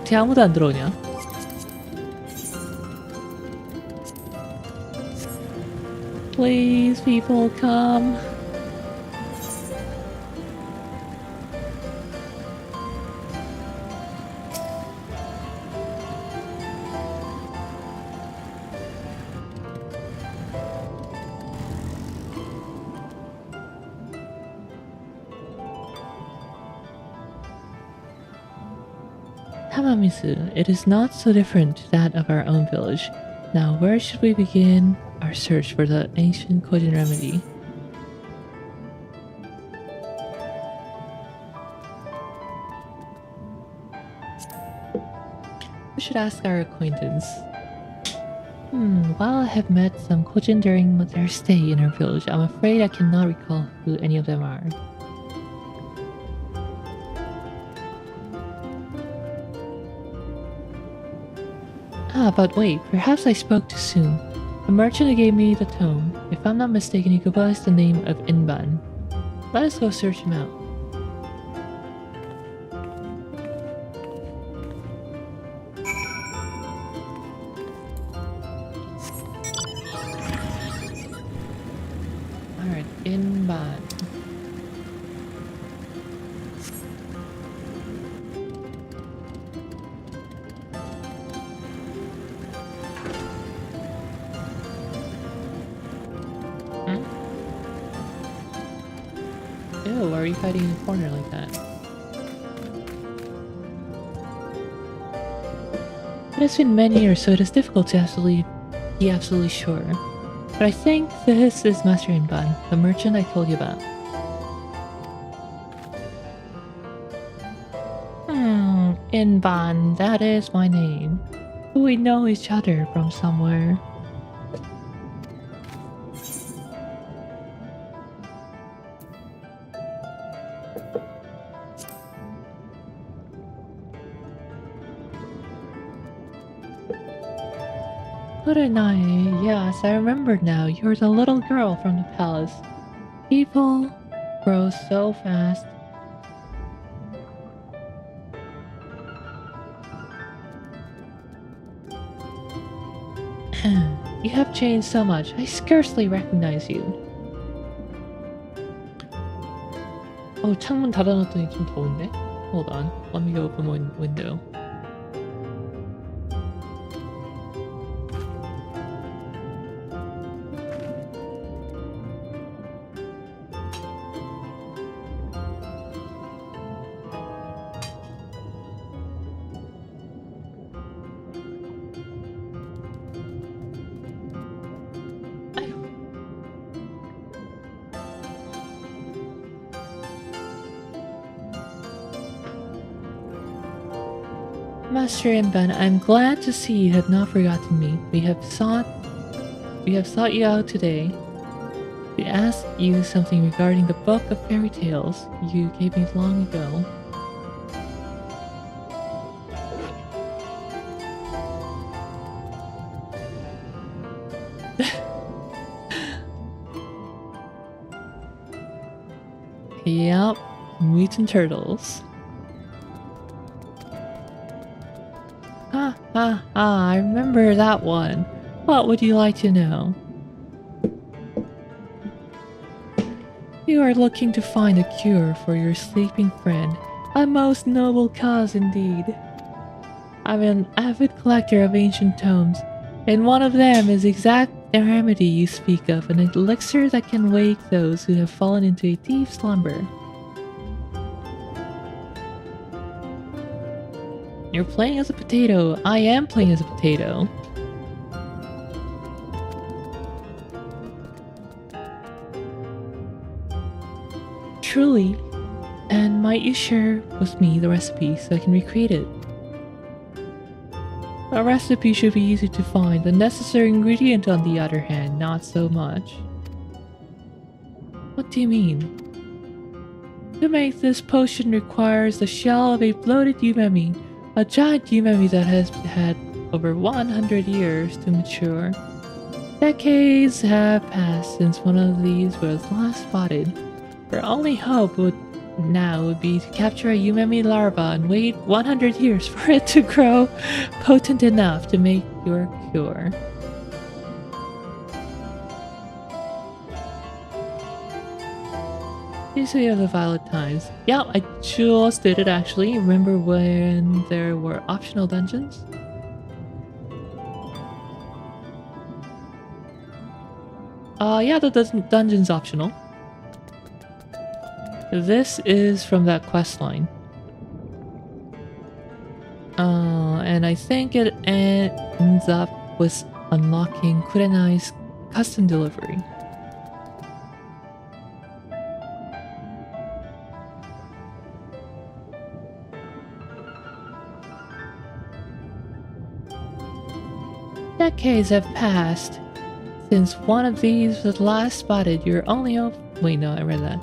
어떻게 아무도 안 들어오냐? Please, people, come. Tamamizu, it is not so different to that of our own village. Now, where should we begin? our search for the ancient Kojin remedy. We should ask our acquaintance. While I have met some Kojin during their stay in our village, I'm afraid I cannot recall who any of them are. Ah, but wait, perhaps I spoke too soon. The merchant who gave me the tome, if I'm not mistaken, he goes by the name of Inban. Let us go search him out. Alright, Inban. Ew, why are you hiding in the corner like that? It has been many years, so it is difficult to be absolutely sure. But I think this is Master Inban, the merchant I told you about. Inban, that is my name. Do we know each other from somewhere? Kurenai, yes, I remember now. You're the little girl from the palace. People grow so fast. You have changed so much. I scarcely recognize you. 창문 닫아놨더니 좀 더운데? Hold on. Let me open one window. Master Inban, I'm glad to see you have not forgotten me. We have sought you out today to ask you something regarding the book of fairy tales you gave me long ago. Yep, mutant turtles. I remember that one. What would you like to know? You are looking to find a cure for your sleeping friend. A most noble cause indeed. I'm an avid collector of ancient tomes, and one of them is exact the remedy you speak of, an elixir that can wake those who have fallen into a deep slumber. You're playing as a potato. I am playing as a potato. Truly. And might you share with me the recipe so I can recreate it? A recipe should be easy to find. The necessary ingredient, on the other hand, not so much. What do you mean? To make this potion requires the shell of a bloated umami. A giant umami that has had over 100 years to mature. Decades have passed since one of these was last spotted. Our only hope would be to capture a umami larva and wait 100 years for it to grow potent enough to make your cure. History of the Violet Times. Yeah, I just did it actually. Remember when there were optional dungeons? Yeah, the dungeon's optional. This is from that quest line. And I think it ends up with unlocking Kurenai's custom delivery. Decades have passed since one of these was last spotted. You're only wait, no, I read that.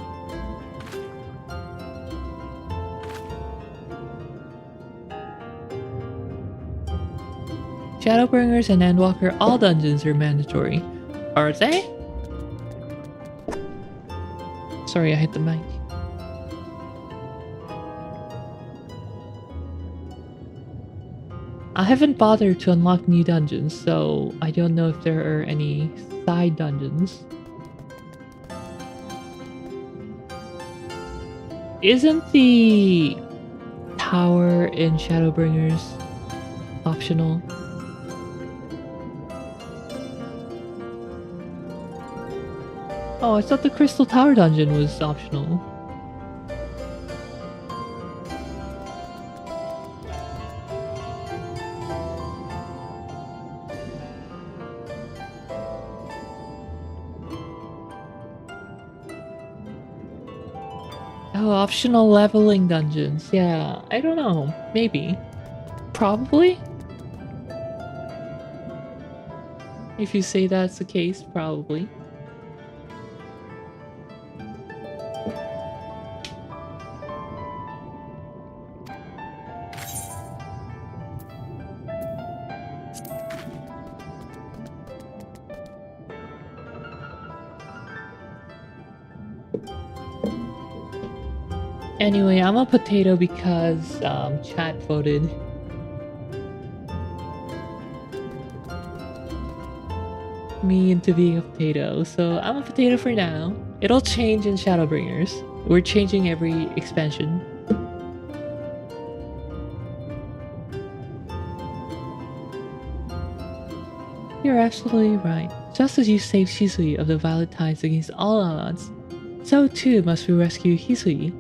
Shadowbringers and Endwalker, all dungeons are mandatory. Are they? Sorry, I hit the mic. I haven't bothered to unlock new dungeons, so I don't know if there are any side dungeons. Isn't the tower in Shadowbringers optional? Oh, I thought the Crystal Tower dungeon was optional. Oh, optional leveling dungeons. Yeah, I don't know. Maybe. Probably? If you say that's the case, probably. Anyway, I'm a potato because chat voted. Me into being a potato, so I'm a potato for now. It'll change in Shadowbringers. We're changing every expansion. You're absolutely right. Just as you saved Shisui of the Violet Tides against all odds, so too must we rescue Hisui.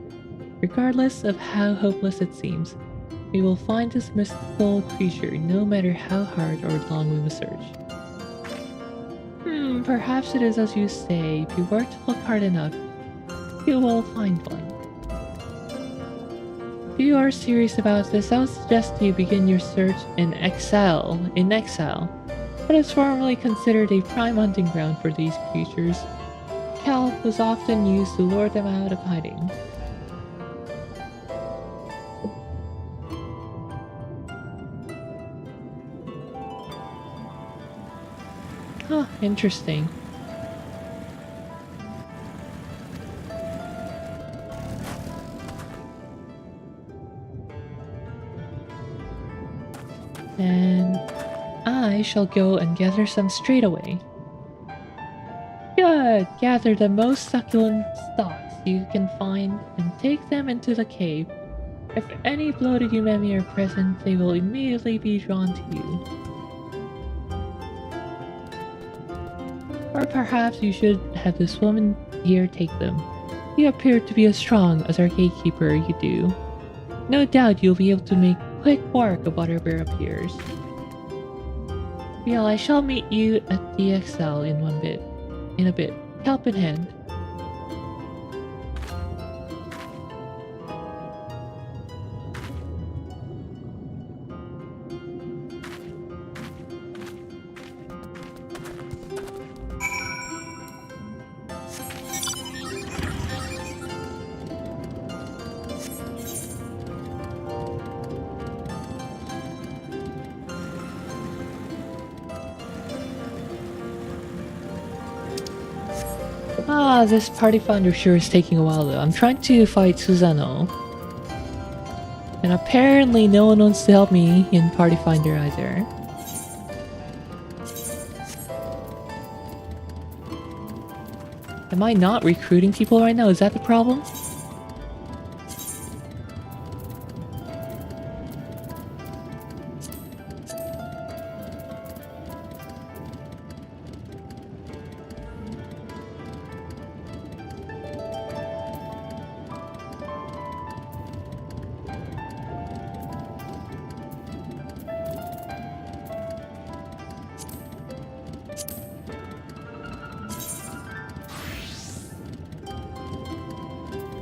Regardless of how hopeless it seems, we will find this mystical creature no matter how hard or long we must search. Perhaps it is as you say. If you were to look hard enough, you will find one. If you are serious about this, I would suggest you begin your search in Exile. It is formerly considered a prime hunting ground for these creatures. Kelp was often used to lure them out of hiding. Huh, interesting. And I shall go and gather some straight away. Good! Gather the most succulent stalks you can find and take them into the cave. If any bloated umami are present, they will immediately be drawn to you. Or perhaps you should have this woman here take them. You appear to be as strong as our gatekeeper you do. No doubt you'll be able to make quick work of whatever appears. Well, I shall meet you at DXL in a bit. Help in hand. This party finder sure is taking a while though. I'm trying to fight Susano. And apparently no one wants to help me in party finder either. Am I not recruiting people right now? Is that the problem?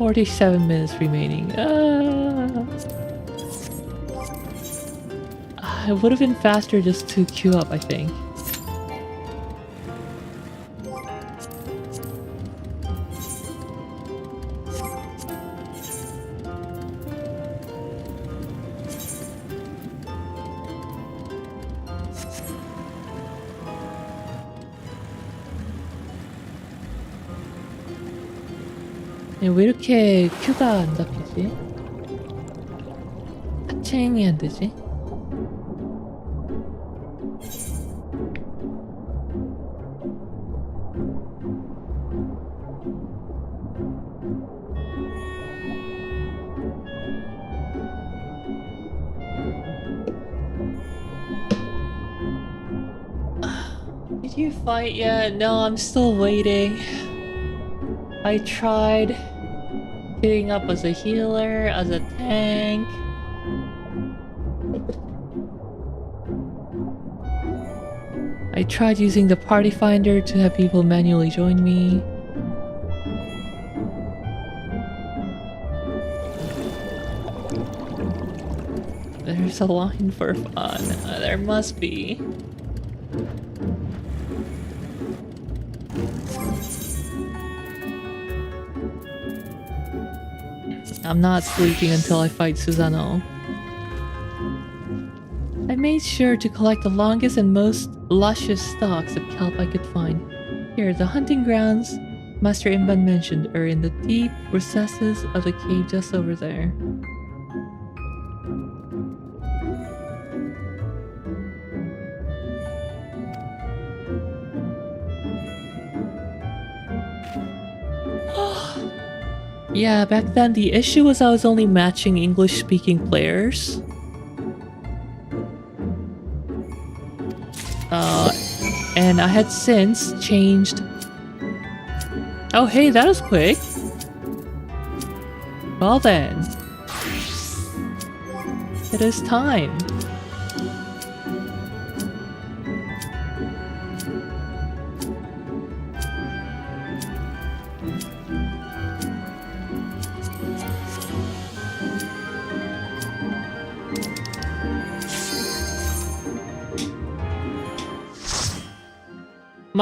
47 minutes remaining. It would have been faster just to queue up, I think. 왜 이렇게 큐가 안 잡히지? 하체행이 안 되지? Did you fight yet? No, I'm still waiting. I tried hitting up as a healer, as a tank. I tried using the party finder to have people manually join me. There's a line for fun. There must be. I'm not sleeping until I fight Susano. I made sure to collect the longest and most luscious stalks of kelp I could find. Here, the hunting grounds Master Imban mentioned are in the deep recesses of the cave just over there. Yeah, back then the issue was I was only matching English-speaking players. And I had since changed... Oh hey, that was quick! Well then... It is time!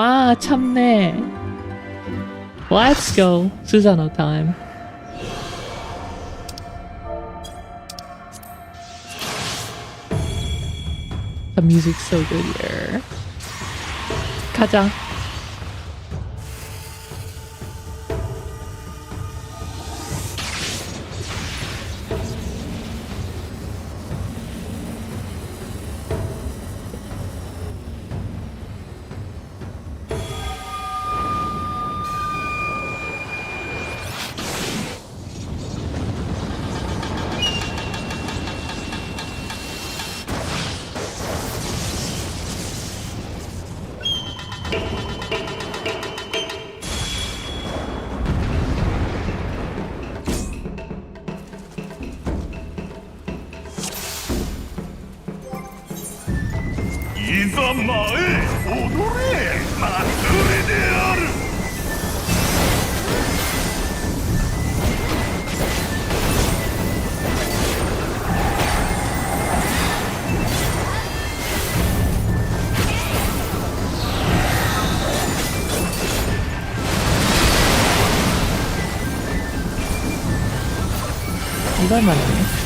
마 참네. Let's go. Susano time. The music's so good here. 가자. 이걸 맞네.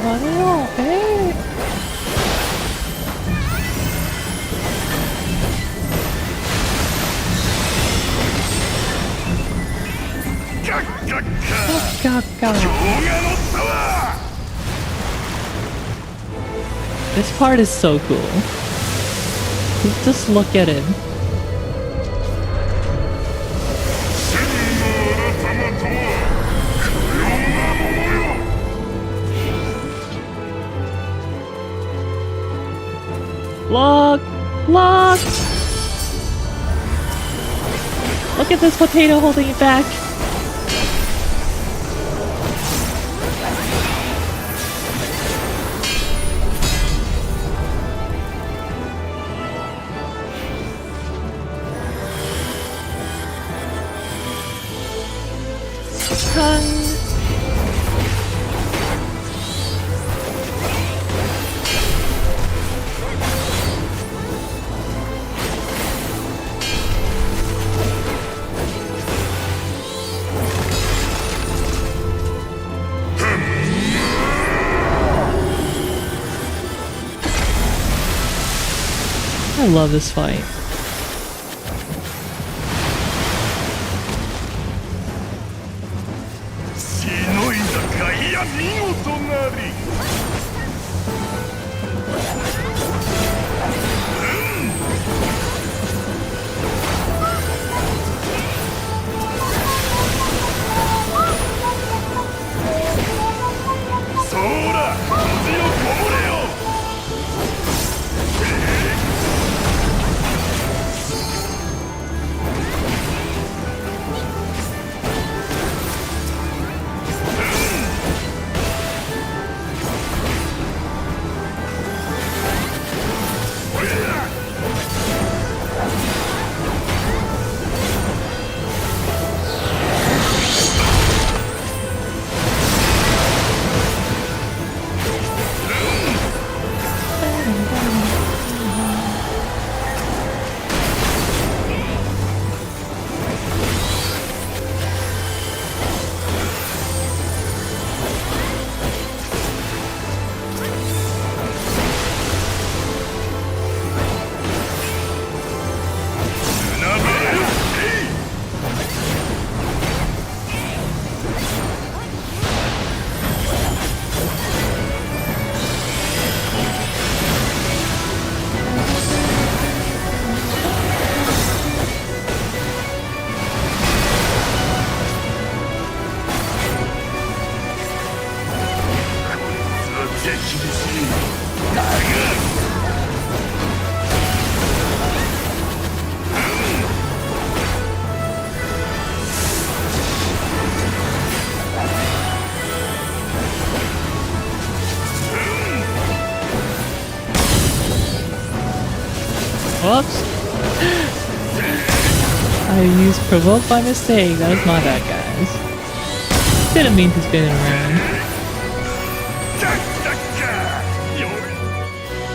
말해요. 에이. This part is so cool. Just look at him. Look! Look! Look at this potato holding it back. I love this fight. Whoops! I used provoke by mistake. That was my bad, guys. Didn't mean to spin it around.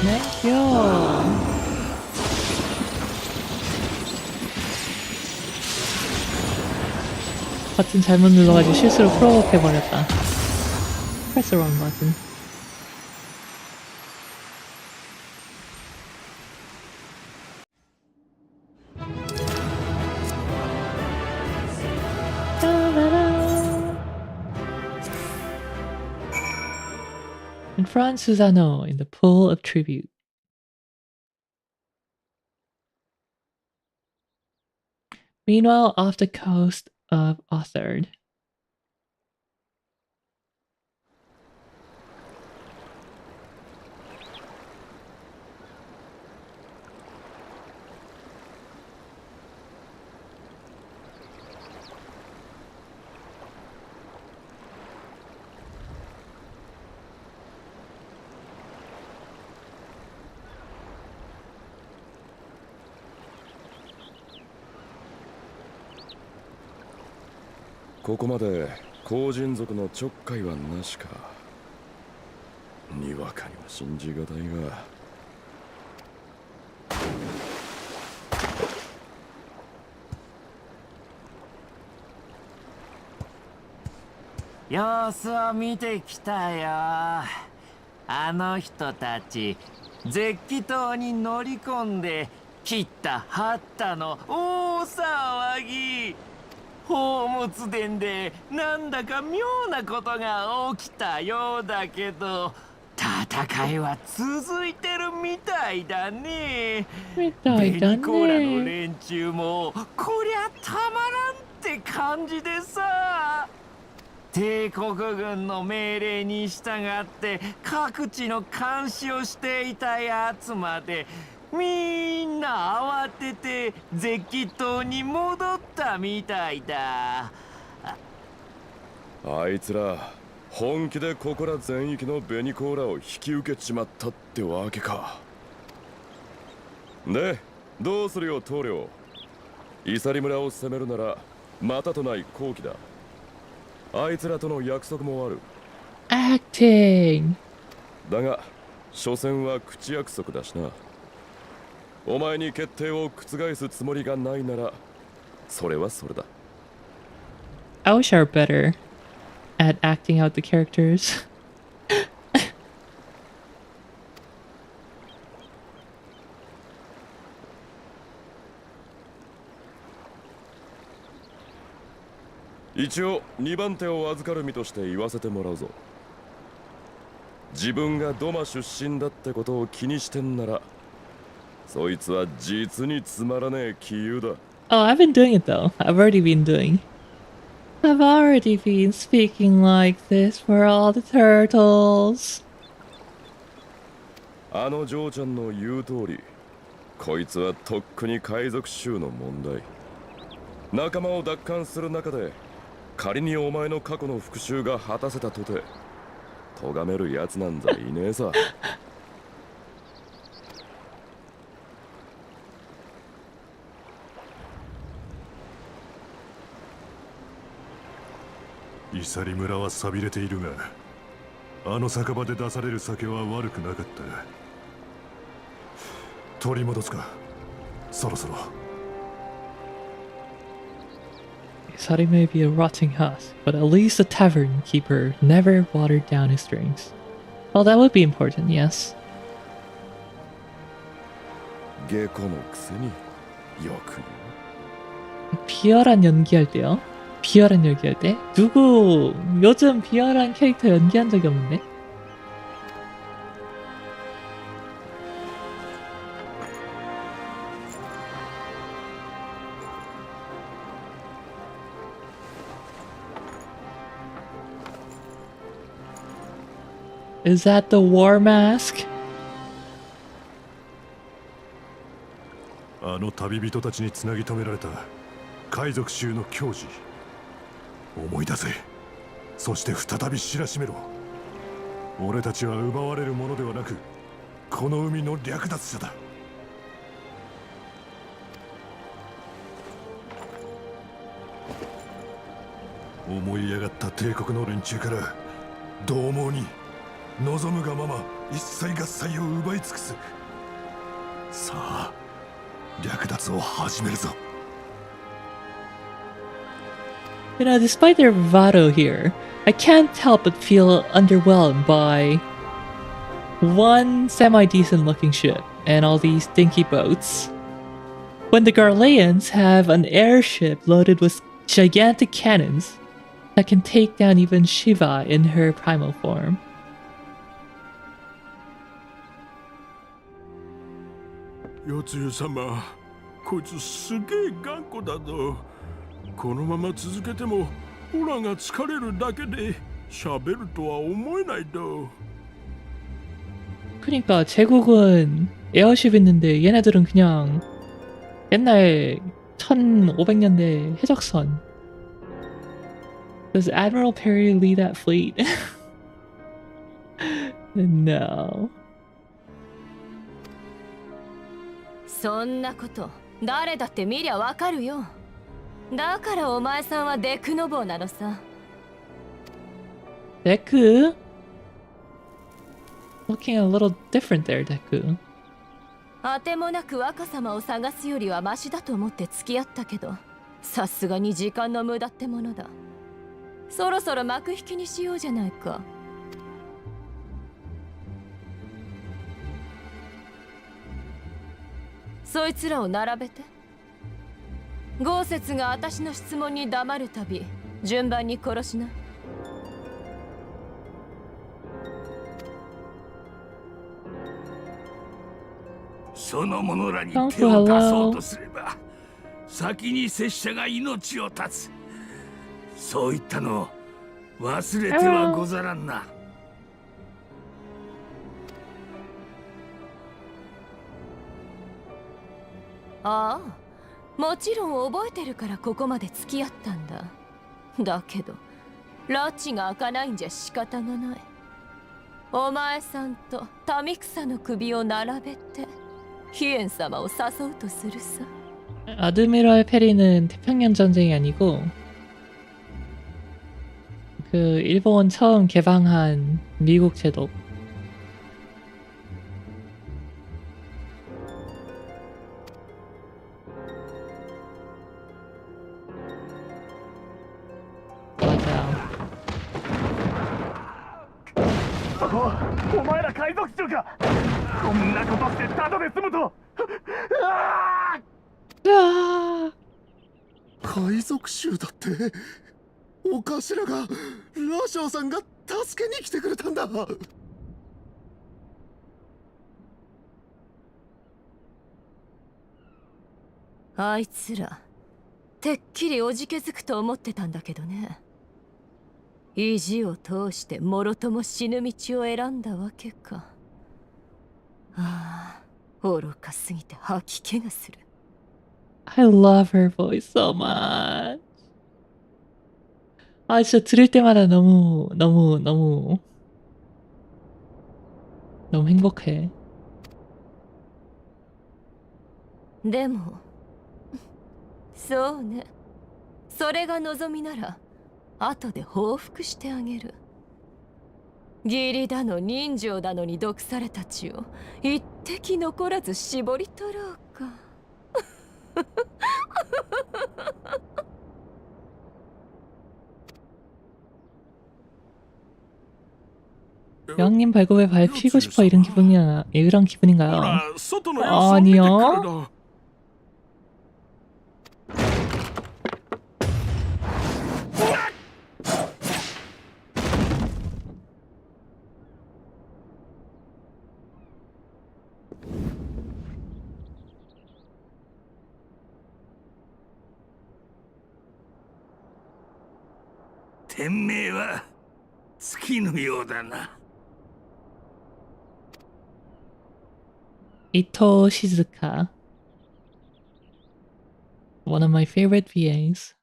Thank you. 버튼 잘못 눌러가지고 실수로 프로voke 해버렸다. Press the wrong button. Confront Susano in the pool of tribute. Meanwhile, off the coast of Othard.ここまで後人族のちょっかいはなしか。にわかには信じがたいが。様子を見てきたよ。あの人たち絶気島に乗り込んで切った張ったの大騒ぎ。宝物殿でなんだか妙なことが起きたようだけど、戦いは続いてるみたいだね。ベニコーラの連中もこりゃたまらんって感じでさ、帝国軍の命令に従って各地の監視をしていたやつまでみんな慌てて絶気島に戻ったみたいだ。あいつら本気でここら全域のベニコーラを引き受けちまったってわけか。でどうするよ棟梁。イサリ村を攻めるならまたとない好機だ。あいつらとの約束もある。Acting! だが所詮は口約束だしな。お前に決定を覆すつもりがないならそれはそれだ。 I wish I were better at acting out the characters. 一応2番手を預かる身として言わせてもらうぞ。自分がドマ出身だってことを気にしてんならそいつは実につまらねえ杞憂だ。 Oh, I've been doing it though. I've already been speaking like this for all the turtles. あの嬢ちゃんの言う通り、こいつはとっくに海賊衆の問題。仲間を奪還する中で仮にお前の過去の復讐が果たせたとて咎めるやつなんざいねえさ。イサリ村は寂れているが、あの酒場で出される酒は悪くなかった。取り戻すか、そろそろ。Isari may be a rotting husk, but at least the tavern keeper never watered down his drinks. Well, that would be important, yes. 下戸のくせによく言う。 비열한 연기할 때요? 비열한 연기할 때? 누구 요즘 비열한 캐릭터 연기한 적이 없는데? Is that the war mask? あの旅人たちにつなぎ止められた海賊衆の矜持、思い出せ。そして再び知らしめろ。俺たちは奪われるものではなく、この海の略奪者だ。思い上がった帝国の連中から獰猛に望むがまま一切合切を奪い尽くす。さあ略奪を始めるぞ。You know, despite their bravado here, I can't help but feel underwhelmed by one semi-decent looking ship and all these dinky boats, when the Garleans have an airship loaded with gigantic cannons that can take down even Shiva in her primal form. 四つ湯様、こいつすげえ頑固だぞ。このまま続けてもオラが疲れるだけで喋るとは思えない도. 그러니까 제국은 에어쉽 있는데 얘네들은 그냥 옛날 1500년대 해적선. Does Admiral Perry lead that fleet? No. そんなこと誰だって見りゃわかるよ。だからお前さんはデクノボーなのさ。Deku? Looking a little different there, Deku. あてもなく若様を探すよりはマシだと思って付き合ったけど、さすがに時間の無駄ってものだ。そろそろ幕引きにしようじゃないか。そいつらを並べて。豪雪が私の質問に黙るたび順番に殺しな。その者らに手を出そうとすれば先に拙者が命を絶つ。そういったのを忘れてはござらんな。ああ、もちろん覚えてるからここまで付き合ったんだ。だけど拉致が開かないんじゃ仕方がない。お前さんと民草の首を並べてヒエン様を誘うとするさ。 아드미럴 페리는 태평양 전쟁이 아니고 그 일본 처음 개방한 미국 제독. 맞아. お前ら海賊衆か。こんなことしてただで済むと。海賊衆だって。お頭がラショウさんが助けに来てくれたんだ。あいつらてっきりおじけづくと思ってたんだけどね。意地を通してもろとも死ぬ道を選んだわけか。ああ、愚かすぎて吐き気がする。 I love her voice so much. 아 진짜 들을 때마다 너무 행복해. でもそうね、それが望みなら後で報復してあげる。義理だの人情だのに毒された血を一滴残らず絞り取ろうか。영님 발굽에 발 피고 싶어 이런 기분인가요? 아니요. 텐명は月のようだな。 Ito Shizuka. One of my favorite VAs.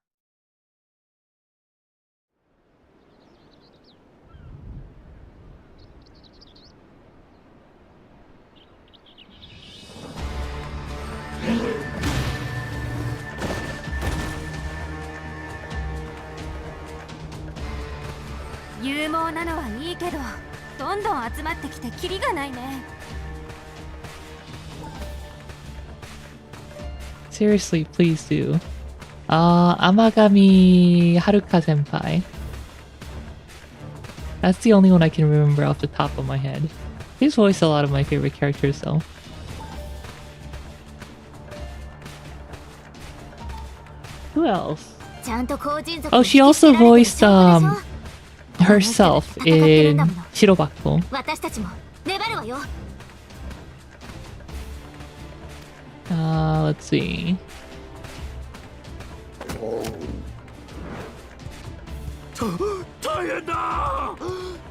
Seriously, please do. Amagami Haruka Senpai. That's the only one I can remember off the top of my head. He's voiced a lot of my favorite characters though. Who else? Oh, she also voiced herself in Shirobako. Let's see. 大変だ。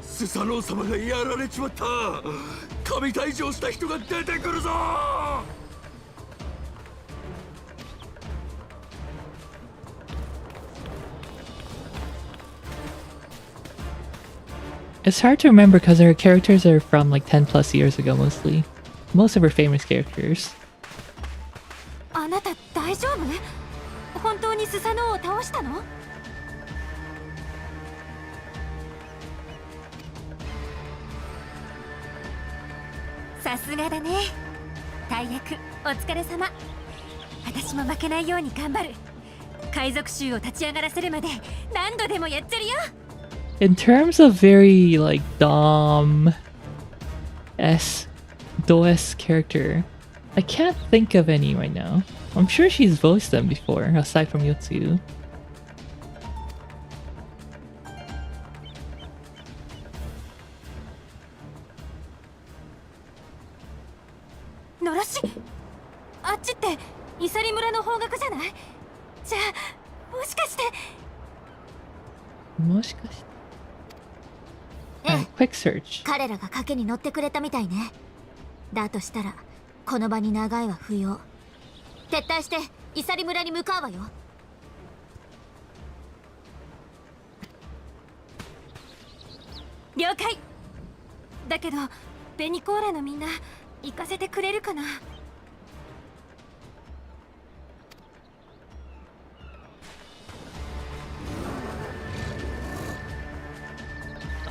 スサノオ様がやられちまった。神退場した人が出てくるぞ。 It's hard to remember because her characters are from like 10 plus years ago mostly. Most of her famous characters. あなた大丈夫？本当にスサノオを倒したの？さすがだね。大役お疲れ様。私も負けないように頑張る。海賊衆を立ち上がらせるまで何度でもやっちゃるよ。 In terms of very like Dom DOS character, I can't think of any right now. I'm sure she's voiced them before, aside from Yotsu. Noroshi? あっちってイサリ村の方角じゃない？じゃあもしかして？もしかして。Quick search. 彼らが賭けに乗ってくれたみたいね。だとしたらこの場に長いは不要。撤退してイサリ村に向かうわよ。了解。だけどベニコーラのみんな行かせてくれるかな。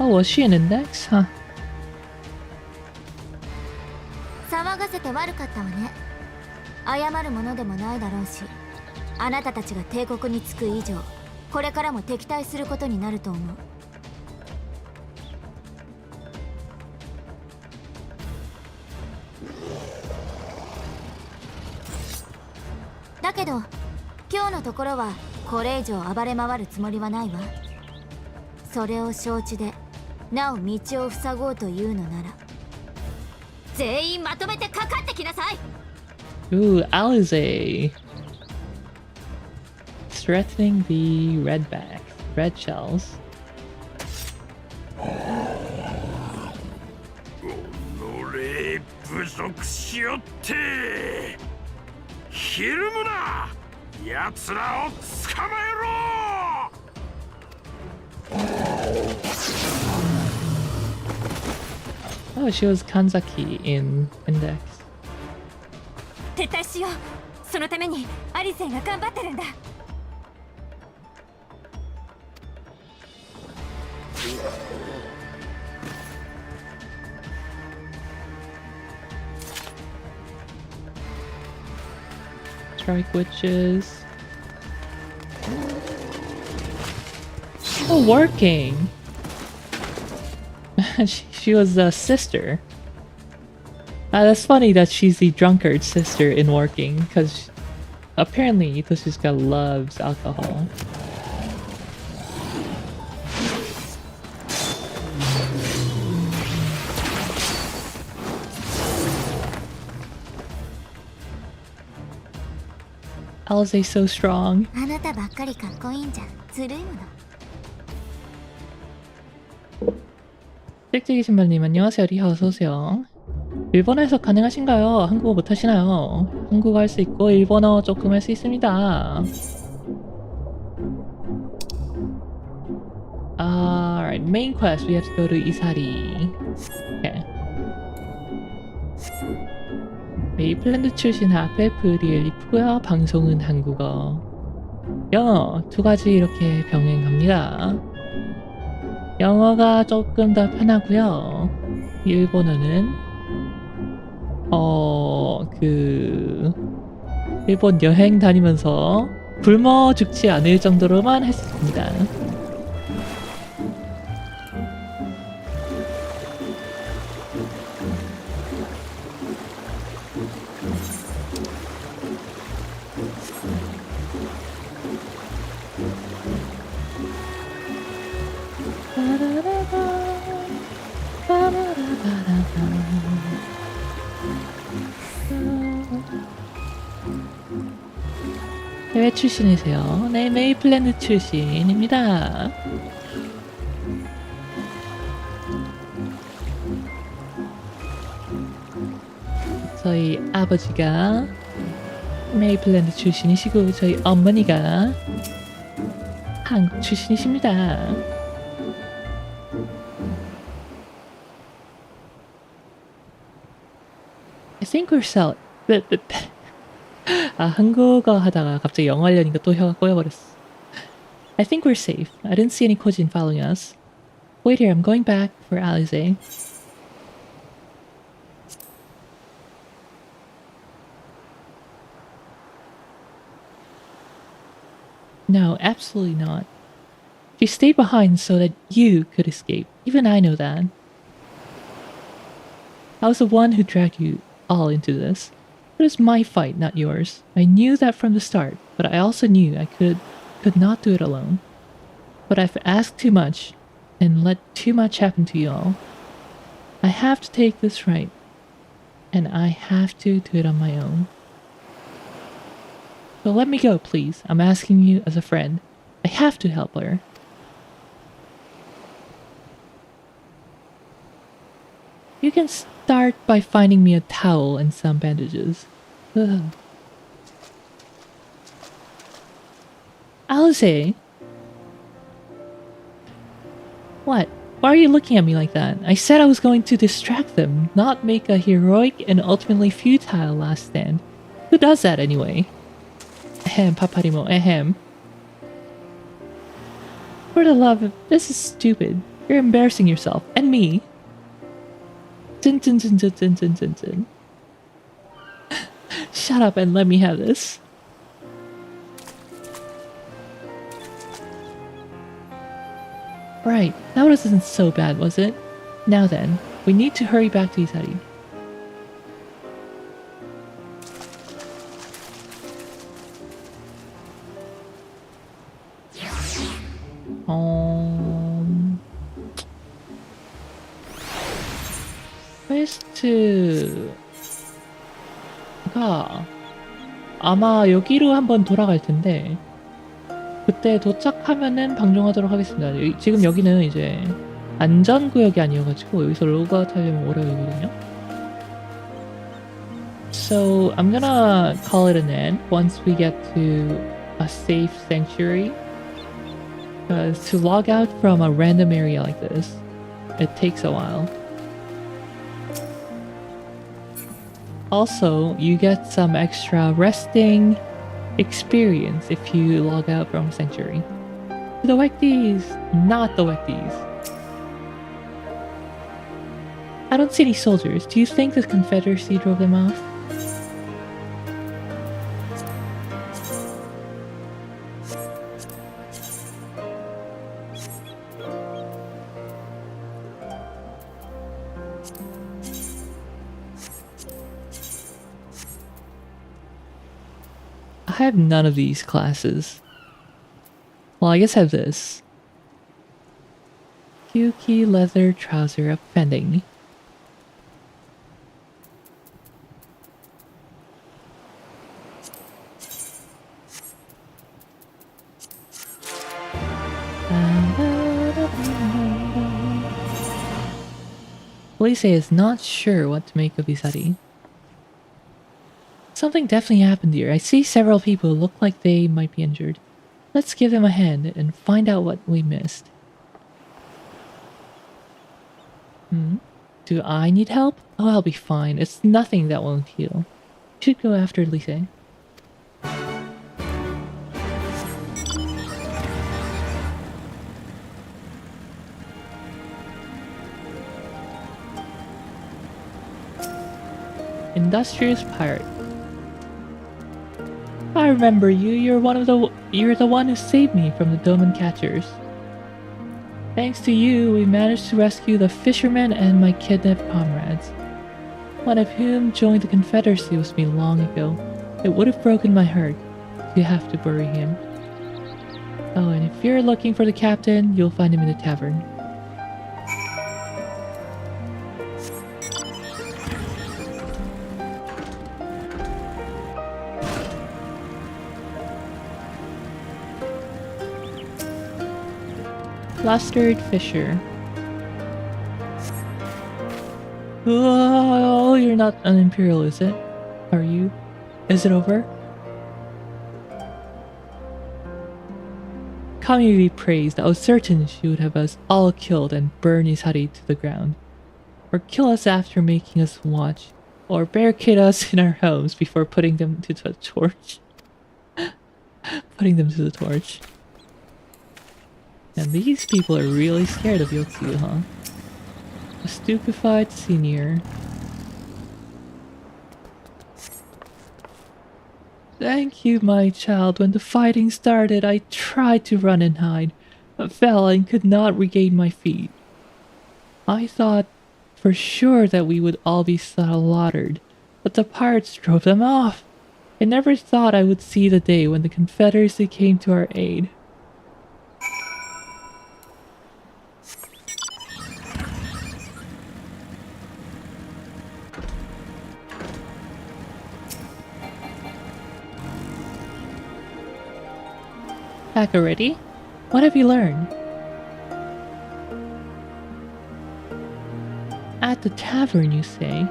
Oh, was she an index? Huh. 騒がせて悪かったわね。謝るものでもないだろうし、あなたたちが帝国に着く以上、これからも敵対することになると思う。だけど、今日のところはこれ以上暴れ回るつもりはないわ。それを承知で、なお道を塞ごうというのなら、全員まとめてかかってきなさい。 Ooh, Eorzea. Threatening the redbacks, red shells. 俺不足しよって。ひるむな。奴らを捕まえろ。 Oh, she was Kanzaki in Index. 撤退しよう。そのためにアリセンが頑張ってるんだ。Strike witches. Oh, working! she was a sister. That's funny that she's the drunkard sister in working, because apparently Itoshika loves alcohol. Eorzea so strong. あなたばっかりかっこいいんじゃずるいもの。 짹짹이 신발님 안녕하세요. 리하 어서오세요. 일본어에서 가능하신가요? 한국어 못하시나요? 한국어 할 수 있고 일본어 조금 할 수 있습니다. Alright, main quest. We have to go to Isari. Okay. 메이플랜드 출신 FF 리엘리프고요. 방송은 한국어, 영어 두 가지 이렇게 병행합니다. 영어가 조금 더 편하고요. 일본어는 일본 여행 다니면서 굶어 죽지 않을 정도로만 했습니다. 해외 출신이세요. 네, 메이플랜드 출신입니다. 저희 아버지가 메이플랜드 출신이시고 저희 어머니가 한국 출신이십니다. I think we're so... 아, 한국어 하다가 갑자기 영어 하려니까 또 혀가 꼬여버렸어. I think we're safe. I didn't see any Kojin following us. Wait here, I'm going back for Alize. No, absolutely not. She stayed behind so that you could escape. Even I know that. I was the one who dragged you all into this. It was my fight, not yours. I knew that from the start, but I also knew I could not do it alone. But I've asked too much, and let too much happen to you all. I have to take this right, and I have to do it on my own. So let me go, please. I'm asking you as a friend. I have to help her. You can start by finding me a towel and some bandages. Ugh. Alice! What? Why are you looking at me like that? I said I was going to distract them, not make a heroic and ultimately futile last stand. Who does that anyway? Ahem, Paparimo, ahem. For the love of... This is stupid. You're embarrassing yourself. And me. Dun, dun, dun, dun, dun, dun, dun, dun. Shut up and let me have this. Right, that wasn't so bad, was it? Now then, we need to hurry back to Isari. 퀘스트가 아마 여기로 한번 돌아갈 텐데 그때 도착하면은 방송하도록 하겠습니다. 지금 여기는 이제 안전구역이 아니어가지고 여기서 로그아웃 하려면 오래 걸리거든요. So I'm gonna call it an end once we get to a safe sanctuary. Because to log out from a random area like this, it takes a while. Also, you get some extra resting experience if you log out from Sanctuary. The Wekties! Not the Wekties. I don't see any soldiers. Do you think the Confederacy drove them off? I have none of these classes. Well, I guess I have this. Q-key leather trouser offending. Police is not sure what to make of Isari. Something definitely happened here. I see several people who look like they might be injured. Let's give them a hand and find out what we missed. Do I need help? Oh, I'll be fine. It's nothing that won't heal. You should go after Lise. Industrious pirate. I remember you. You're the one who saved me from the Doman catchers. Thanks to you, we managed to rescue the fisherman and my kidnapped comrades. One of whom joined the Confederacy with me long ago. It would have broken my heart. You have to bury him. Oh, and if you're looking for the captain, you'll find him in the tavern. Flustered Fisher. Oh, you're not an Imperial, is it? Are you? Is it over? Kami be praised. I was certain she would have us all killed and burn Isari to the ground. Or kill us after making us watch. Or barricade us in our homes before putting them to the torch. Putting them to the torch. And these people are really scared of Yotsu, huh? A stupefied senior. Thank you, my child. When the fighting started, I tried to run and hide, but fell and could not regain my feet. I thought for sure that we would all be slaughtered, but the pirates drove them off. I never thought I would see the day when the Confederacy came to our aid. Back already? What have you learned? At the tavern, you say?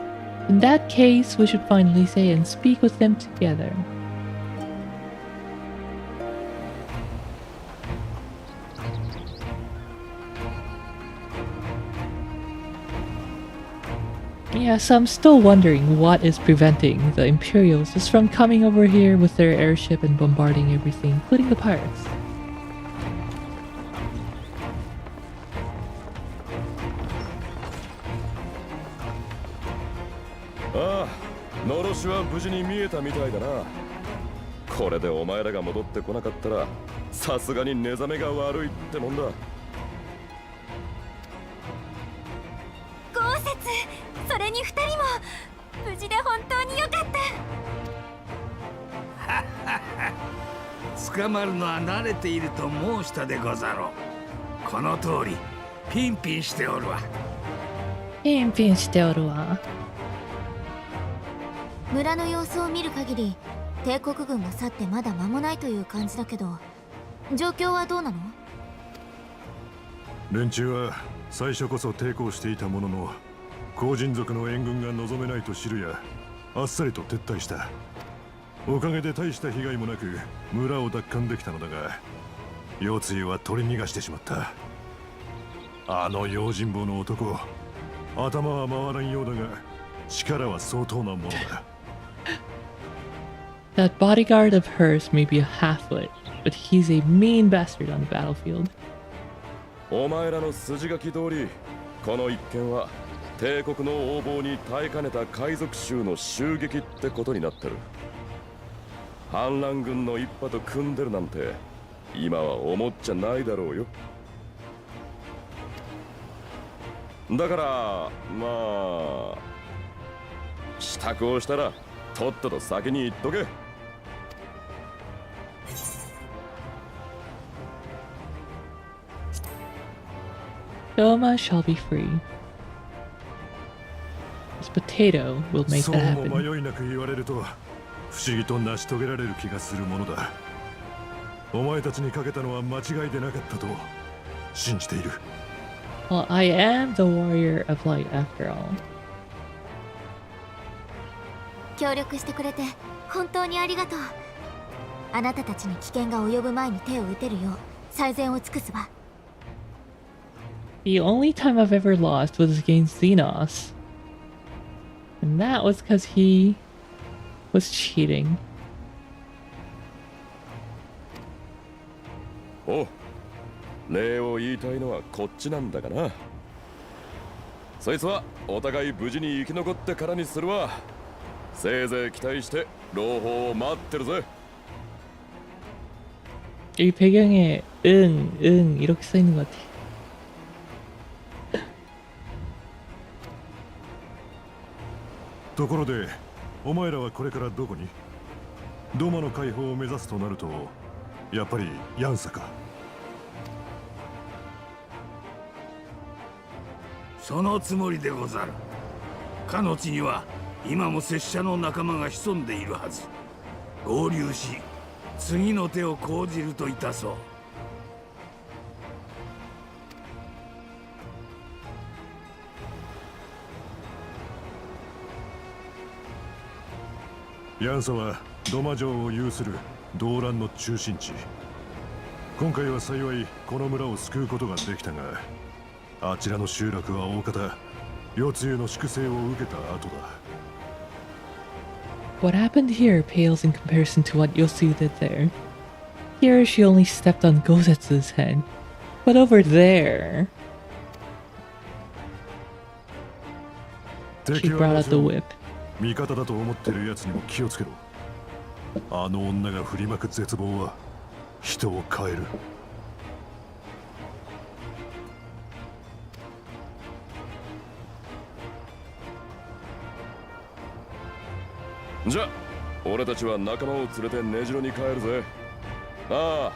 In that case, we should find Lise and speak with them together. Yes, I'm still wondering what is preventing the Imperials just from coming over here with their airship and bombarding everything, including the pirates. Ah, のろしは無事に見えたみたいだな。これでお前らが戻ってこなかったら、さすがに寝覚めが悪いってもんだ。豪雪、それに2人も無事で本当によかった。捕まるのは慣れていると申したでござろう。この通りピンピンしておるわ。ピンピンしておるわ。村の様子を見る限り、帝国軍が去ってまだ間もないという感じだけど、状況はどうなの？連中は最初こそ抵抗していたものの、後人族の援軍が望めないと知るや、あっさりと撤退した。おかげで大した被害もなく村を奪還できたのだが、腰椎は取り逃がしてしまった。あの用心棒の男、頭は回らんようだが力は相当なものだ。That bodyguard of hers may be a half-wit, but he's a mean bastard on the battlefield. お前らの筋書き通り、この一件は帝国の横暴に耐えかねた海賊衆の襲撃ってことになってる。反乱軍の一派と組んでるなんて今は思っちゃないだろうよ。だからまあ支度をしたらとっとと先に行っとけ。Doma shall be free. This potato will make そう that も happen. 迷いなく言われると不思議と成し遂げられる気がするものだ。お前たちにかけたのは間違いでなかったと信じている。Well, I am the warrior of light after all. 協力してくれて本当にありがとう。あなたたちに危険が及ぶ前に手を打てるよう最善を尽くすわ。The only time I've ever lost was against Xenos. And that was because he was cheating. おう、礼を言いたいのはこっちなんだがな。そいつはお互い無事に生き残ってからにするわ。せいぜい期待して朗報を待ってるぜ。 이 배경에 이렇게 써있는 것 같아. ところでお前らはこれからどこに？ドマの解放を目指すとなるとやっぱりヤンサか。そのつもりでござる。かの地には今も拙者の仲間が潜んでいるはず。合流し次の手を講じるといたそう。ヤンサはドマ城を有する動乱の中心地。今回は幸いこの村を救うことができたが、あちらの集落は大方夜露の粛清を受けた後だ。What happened here pales in comparison to what Yosu did there. Here she only stepped on Gozetsu's head. But over there... She brought out the whip. 味方だと思ってる奴にも気をつけろ。あの女が振りまく絶望は人を変える。じゃあ俺たちは仲間を連れて根城に帰るぜ。ああ、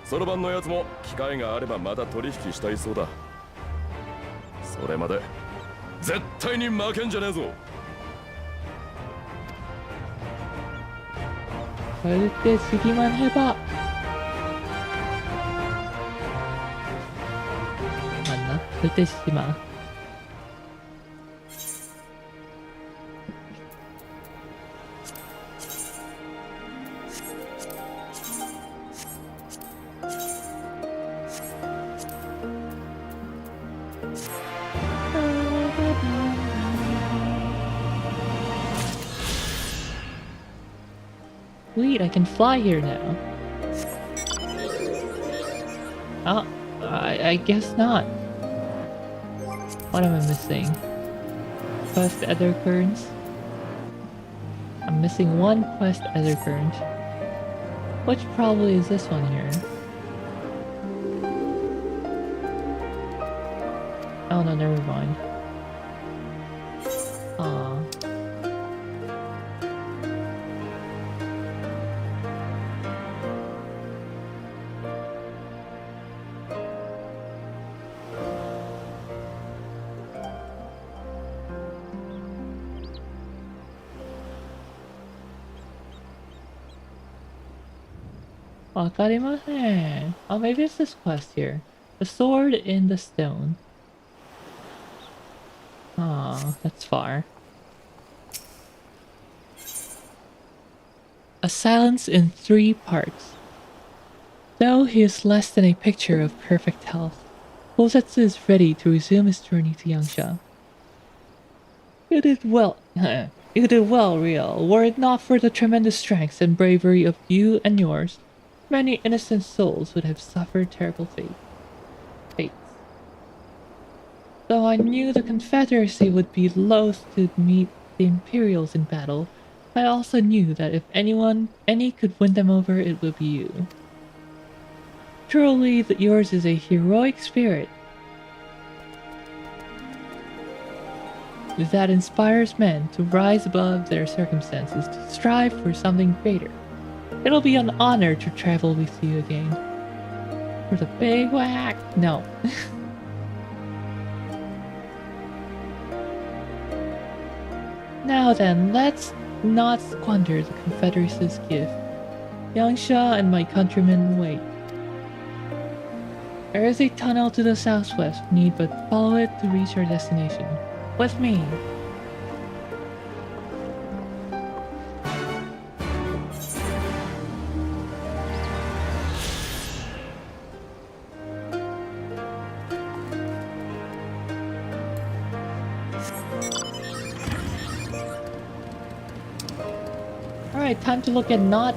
そろばんのやつも機会があればまた取引したいそうだ。それまで絶対に負けんじゃねえぞ。절대 주기만 해봐. 맞나? 절대 지지 마. Sweet, I can fly here now. Oh, I guess not. What am I missing? Quest Ether Currents? I'm missing one quest Ether Current. Which probably is this one here. Oh no, never mind. Aww. Wakarimasen. Oh, maybe it's this quest here. The sword in the stone. Oh, that's far. A silence in 3 parts. Though he is less than a picture of perfect health, Gozetsu is ready to resume his journey to Yangsha. You did well. You did well, Riel. Were it not for the tremendous strength and bravery of you and yours, many innocent souls would have suffered terrible fates. Though I knew the Confederacy would be loath to meet the Imperials in battle, I also knew that if any could win them over, it would be you. Truly, yours is a heroic spirit that inspires men to rise above their circumstances, to strive for something greater. It'll be an honor to travel with you again. For the big whack? No. Now then, let's not squander the Confederacy's gift. Yangsha and my countrymen wait. There is a tunnel to the southwest. We need but follow it to reach our destination. With me. Alright, time to look at not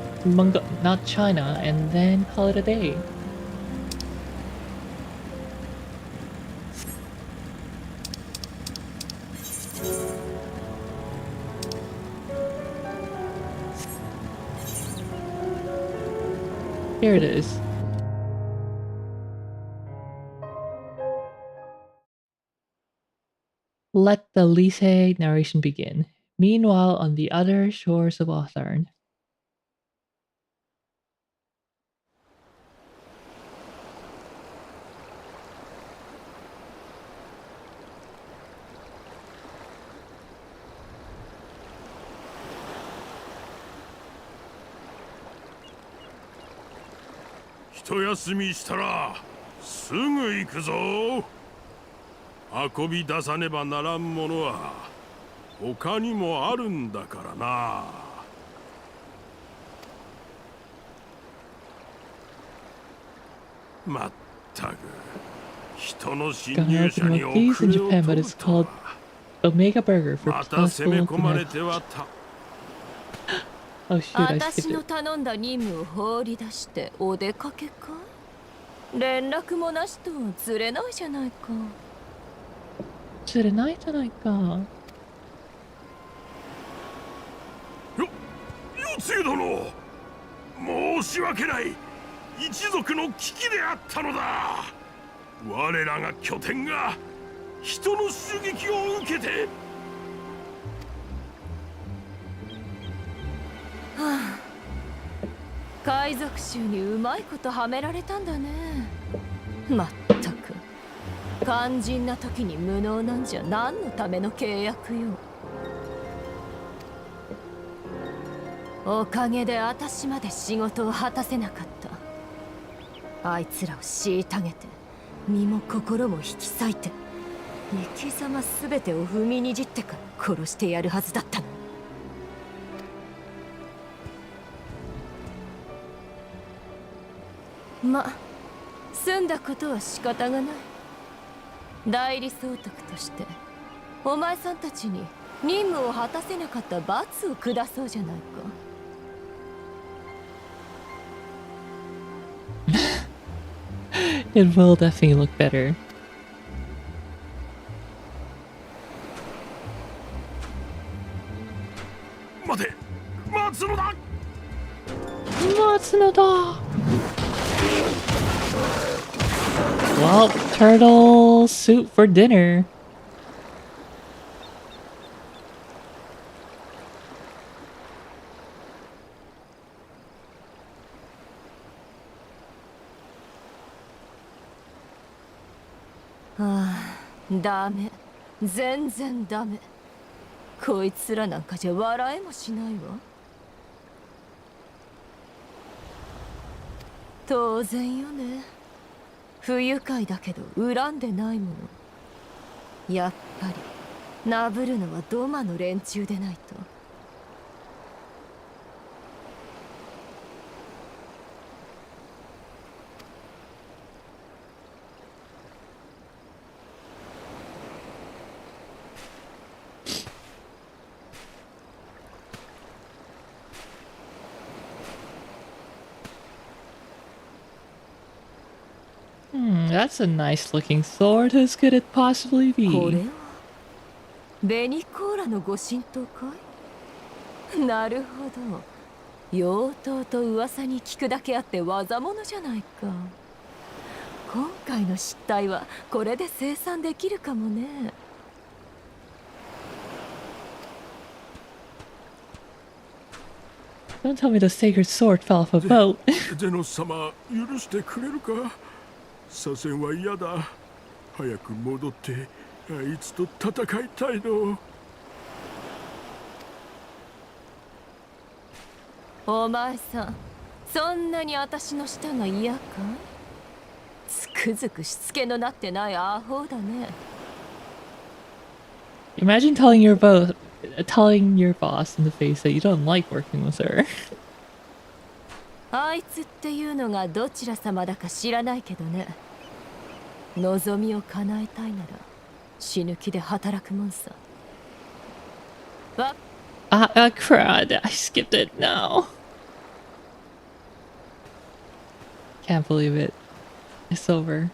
China and then call it a day. Here it is. Let the Lise narration begin. Meanwhile, on the other shores of Otharn. Hito yasumi shitara sugu iku zo. Akobi dasaneba naran mono wa hoka ni mo aru nda kara na. まったく人の侵 Gonna 入者 open に one 遅 of these in れを Japan, 取 but る it's と called は Omega Burger for また攻め possible 込まれ connect. てはた Oh shoot, I 私 skipped の it. 頼んだ任務を放り出してお出かけか連絡もなしとはずれないじゃないか。釣れないじゃないか。四つ湯殿申し訳ない一族の危機であったのだ我らが拠点が人の襲撃を受けて海賊衆にうまいことはめられたんだね。まったく肝心な時に無能なんじゃ何のための契約よ。おかげで私まで仕事を果たせなかった。あいつらを虐げて身も心も引き裂いて生き様全てを踏みにじってから殺してやるはずだったの。ま、済んだことは仕方がない。代理総督としてお前さんたちに任務を果たせなかった罰を下そうじゃないか。It will definitely look better. 待て待つのだ待つのだ Well, turtle soup for dinner. Ah, ダメ。全然ダメ。こいつらなんかじゃ笑えもしないわ。当然よね。不愉快だけど恨んでないもの。やっぱりなぶるのはドマの連中でないと。That's a nice looking sword. Who could it possibly これ be? はベニコーラのご神刀かい？なるほど。妖刀と噂に聞くだけあって技物じゃないか。今回の失態はこれで生産できるかもね。Don't tell me the sacred sword fell off a boat. ゼノス様許してくれるか左遷は嫌だ早く戻ってあいつと戦いたいのお前さん、そんなに私の舌が嫌かい？つくづくしつけのなってないアホだね。Imagine telling your boss in the face that you don't like working with her. あいつっていうのがどちら様だか知らないけどね。望みを叶えたいなら死ぬ気で働くもんさ。Crud. I skipped it. No. Can't believe it. It's over.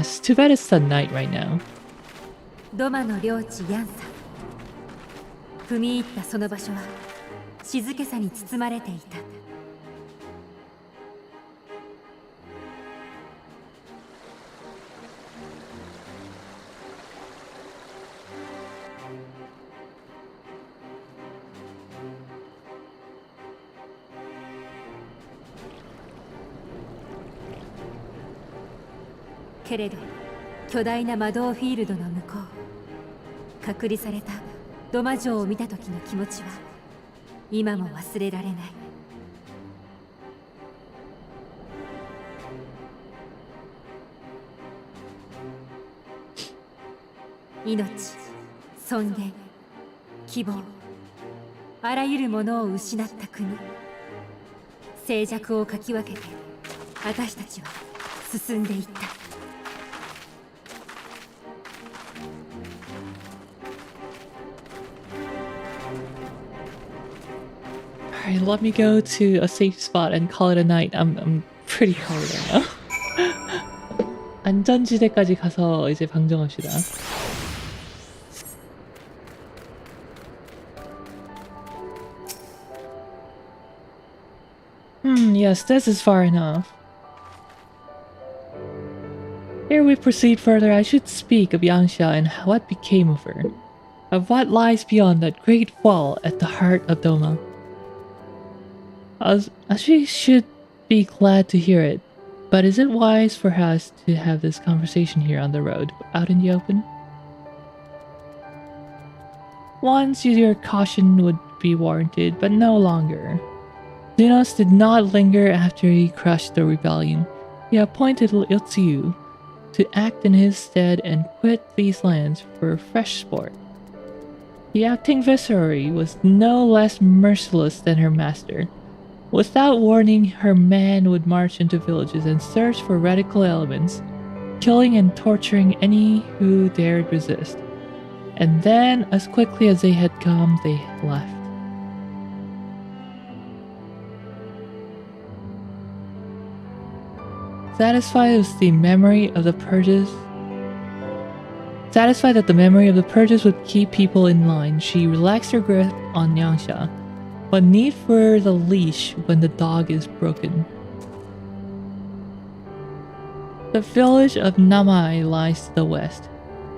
It's too bad it's the night right now. ドマの領地ヤンサ。踏み入ったその場所は静けさに包まれていた。けれど巨大な魔導フィールドの向こう、隔離されたドマ城を見た時の気持ちは今も忘れられない。命、尊厳、希望、あらゆるものを失った国、静寂をかき分けて私たちは進んでいった。Alright, let me go to a safe spot and call it a night. I'm pretty cold right now. 안전지대까지 가서 이제 방정합시다. Yes, this is far enough. Ere we proceed further, I should speak of Yangsha and what became of her. Of what lies beyond that great wall at the heart of Doma. As we should be glad to hear it, but is it wise for us to have this conversation here on the road, out in the open? Once your caution would be warranted, but no longer. Xenos did not linger after he crushed the rebellion. He appointed Eorzea to act in his stead and quit these lands for fresh sport. The acting viceroy was no less merciless than her master. Without warning, her men would march into villages and search for radical elements, killing and torturing any who dared resist. And then, as quickly as they had come, they left. Satisfied that the memory of the purges would keep people in line, she relaxed her grip on Yangsha, but need for the leash when the dog is broken. The village of Namai lies to the west.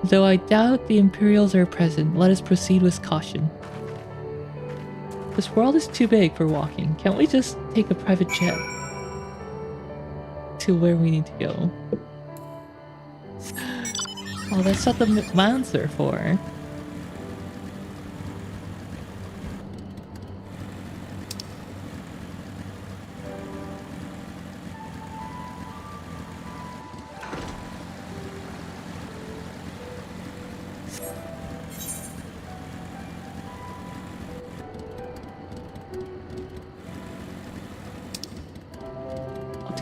Though I doubt the Imperials are present, let us proceed with caution. This world is too big for walking. Can't we just take a private jet to where we need to go? Oh, that's what the mounts are for.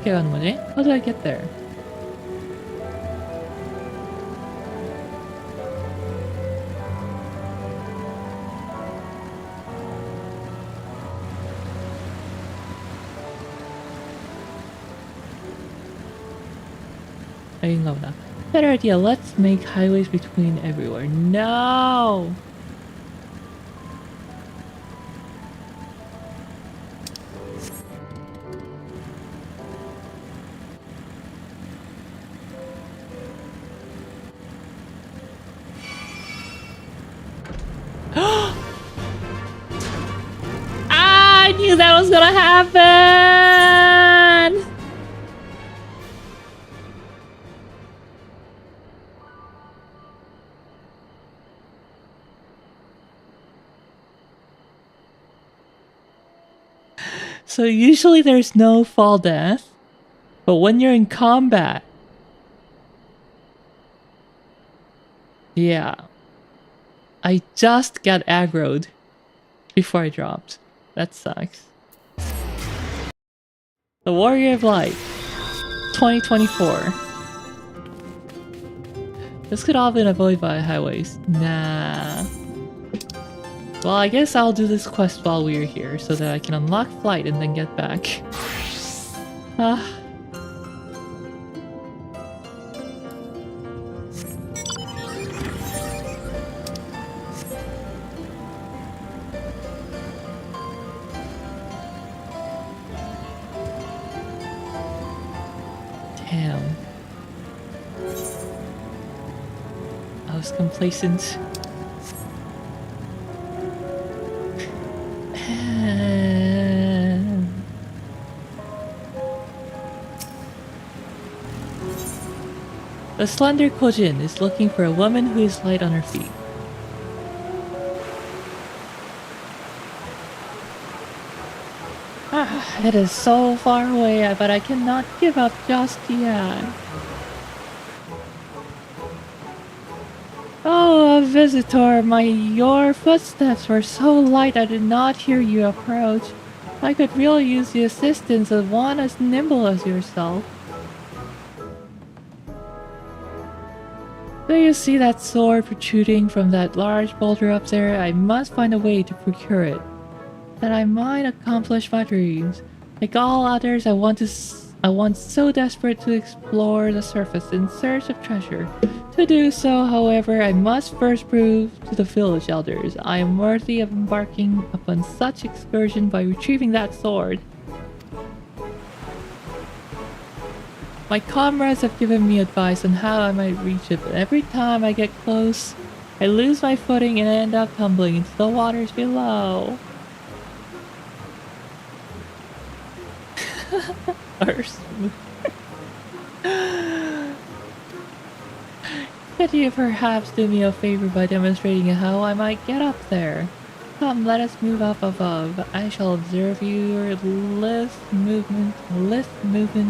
어떻게 가는 거지? How do I get there? 여긴가 보다. Better idea. Let's make highways between everywhere. No! I knew that was gonna happen! So usually there's no fall death, but when you're in combat, yeah. I just got aggroed before I dropped. That sucks. The Warrior of Light 2024. This could all have been avoided by highways. Nah. Well, I guess I'll do this quest while we're here so that I can unlock flight and then get back. Ah. Damn. I was complacent. The slender Kojin is looking for a woman who is light on her feet. It is so far away, but I cannot give up just yet. Oh, a visitor, your footsteps were so light I did not hear you approach. I could really use the assistance of one as nimble as yourself. Do you see that sword protruding from that large boulder up there? I must find a way to procure it, that I might accomplish my dreams. Like all others, I want so desperate to explore the surface in search of treasure. To do so, however, I must first prove to the village elders I am worthy of embarking upon such excursion by retrieving that sword. My comrades have given me advice on how I might reach it, but every time I get close, I lose my footing and end up tumbling into the waters below. Could you perhaps do me a favor by demonstrating how I might get up there? Come, let us move up above. I shall observe your list movement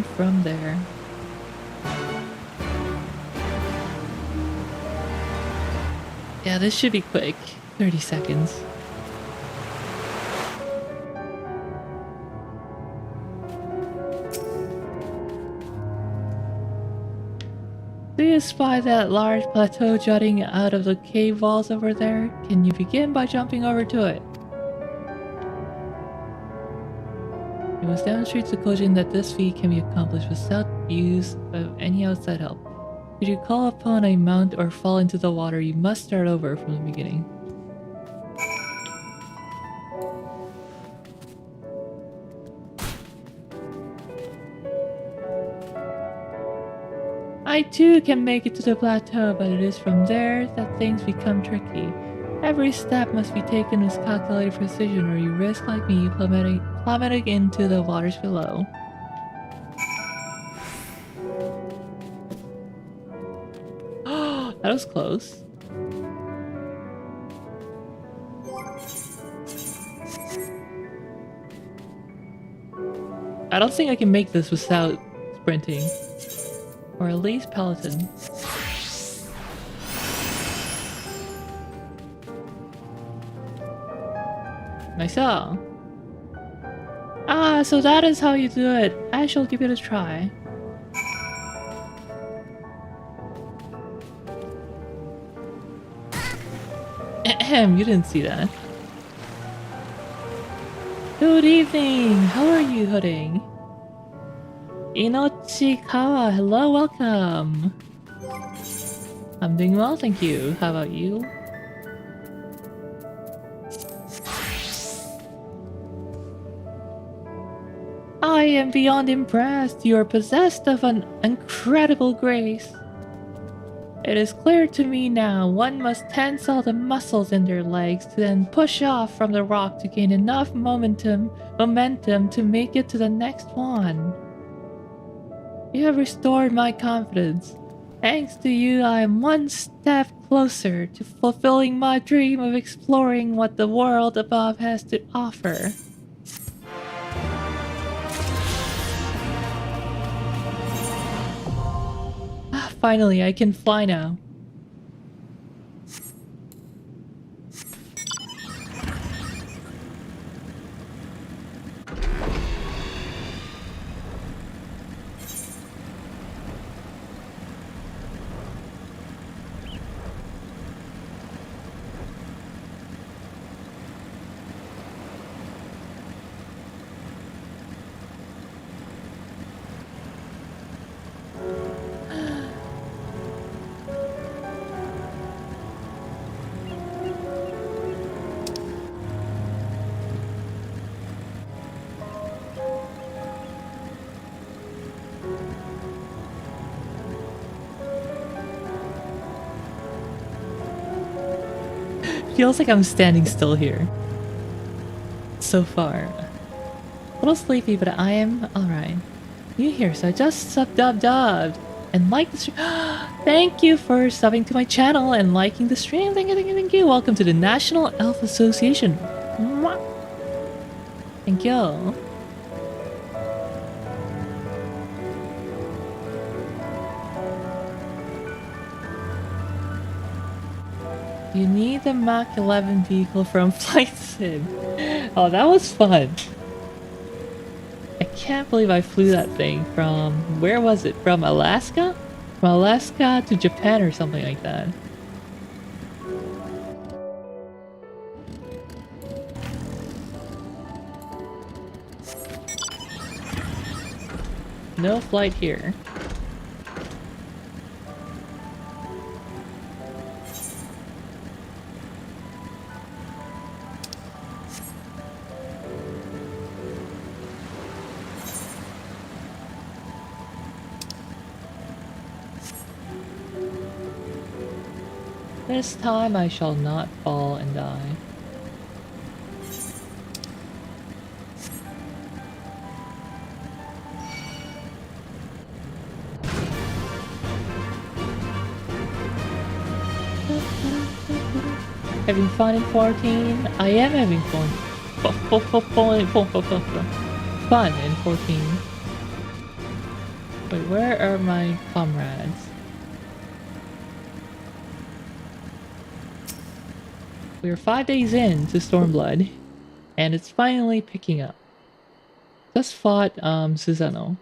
from there. Yeah, this should be quick. 30 seconds. Do you spy that large plateau jutting out of the cave walls over there? Can you begin by jumping over to it? You must demonstrate to Kojin that this feat can be accomplished without use of any outside help. If you call upon a mount or fall into the water, you must start over from the beginning. I too can make it to the plateau, but it is from there that things become tricky. Every step must be taken with calculated precision, or you risk, like me, plummeting into the waters below. That was close. I don't think I can make this without sprinting. Or at least Peloton. Nice. Ah, so that is how you do it. I shall give it a try. Ahem, you didn't see that. Good evening. How are you, Hooding? Inochikawa, hello, welcome. I'm doing well, thank you. How about you? I am beyond impressed. You are possessed of an incredible grace. It is clear to me now, one must tense all the muscles in their legs to then push off from the rock to gain enough momentum to make it to the next one. You have restored my confidence. Thanks to you, I am one step closer to fulfilling my dream of exploring what the world above has to offer. Finally, I can fly now. Feels like I'm standing still here. So far. A little sleepy, but I am alright. New here, so I just sub-dubbed. and like the stream. Thank you for subbing to my channel and liking the stream. Thank you, thank you, thank you. Welcome to the National Elf Association. Mwah. Thank you. You need the Mach 11 vehicle from Flight Sim. Oh, that was fun. I can't believe I flew that thing from... Where was it? From Alaska? From Alaska to Japan or something like that. No flight here. This time I shall not fall and die. Having fun in 14? I am having fun. Fun in 14. Wait, where are my comrades? We're 5 days in to Stormblood, and it's finally picking up. Just fought Susano.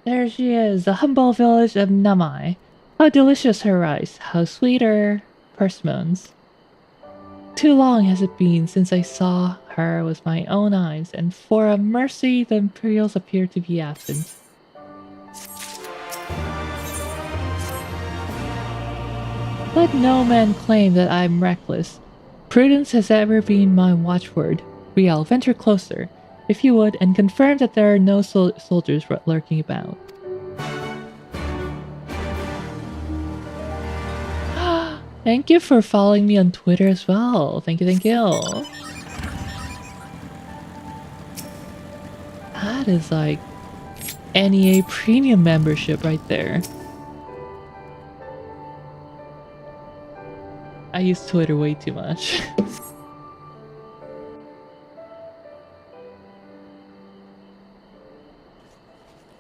There she is, the humble village of Namai. How delicious her rice, how sweet her persimmons. Too long has it been since I saw her with my own eyes, and for a mercy the Imperials appear to be absent. Let no man claim that I'm reckless. Prudence has ever been my watchword. Riel, venture closer, if you would, and confirm that there are no soldiers lurking about. Thank you for following me on Twitter as well. Thank you, thank you. That is like NEA premium membership right there. I use Twitter way too much.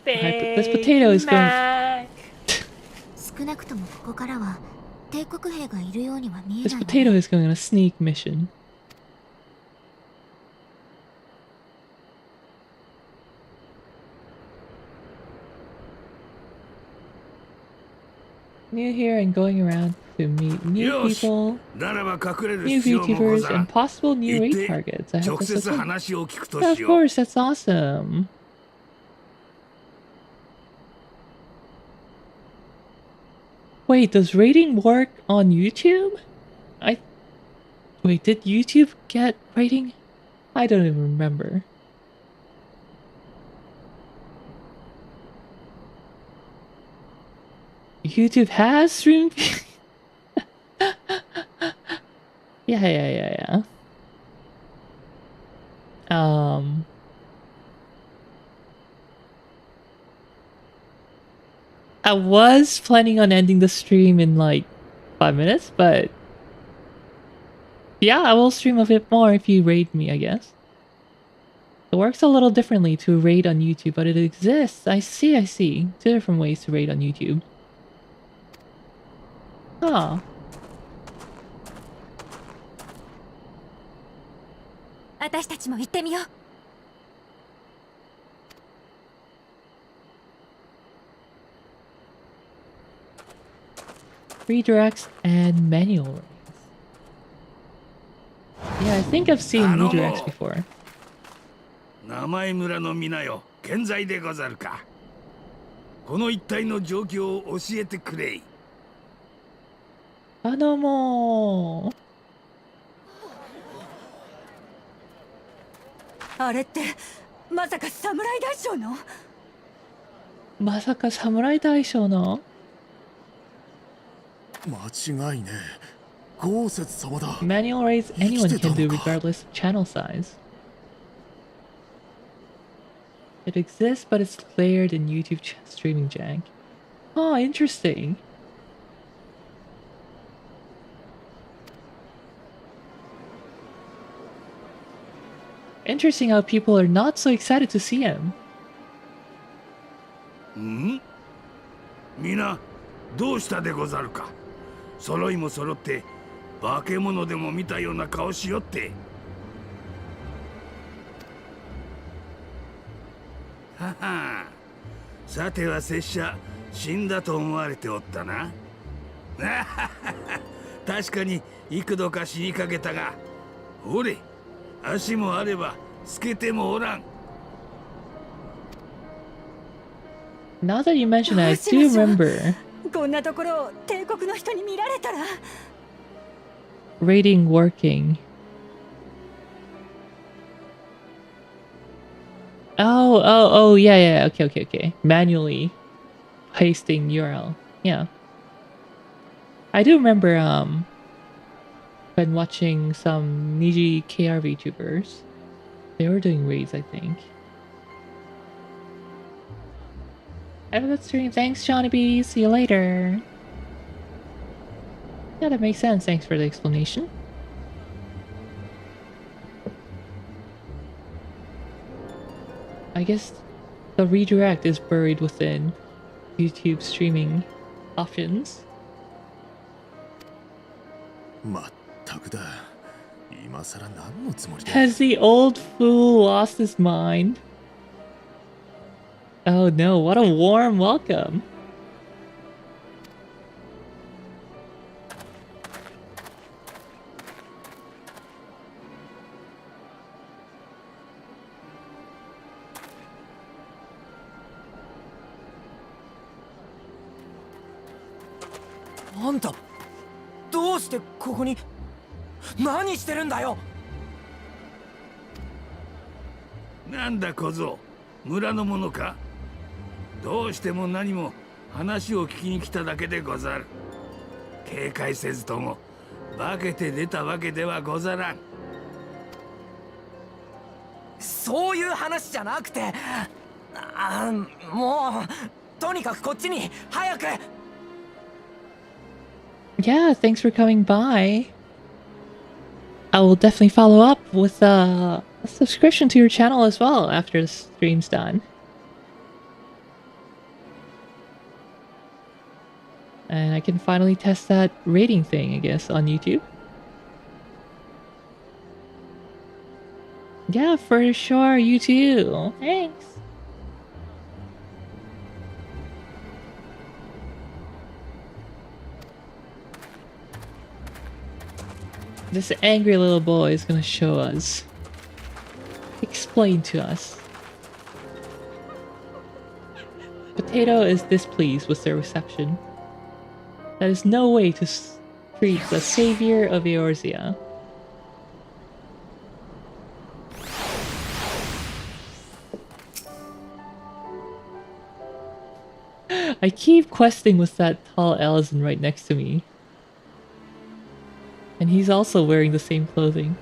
This potato is going... 少なくともここからは帝国兵がいるようには見え This ないわ。 potato is going on a sneak mission. New here and going around to meet new people, new VTubers, and possible new raid targets. I hope this is it. Yeah, of course, that's awesome. Wait, does rating work on YouTube? Wait, did YouTube get rating? I don't even remember. YouTube has stream. Yeah. I was planning on ending the stream in like 5 minutes, but yeah, I will stream a bit more if you raid me, I guess. It works a little differently to raid on YouTube, but it exists. I see. 2 different ways to raid on YouTube. Oh. 私たちも行ってみよう。 Redirects and manual raids. Yeah, I think I've seen redirects before. 名前村の皆よ、健在でござるか。この一帯の状況を教えてくれい。どうも。あれってまさか侍大将の？まさか侍大将の？ 間違いねえ。豪雪様だ。 Manual raids anyone can do regardless of channel size. It exists, but it's layered in YouTube streaming jank. Oh, interesting. Interesting how people are not so excited to see him. ん？皆どうしたでござるか。揃いも揃って化け物でも見たような顔しよって。はは。さては拙者死んだと思われておったな。確かに幾度か死にかけたが、ほれ、足もあれば透けてもおらん。Now that you mention it, I do remember こんなところを帝国の人に見られたら rating working. Oh, yeah, okay. Manually pasting URL. Yeah. I do remember when watching some Niji KR VTubers. They were doing raids, I think. Have a good stream. Thanks, Johnny B. See you later. Yeah, that makes sense. Thanks for the explanation. I guess the redirect is buried within YouTube streaming options. まったくだ。今さら何のつもりだ。 Has the old fool lost his mind? Oh no, what a warm welcome.あんたどうしてここに何してるんだよ。なんだ小僧、村の者か。どうしても何も話を聞きに来ただけでござる。警戒せずとも化けて出たわけではござらん。そういう話じゃなくて、もうとにかくこっちに早く。Yeah, thanks for coming by. I will definitely follow up with a subscription to your channel as well after the stream's done. And I can finally test that rating thing, I guess, on YouTube. Yeah, for sure, you too. Thanks. This angry little boy is gonna show us. Explain to us. Potato is displeased with their reception. That is no way to treat the savior of Eorzea. I keep questing with that tall Ellison right next to me. And he's also wearing the same clothing.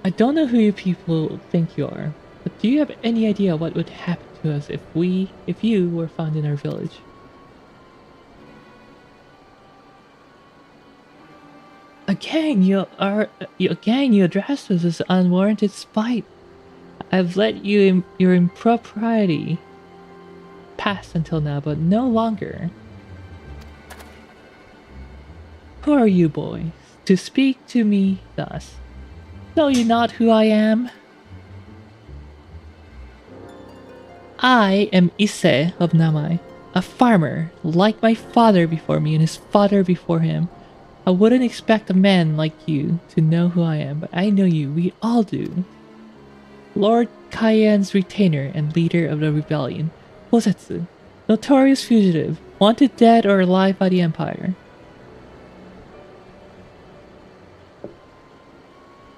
I don't know who you people think you are, but do you have any idea what would happen to us if you were found in our village? Again, you addressed us as unwarranted spite. I've let your impropriety pass until now, but no longer. Who are you boys, to speak to me thus? Know you not who I am? I am Ise of Namai, a farmer, like my father before me and his father before him. I wouldn't expect a man like you to know who I am, but I know you, we all do. Lord Cayenne's retainer and leader of the rebellion, Hosetsu, notorious fugitive, wanted dead or alive by the Empire.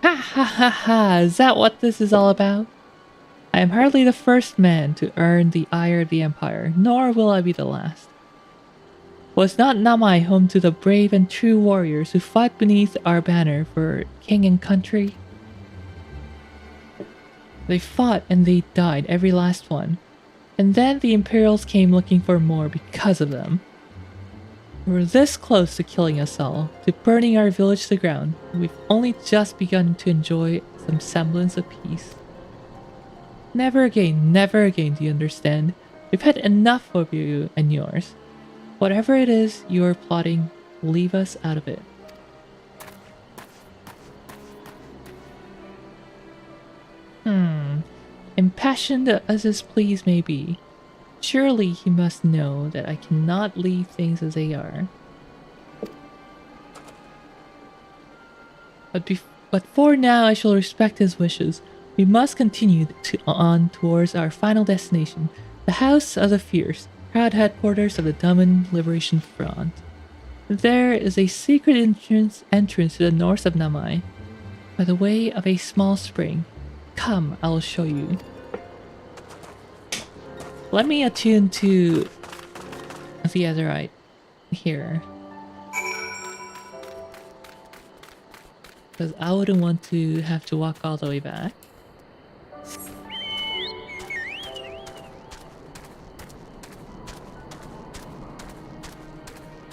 Ha ha ha ha, is that what this is all about? I am hardly the first man to earn the ire of the Empire, nor will I be the last. Was not Namai home to the brave and true warriors who fought beneath our banner for king and country? They fought and they died, every last one. And then the Imperials came looking for more because of them. We were this close to killing us all, to burning our village to the ground, and we've only just begun to enjoy some semblance of peace. Never again, do you understand? We've had enough of you and yours. Whatever it is you are plotting, leave us out of it. Impassioned as his pleas may be, surely he must know that I cannot leave things as they are. But for now, I shall respect his wishes. We must continue on towards our final destination, the House of the Fierce, proud headquarters of the Domin Liberation Front. There is a secret entrance to the north of Namai, by the way of a small spring. Come, I will show you. Let me attune to the Otherite here. Because I wouldn't want to have to walk all the way back.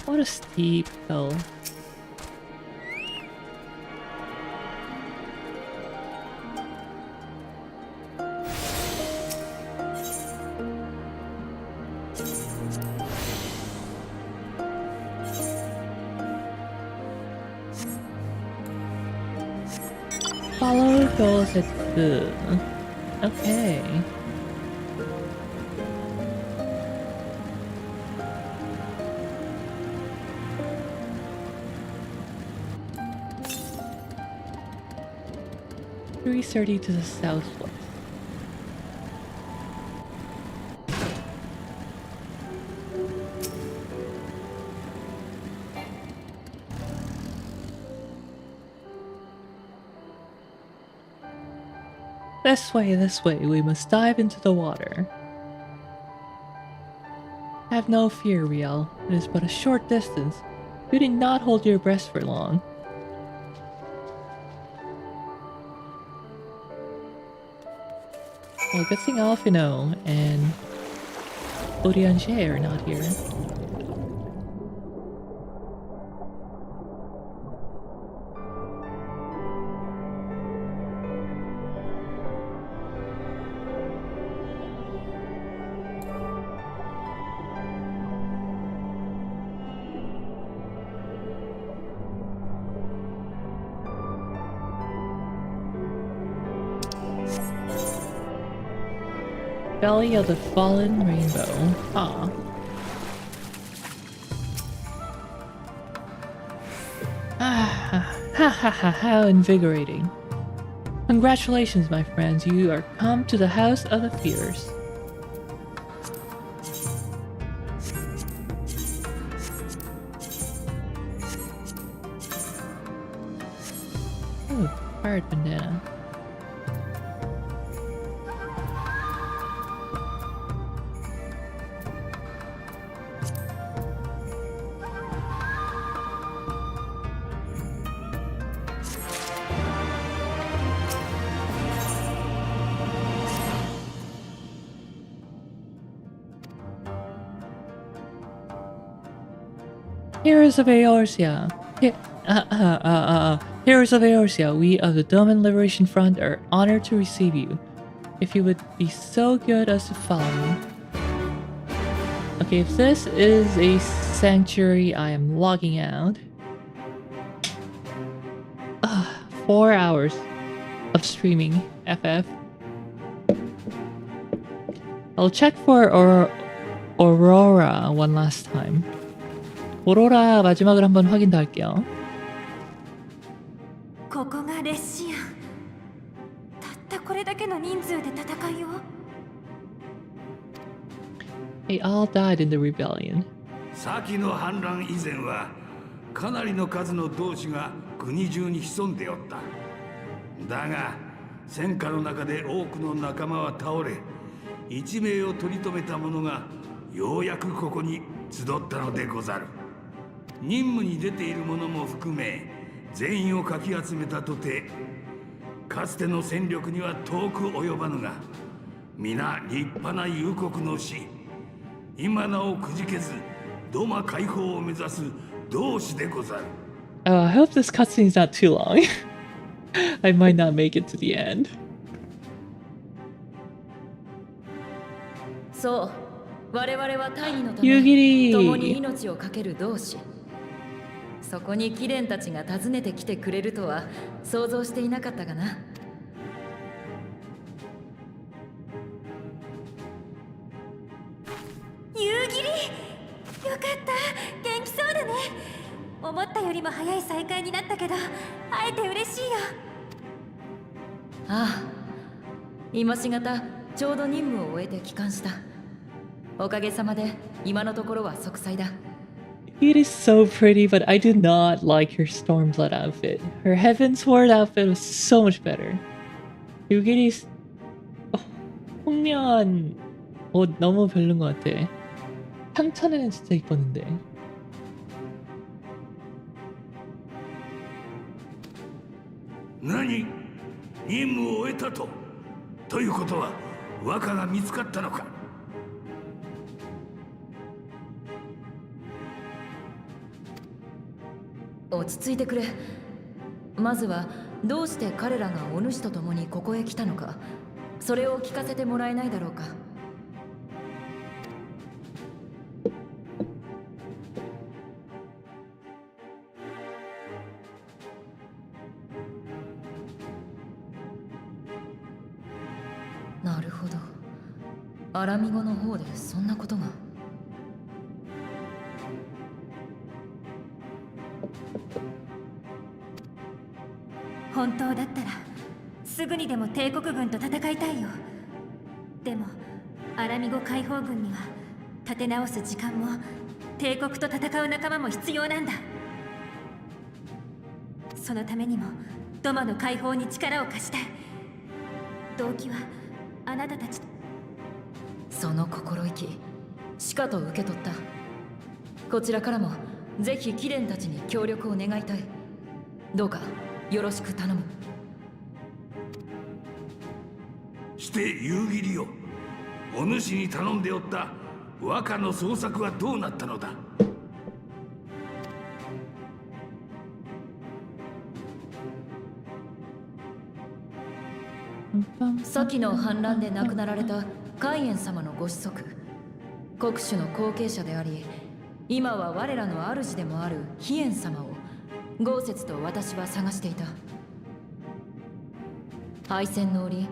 What a steep hill. Follow goals at the... Okay. .330 to the southwest. This way, we must dive into the water. Have no fear, Riel. It is but a short distance. You need not hold your breath for long. Well, good thing Alfino and Eorzea are not here. Belly of the Fallen Rainbow. Ah. How invigorating. Congratulations, my friends. You are come to the House of the Fierce. Oh, pirate bandana. Heroes of Eorzea. Heroes of Eorzea, we of the Domin Liberation Front are honored to receive you. If you would be so good as to follow me. Okay, if this is a sanctuary, I am logging out. 4 hours of streaming FF. I'll check for Aurora one last time. 오로라 마지막으로 한번 확인 더 할게요. ここがレシアン。たったこれだけの人数で戦いを。They all died in the rebellion. 先の反乱以前はかなりの数の同志が国中に潜んでおった。だが戦火の中で多くの仲間は倒れ、一命を取り留めた者がようやくここに集ったのでござる。任務に出ている者も含め全員をかき集めたとて、かつての戦力には遠く及ばぬが、皆立派な幽谷の士。今なおくじけずドマ解放を目指す同志でござる。Oh, I hope this cutscene's not too long. I might not make it to the end. そう、我々は大義のた夕め共に霧。命を懸ける同志。そこに貴殿たちが訪ねてきてくれるとは想像していなかったがな。夕霧、よかった、元気そうだね。思ったよりも早い再会になったけど、会えて嬉しいよ。ああ、今しがたちょうど任務を終えて帰還した。おかげさまで今のところは息災だ。It is so pretty, but I do not like her Stormblood outfit. Her Heaven Sword outfit was so much better. 유길이 홍련 옷 너무 별론 것 같아. 상처는 진짜 이뻤는데. 何？任務を終えたと？ということは若が見つかったのか？落ち着いてくれ。まずはどうして彼らがお主と共にここへ来たのか、それを聞かせてもらえないだろうか。なるほど、アラミ語の方でそんなことが。本当だったらすぐにでも帝国軍と戦いたいよ。でもアラミゴ解放軍には立て直す時間も帝国と戦う仲間も必要なんだ。そのためにもドマの解放に力を貸したい。動機はあなたたちと。その心意気しかと受け取った。こちらからもぜひ貴殿たちに協力を願いたい。どうかよろしく頼む。して夕霧よ、お主に頼んでおった和歌の捜索はどうなったのだ？先の反乱で亡くなられた海燕様のご子息、国主の後継者であり、今は我らの主でもある飛燕様を豪雪と私は探していた。敗戦の折、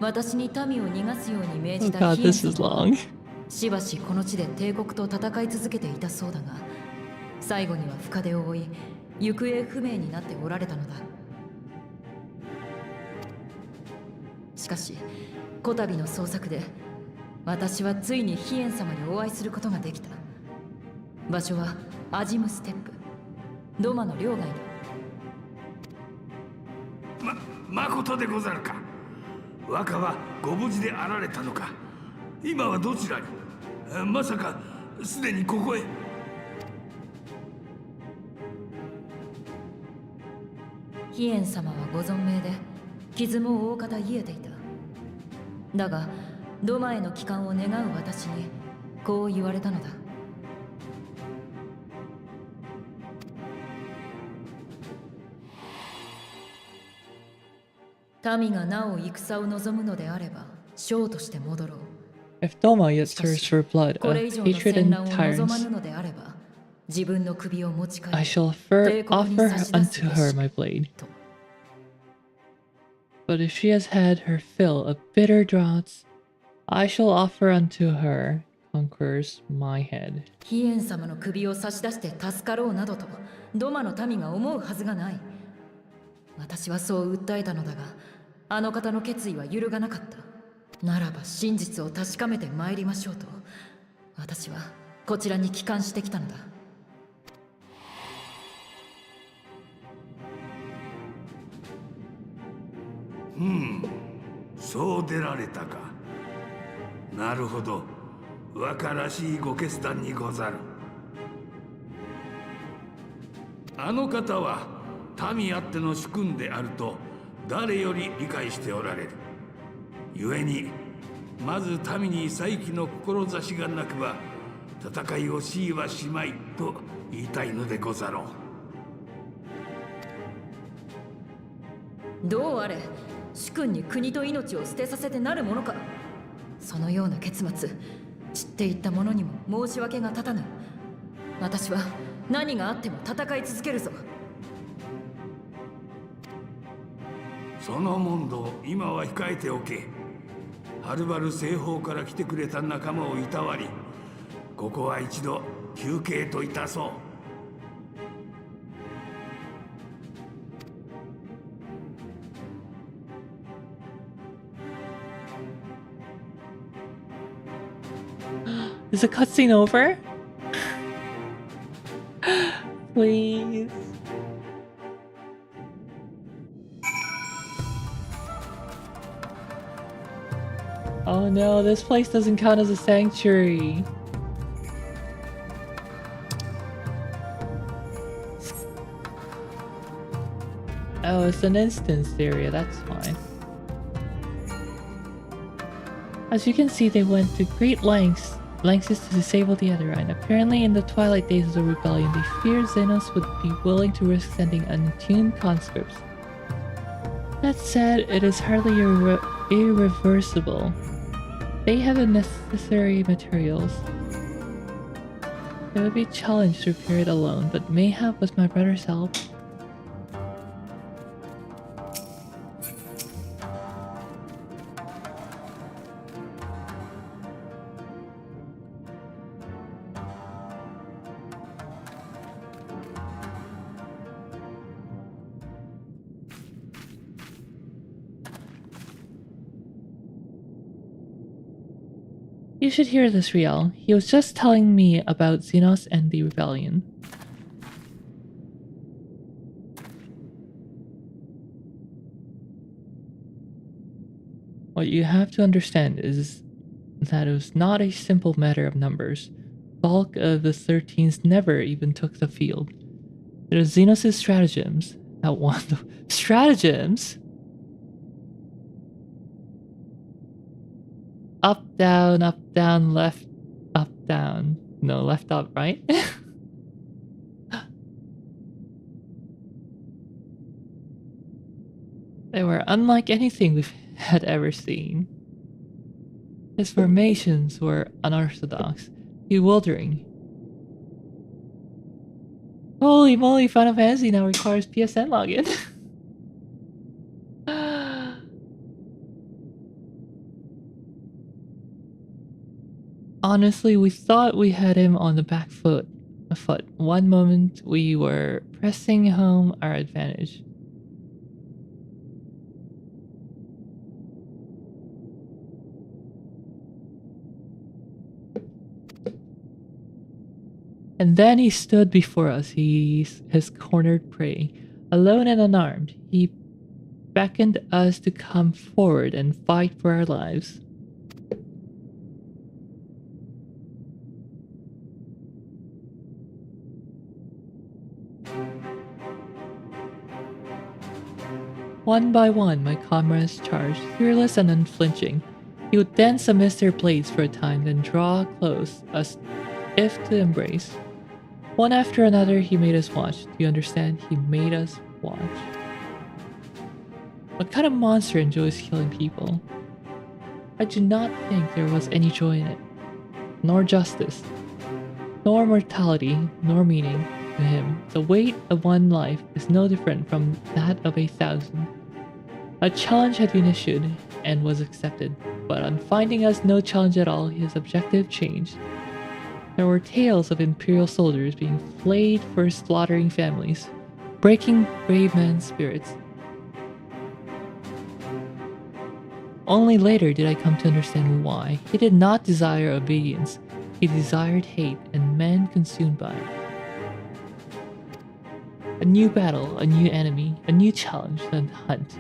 私に民を逃がすように命じた Oh 飛 god, 燕 this is 様は long. しばしこの地で帝国と戦い続けていたそうだが、最後には深手を負い行方不明になっておられたのだ。しかしこたびの捜索で私はついに飛燕様にお会いすることができた。場所はアジムステップ、ドマの領外だ。まことでござるか。若はご無事であられたのか。今はどちらに？まさかすでにここへ？飛燕様はご存命で傷も大方癒えていた。だがドマへの帰還を願う私にこう言われたのだ。民がなお戦を望むのであれば将として戻ろう。 If Doma yet thirsts for blood こ of れ以上の hatred 戦 and 乱を望ま tyrants, ぬのであれば自分の首を持ち帰り I shall 帝国に offer 差し出す unto べし her my blade. と。 But if she has had her fill of bitter draughts, I shall offer unto her conquerors my head. 飛燕様の首を差し出して助かろうなどとドマの民が思うはずがない。私はそう訴えたのだが、あの方の決意は揺るがなかった。ならば真実を確かめて参りましょうと、私はこちらに帰還してきたのだ。そう出られたか。なるほど、若らしいご決断にござる。あの方は民あっての主君であると誰より理解しておられる。故にまず民に再起の志がなくば戦いを強いはしまいと言いたいのでござろう。どうあれ主君に国と命を捨てさせてなるものか。そのような結末、散っていった者にも申し訳が立たぬ。私は何があっても戦い続けるぞ。その問答今は控えておけ。はるばる西方から来てくれた仲間をいたわり、ここは一度休憩といたそう。Is the cutscene over? Please. Oh no, this place doesn't count as a sanctuary. Oh, it's an instance area, that's fine. As you can see, they went to great lengths to disable the other end. Apparently, in the twilight days of the rebellion, they feared Xenos would be willing to risk sending untuned conscripts. That said, it is hardly irreversible. They have the necessary materials. It would be challenged to repair it alone, but mayhap with my brother's help. You should hear this, Riel. He was just telling me about Xenos and the rebellion. What you have to understand is that it was not a simple matter of numbers. Bulk of the 13s never even took the field. It was Xenos' stratagems that won the stratagems. Up, down, left, up, down. No, left, up, right? They were unlike anything we've had ever seen. His formations were unorthodox, bewildering. Holy moly, Final Fantasy now requires PSN login. Honestly, we thought we had him on the back foot. One moment we were pressing home our advantage. And then he stood before us, his cornered prey, alone and unarmed. He beckoned us to come forward and fight for our lives. One by one, my comrades charged, fearless and unflinching. He would then submit their blades for a time, then draw close, as if to embrace. One after another, he made us watch. Do you understand? He made us watch. What kind of monster enjoys killing people? I do not think there was any joy in it, nor justice, nor mortality, nor meaning. To him, the weight of one life is no different from that of 1,000. A challenge had been issued and was accepted, but on finding us no challenge at all, his objective changed. There were tales of Imperial soldiers being flayed for slaughtering families, breaking brave men's spirits. Only later did I come to understand why. He did not desire obedience, he desired hate and men consumed by it. A new battle, a new enemy, a new challenge, the hunt.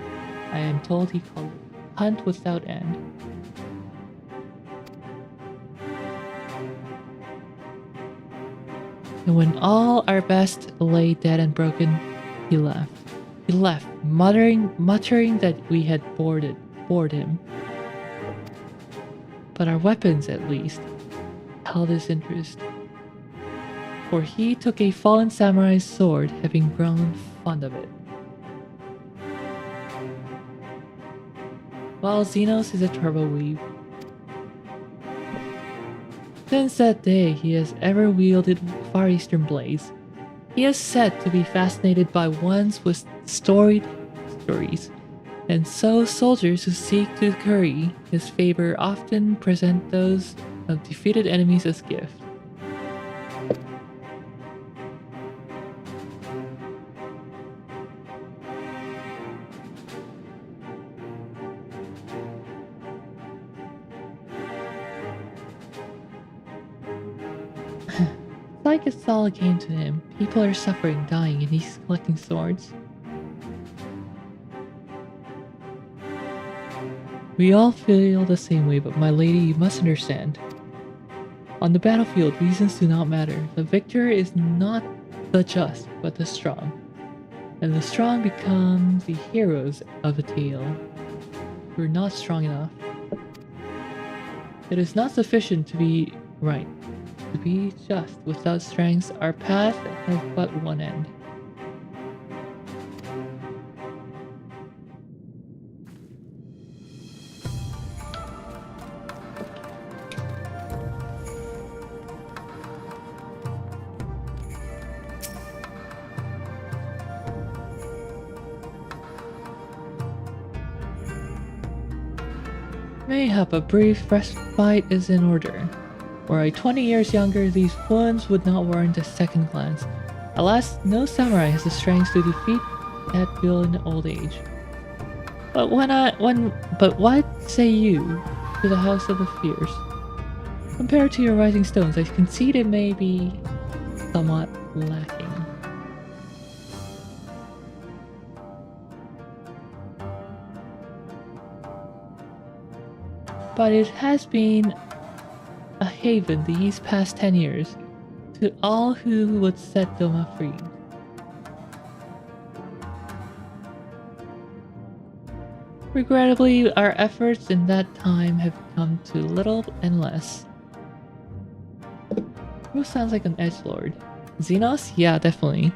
I am told he called it hunt without end. And when all our best lay dead and broken, he left. He left, muttering that we had bored him. But our weapons, at least, held his interest. For he took a fallen samurai's sword, having grown fond of it. While Xenos is a turbo weave. Since that day, he has ever wielded Far Eastern blades. He is said to be fascinated by ones with storied stories, and so soldiers who seek to curry his favor often present those of defeated enemies as gift. Like it's all a game to him. People are suffering, dying, and he's collecting swords. We all feel the same way, but my lady, you must understand. On the battlefield, reasons do not matter. The victor is not the just, but the strong. And the strong become the heroes of a tale. We're not strong enough. It is not sufficient to be right. To be just without strength, our path has but one end. Mayhap a brief respite is in order. Were I 20 years younger, these wounds would not warrant a second glance. Alas, no samurai has the strength to defeat that will in old age. But what say you to the House of the Fierce? Compared to your Rising Stones, I concede it may be somewhat lacking. But it has been a haven these past 10 years to all who would set Doma free. Regrettably, our efforts in that time have come to little and less. Who sounds like an edgelord? Xenos? Yeah, definitely.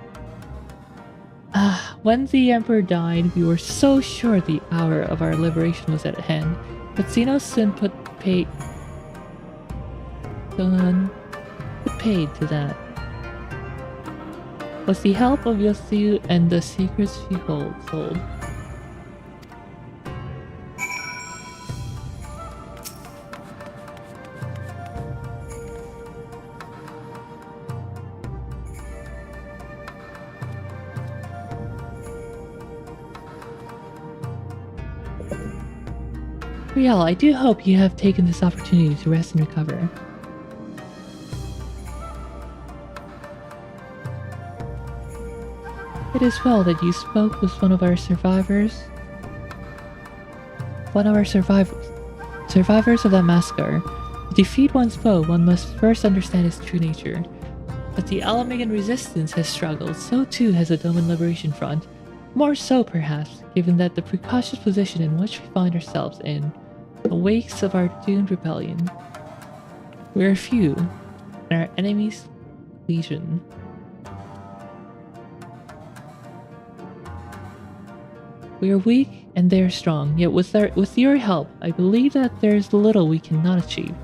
When the Emperor died, we were so sure the hour of our liberation was at hand, but Xenos soon put paid to that. With the help of Yosu and the secrets she sold. Riel, I do hope you have taken this opportunity to rest and recover. It is well that you spoke with one of our survivors. Survivors of that massacre. To defeat one's foe, one must first understand his true nature. But the Alamagan resistance has struggled, so too has the Doman Liberation Front. More so, perhaps, given that the precautious position in which we find ourselves in the wakes of our doomed rebellion. We are few, and our enemies legion. We are weak and they are strong, yet with your help, I believe that there is little we cannot achieve.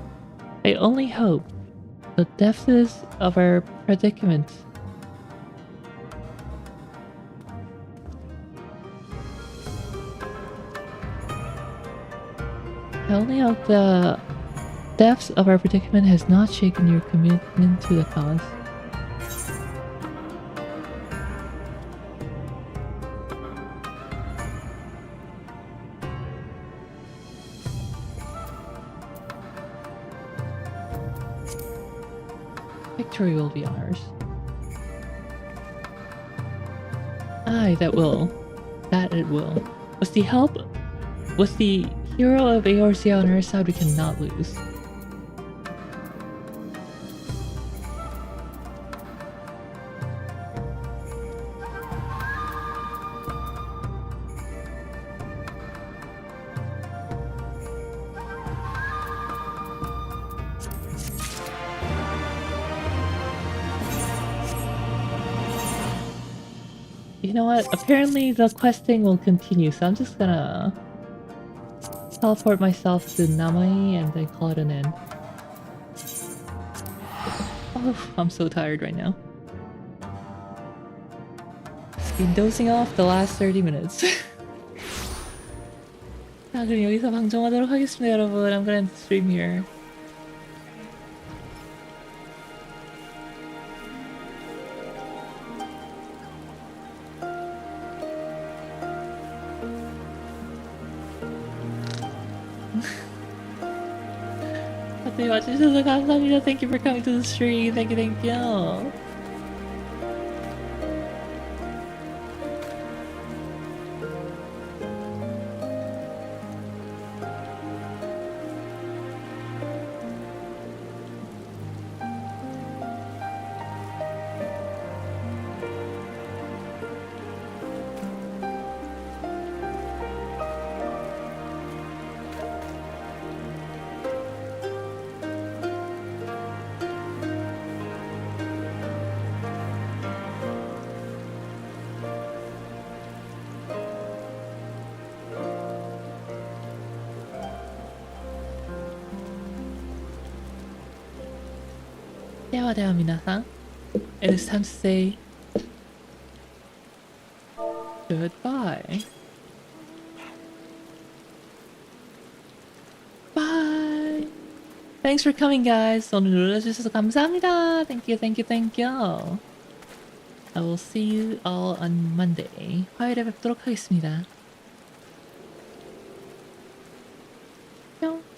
I only hope the depths of our predicament has not shaken your commitment to the cause. Victory will be ours. Aye, that it will. With the hero of Eorzea on our side, we cannot lose. You know what? Apparently the questing will continue, so I'm just gonna teleport myself to Namai and then call it an end. Oh, I'm so tired right now. Just been dozing off the last 30 minutes. 자, 그럼 여기서 방송하도록 하겠습니다, 여러분. I'm gonna stream here. 다들 와주셔서 감사합니다. Thank you for coming to the stream. Thank you, thank you. 대화 미나상. It is time to say goodbye. Bye. Thanks for coming, guys. 오늘 놀러주셔서 감사합니다. Thank you, thank you, thank you. I will see you all on Monday. 화요일에 뵙도록 하겠습니다. 뿅.